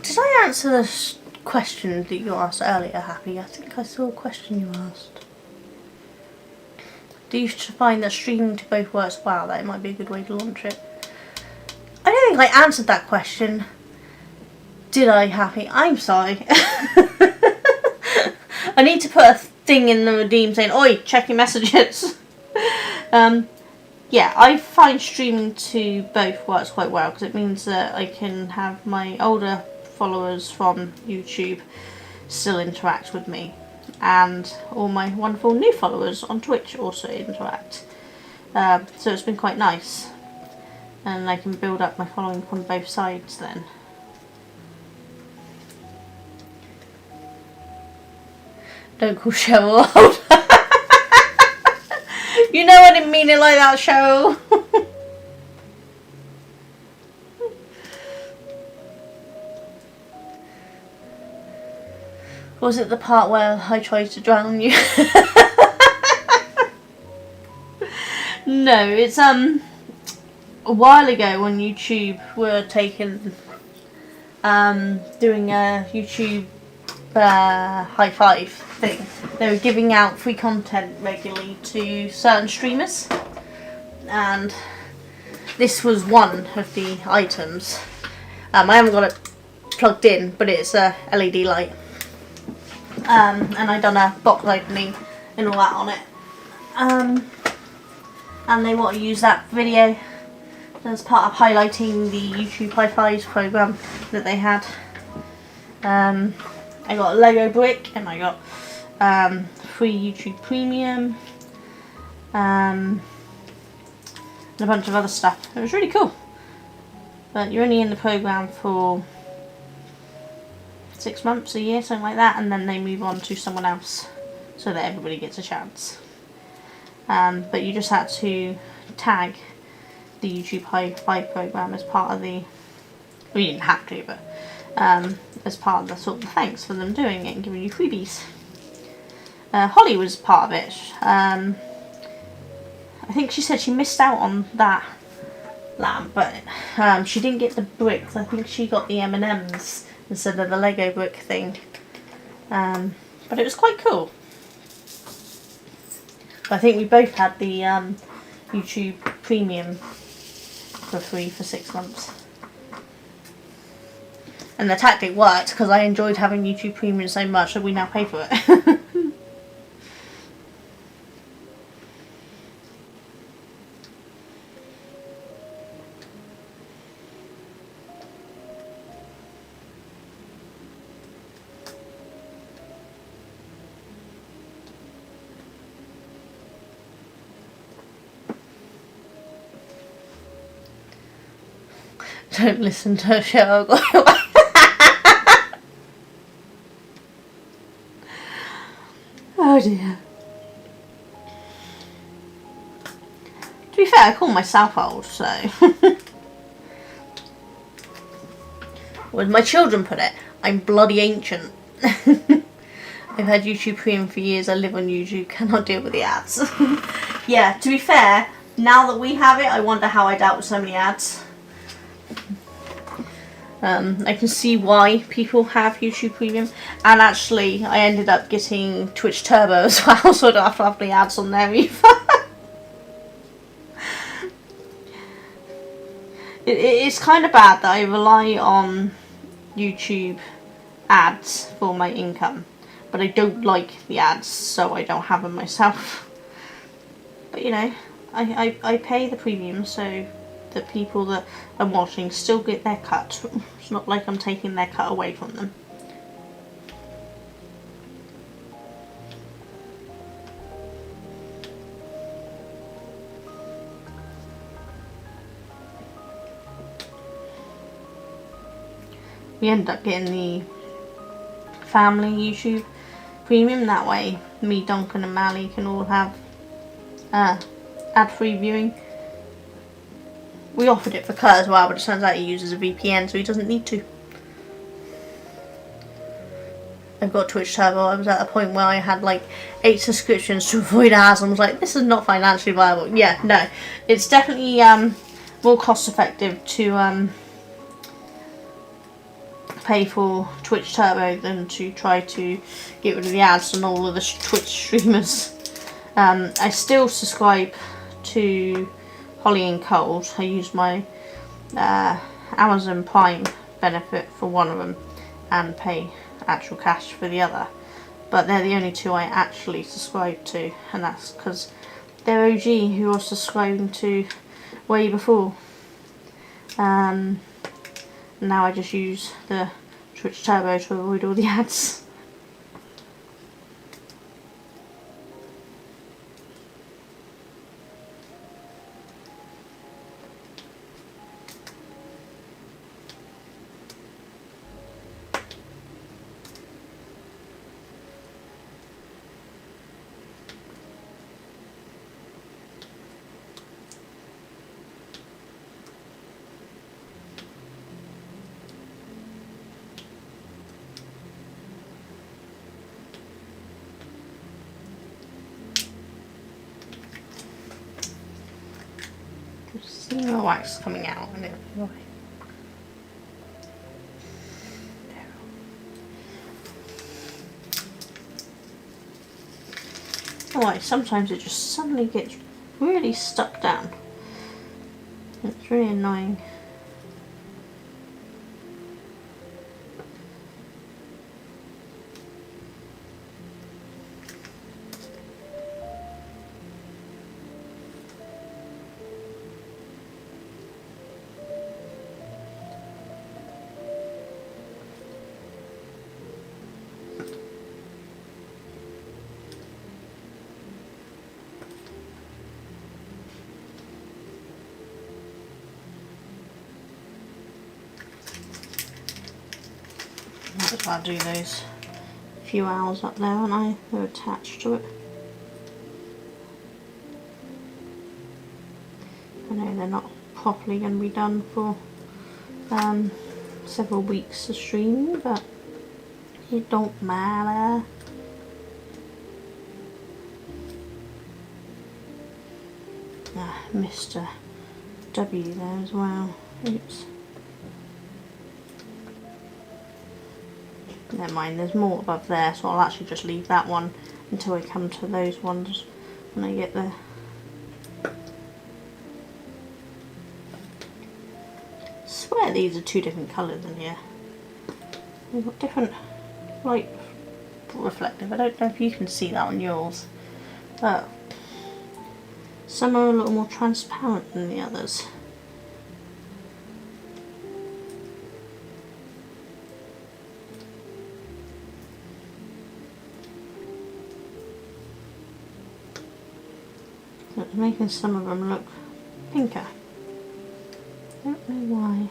Did I answer the question that you asked earlier, Happy? I think I saw a question you asked. Do you find that streaming to both works well? That it might be a good way to launch it. I don't think I answered that question. Did I, Happy? I'm sorry. I need to put a thing in the redeem saying, "Oi, check your messages." Yeah, I find streaming to both works quite well because it means that I can have my older followers from YouTube still interact with me, and all my wonderful new followers on Twitch also interact. So it's been quite nice, and I can build up my following from both sides then. Don't call Cheryl old. You know I didn't mean it like that, Cheryl. Was it the part where I tried to drown you? No, it's a while ago when YouTube were doing a YouTube high five thing. They were giving out free content regularly to certain streamers, and this was one of the items. I haven't got it plugged in, but it's a LED light, and I done a box opening and all that on it, and they want to use that video as part of highlighting the YouTube High Fives program that they had. I got a Lego brick, and I got free YouTube Premium, and a bunch of other stuff. It was really cool. But you're only in the program for 6 months, a year, something like that, and then they move on to someone else so that everybody gets a chance. But you just had to tag the YouTube High Five program as part of the... Well, you didn't have to, but as part of the sort of thanks for them doing it and giving you freebies. Holly was part of it. I think she said she missed out on that lamp, but she didn't get the bricks. I think she got the M&Ms instead of the Lego brick thing. But it was quite cool. I think we both had the YouTube Premium for free for 6 months. And the tactic worked because I enjoyed having YouTube Premium so much that we now pay for it. Don't listen to a show. Oh dear. To be fair, I call myself old, so. As my children put it, I'm bloody ancient. I've had YouTube Premium for years, I live on YouTube, cannot deal with the ads. Yeah, to be fair, now that we have it, I wonder how I dealt with so many ads. I can see why people have YouTube Premium, and actually I ended up getting Twitch Turbo as well, so I don't have to have the ads on there either. It's kind of bad that I rely on YouTube ads for my income, but I don't like the ads, so I don't have them myself. But you know, I pay the premium so the people that I'm watching still get their cut. It's not like I'm taking their cut away from them. We end up getting the family YouTube Premium, that way me, Duncan and Mally can all have ad-free viewing. We offered it for Kurt as well, but it turns out he uses a VPN, so he doesn't need to. I've got Twitch Turbo. I was at a point where I had like 8 subscriptions to avoid ads, and I was like, this is not financially viable. Yeah, no, it's definitely more cost effective to pay for Twitch Turbo than to try to get rid of the ads on all of the Twitch streamers. I still subscribe to Holly and Cold. I use my Amazon Prime benefit for one of them and pay actual cash for the other, but they're the only two I actually subscribe to, and that's because they're OG who I was subscribing to way before. Now I just use the Twitch Turbo to avoid all the ads. See the wax coming out and it. Alright, sometimes it just suddenly gets really stuck down. It's really annoying. That's why I do those few owls up there, aren't I? They're attached to it. I know they're not properly going to be done for several weeks of streaming, but it don't matter. Mr. W there as well. Oops. Never mind, there's more above there, so I'll actually just leave that one until I come to those ones when I get there. I swear these are 2 different colours in here. They've got different light reflective. I don't know if you can see that on yours, but some are a little more transparent than the others. It's making some of them look pinker. I don't know why.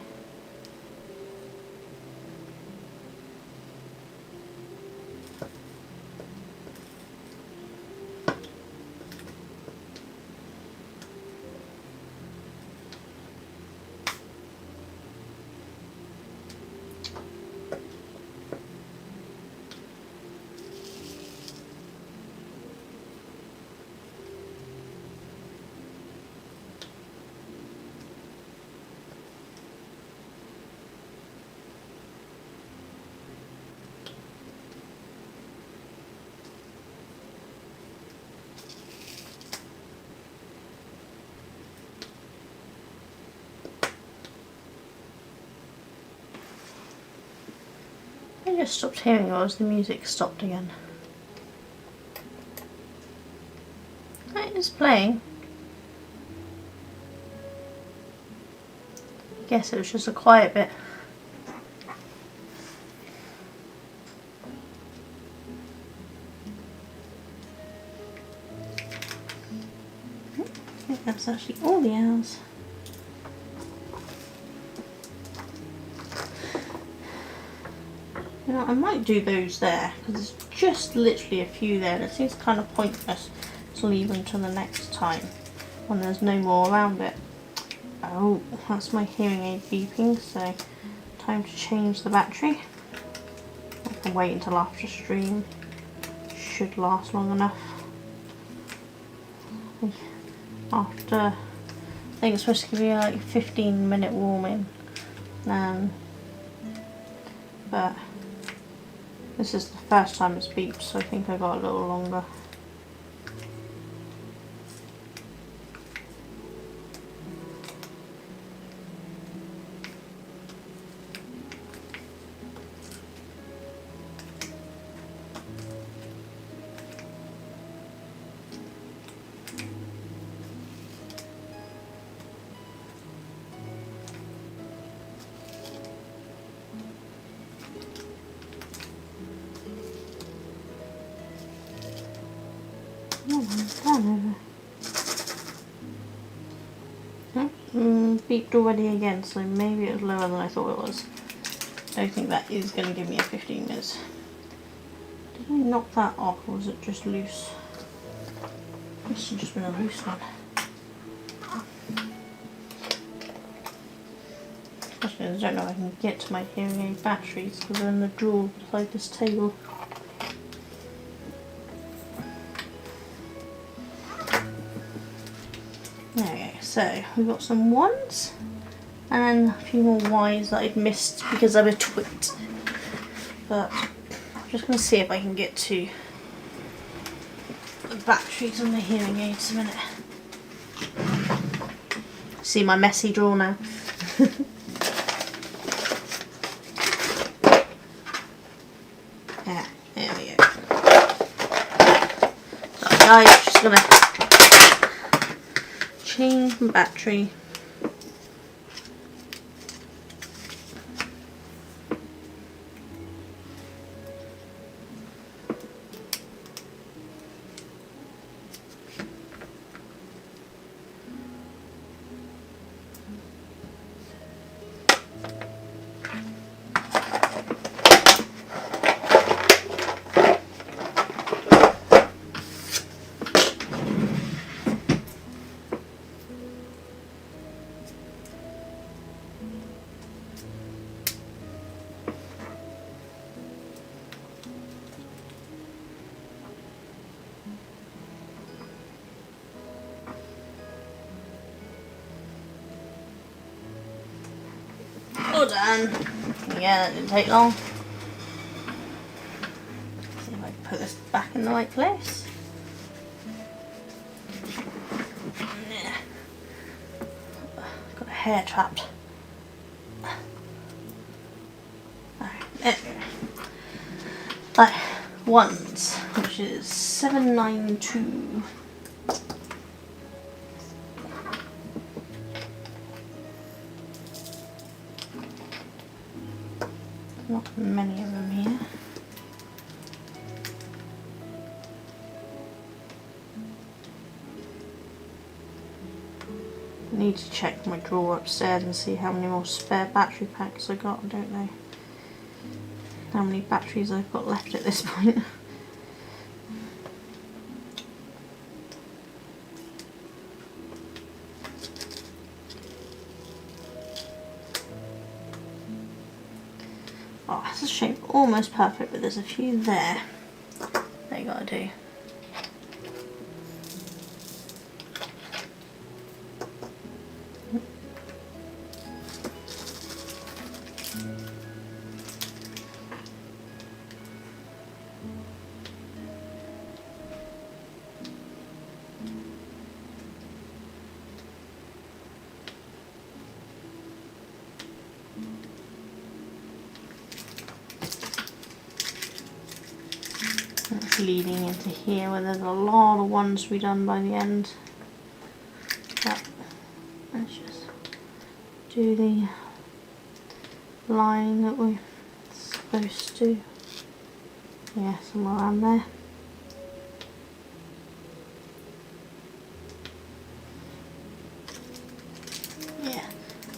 just stopped hearing it, or has the music stopped again? It is playing. I guess it was just a quiet bit. I think that's actually all the hours. You know, I might do those there, because there's just literally a few there, and it seems kind of pointless to leave them till the next time when there's no more around it. Oh, that's my hearing aid beeping, so time to change the battery. I can wait until after stream. Should last long enough. After, I think it's supposed to be like a 15-minute warming, but this is the first time it's beeped, so I think I got a little longer. Beeped already again, so maybe it was lower than I thought it was. I don't think that is going to give me a 15 minutes. Did I knock that off, or was it just loose? This has just been a loose one. Especially as I don't know if I can get to my hearing aid batteries because they're in the drawer beside this table. There we go. So we've got some ones and a few more Ys that I'd missed because I was tweaked. But I'm just going to see if I can get to the batteries on the hearing aids a minute. See my messy drawer now. Yeah, there we go. So guys, just going to change the battery. All done. Yeah, that didn't take long. See if I can put this back in the right place. Yeah. Got a hair trapped. Alright, there we go. Right, ones, which is 792. Not many of them here. I need to check my drawer upstairs and see how many more spare battery packs I got. I don't know how many batteries I've got left at this point. Oh, it's a shape almost perfect, but there's a few there that you gotta do. leading into here where there's a lot of ones to be done by the end. But let's just do the line that we're supposed to. Yeah, somewhere around there. Yeah,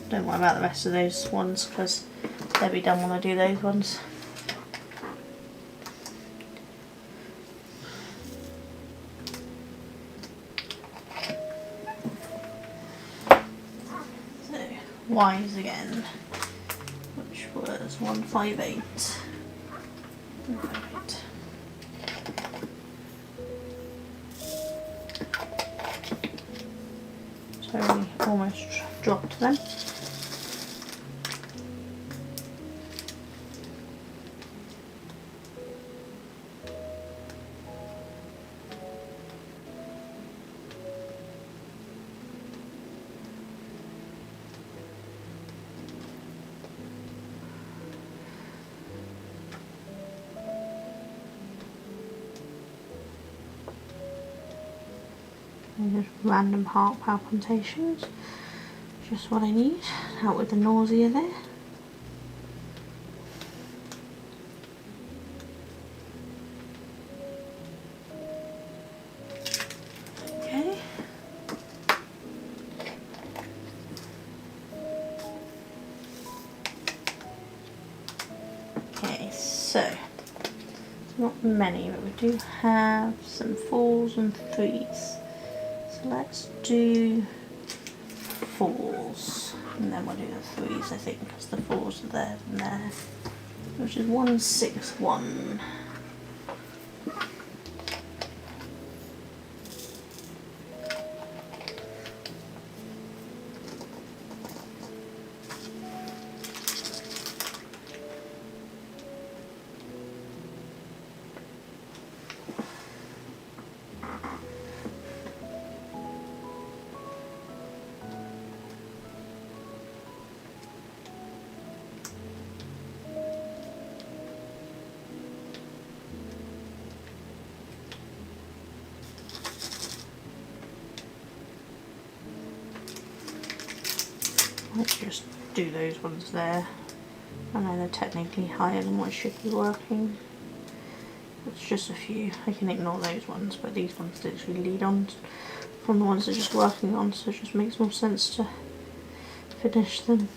don't worry about the rest of those ones because they'll be done when I do those ones. So, Y's again, which was 158. 158. So we almost dropped them. And just random heart palpitations, just what I need. Out with the nausea there. Okay. Okay, so not many, but we do have some 4s and 3s. So let's do 4s, and then we'll do the 3s, I think, because the 4s are there and there, which is 161. Let's just do those ones there. I know they're technically higher than what should be working. It's just a few. I can ignore those ones, but these ones literally lead on from the ones they're just working on, so it just makes more sense to finish them.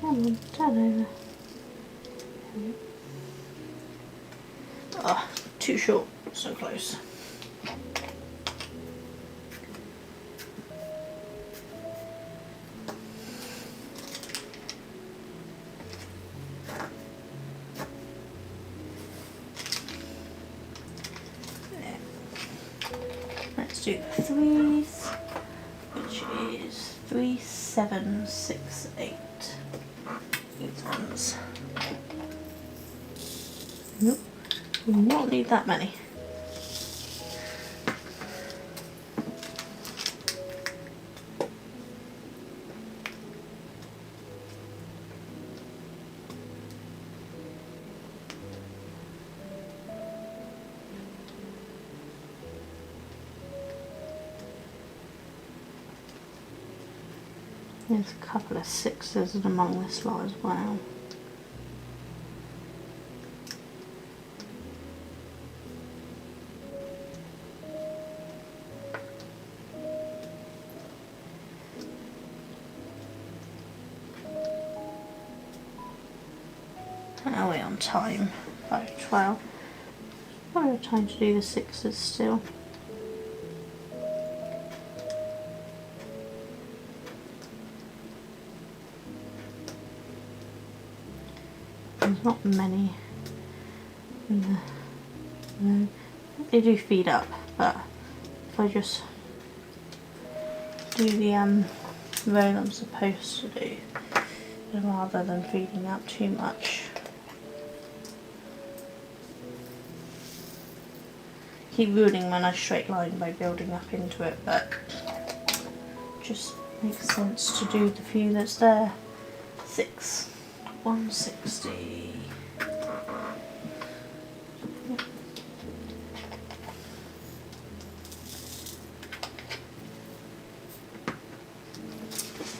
Come on, turn over. Oh, too short, so close. Let's do the 3s, which is 3, 7, 6, 8. These ones. Nope, we will not need that many. There's a couple of 6s among this lot as well. How are we on time? 5:12. Probably have time to do the 6s still. There's not many in the, no. They do feed up, but if I just do the row I'm supposed to do, rather than feeding up too much. Keep ruining my nice straight line by building up into it, but just makes sense to do the few that's there. 6. 160.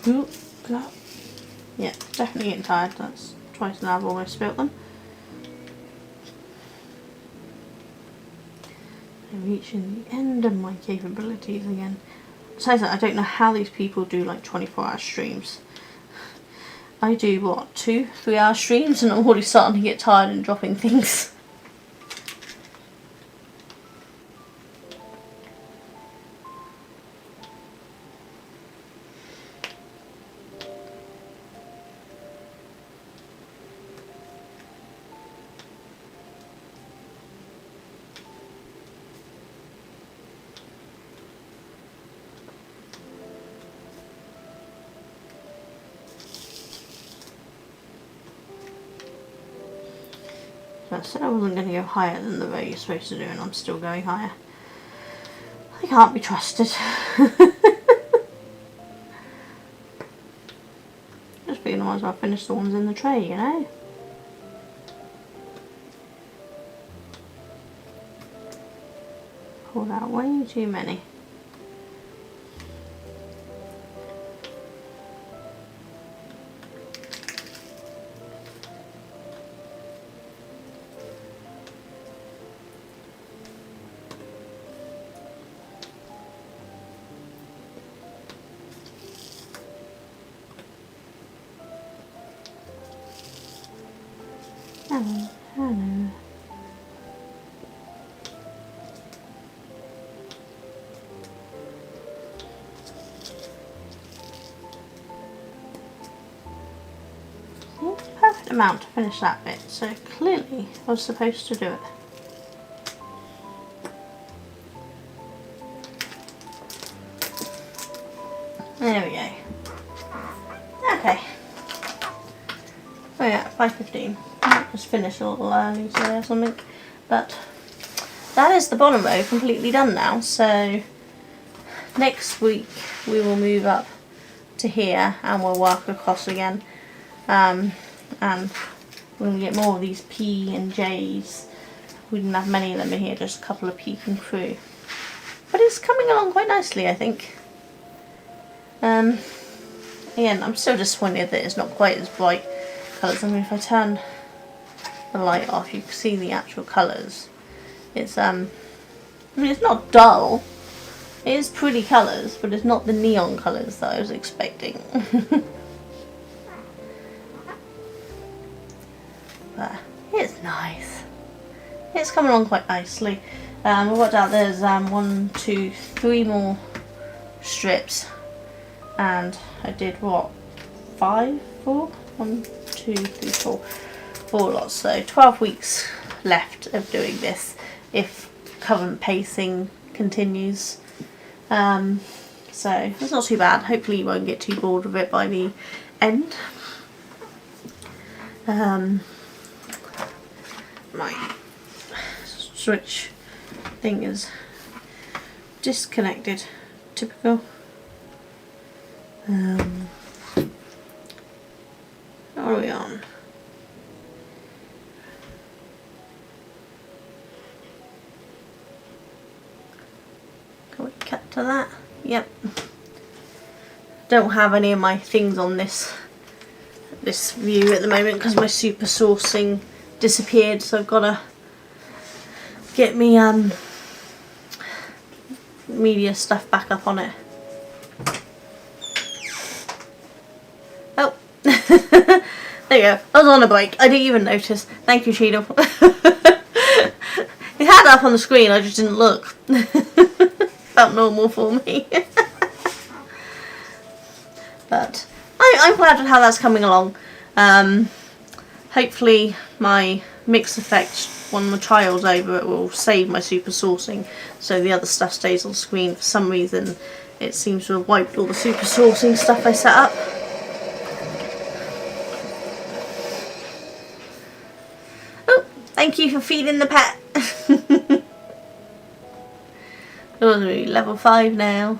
Ooh, God. Yeah, definitely getting tired. That's twice now I've almost spilt them. I'm reaching the end of my capabilities again. Besides that, I don't know how these people do like 24-hour streams. I do what, 2-3 hour streams, and I'm already starting to get tired and dropping things. I said I wasn't going to go higher than the rate you're supposed to do, and I'm still going higher. I can't be trusted. Just being the ones where I finish the ones in the tray, you know? Pulled out way too many. Hello. Perfect amount to finish that bit, so clearly I was supposed to do it. There we go. Okay. Oh yeah, 5:15. Just finished a little early today or something. But that is the bottom row completely done now. So next week we will move up to here and we'll work across again. And we're going to get more of these P and J's. We didn't have many of them in here, just a couple of peeking through. But it's coming along quite nicely, I think. Again, I'm still disappointed that it's not quite as bright colours. I mean, if I turn the light off, you can see the actual colours. It's I mean, it's not dull. It is pretty colours, but it's not the neon colours that I was expecting. But it's nice. It's coming along quite nicely. I've worked out there's 1, 2, 3 more strips, and I did what, 5, 4? 1, 2, 3, 4. 4 lots, so 12 weeks left of doing this if current pacing continues. So it's not too bad. Hopefully you won't get too bored of it by the end. My switch thing is disconnected. Typical. What are we on? Can we cut to that? Yep. Don't have any of my things on this view at the moment because my super sourcing disappeared, so I've got to get me media stuff back up on it. Oh, there you go. I was on a break. I didn't even notice. Thank you, Cheadle. It had it up on the screen. I just didn't look. Felt normal for me. But I'm glad with how that's coming along. Hopefully my mix effect, when the trial's over, it will save my super sourcing so the other stuff stays on screen. For some reason it seems to have wiped all the super sourcing stuff I set up. Oh, thank you for feeding the pet. Oh, we're level 5 now.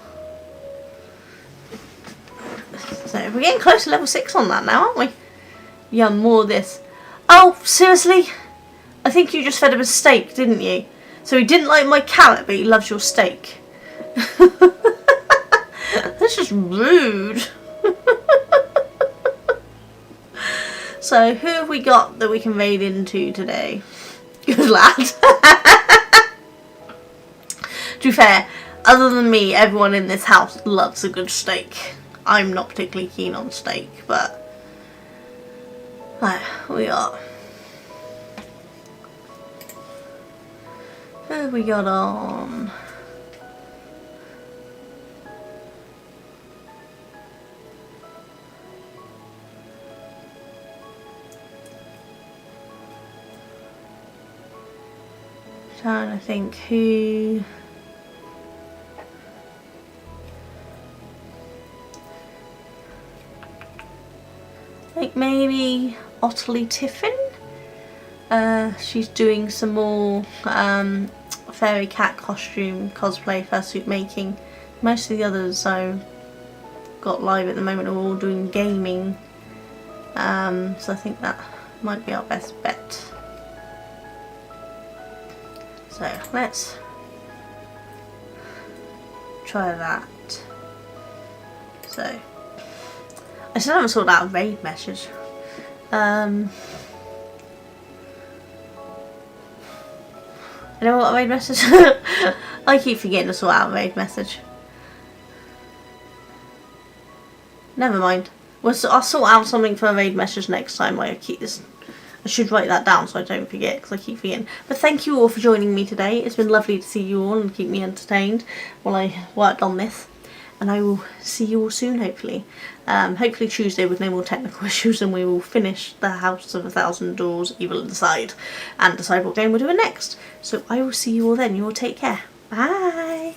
So we're getting close to level 6 on that now, aren't we? Yeah, more of this. Oh, seriously? I think you just fed him a steak, didn't you? So he didn't like my carrot, but he loves your steak. That's just rude. So, who have we got that we can raid into today? Good lad. To be fair, other than me, everyone in this house loves a good steak. I'm not particularly keen on steak, but we are. Who have we got on? Trying to think who. Like maybe Ottilie Tiffin. She's doing some more fairy cat costume cosplay, fursuit making. Most of the others I've got live at the moment are all doing gaming. So I think that might be our best bet. So let's try that. So I still haven't sorted out a raid message. I know what a raid message. I keep forgetting to sort out a raid message. Never mind. I'll sort out something for a raid message next time. I should write that down so I don't forget, because I keep forgetting. But thank you all for joining me today. It's been lovely to see you all and keep me entertained while I worked on this. And I will see you all soon, hopefully. Hopefully Tuesday with no more technical issues, and we will finish the House of a Thousand Doors Evil Inside and decide what game we're doing next. So I will see you all then. You all take care. Bye!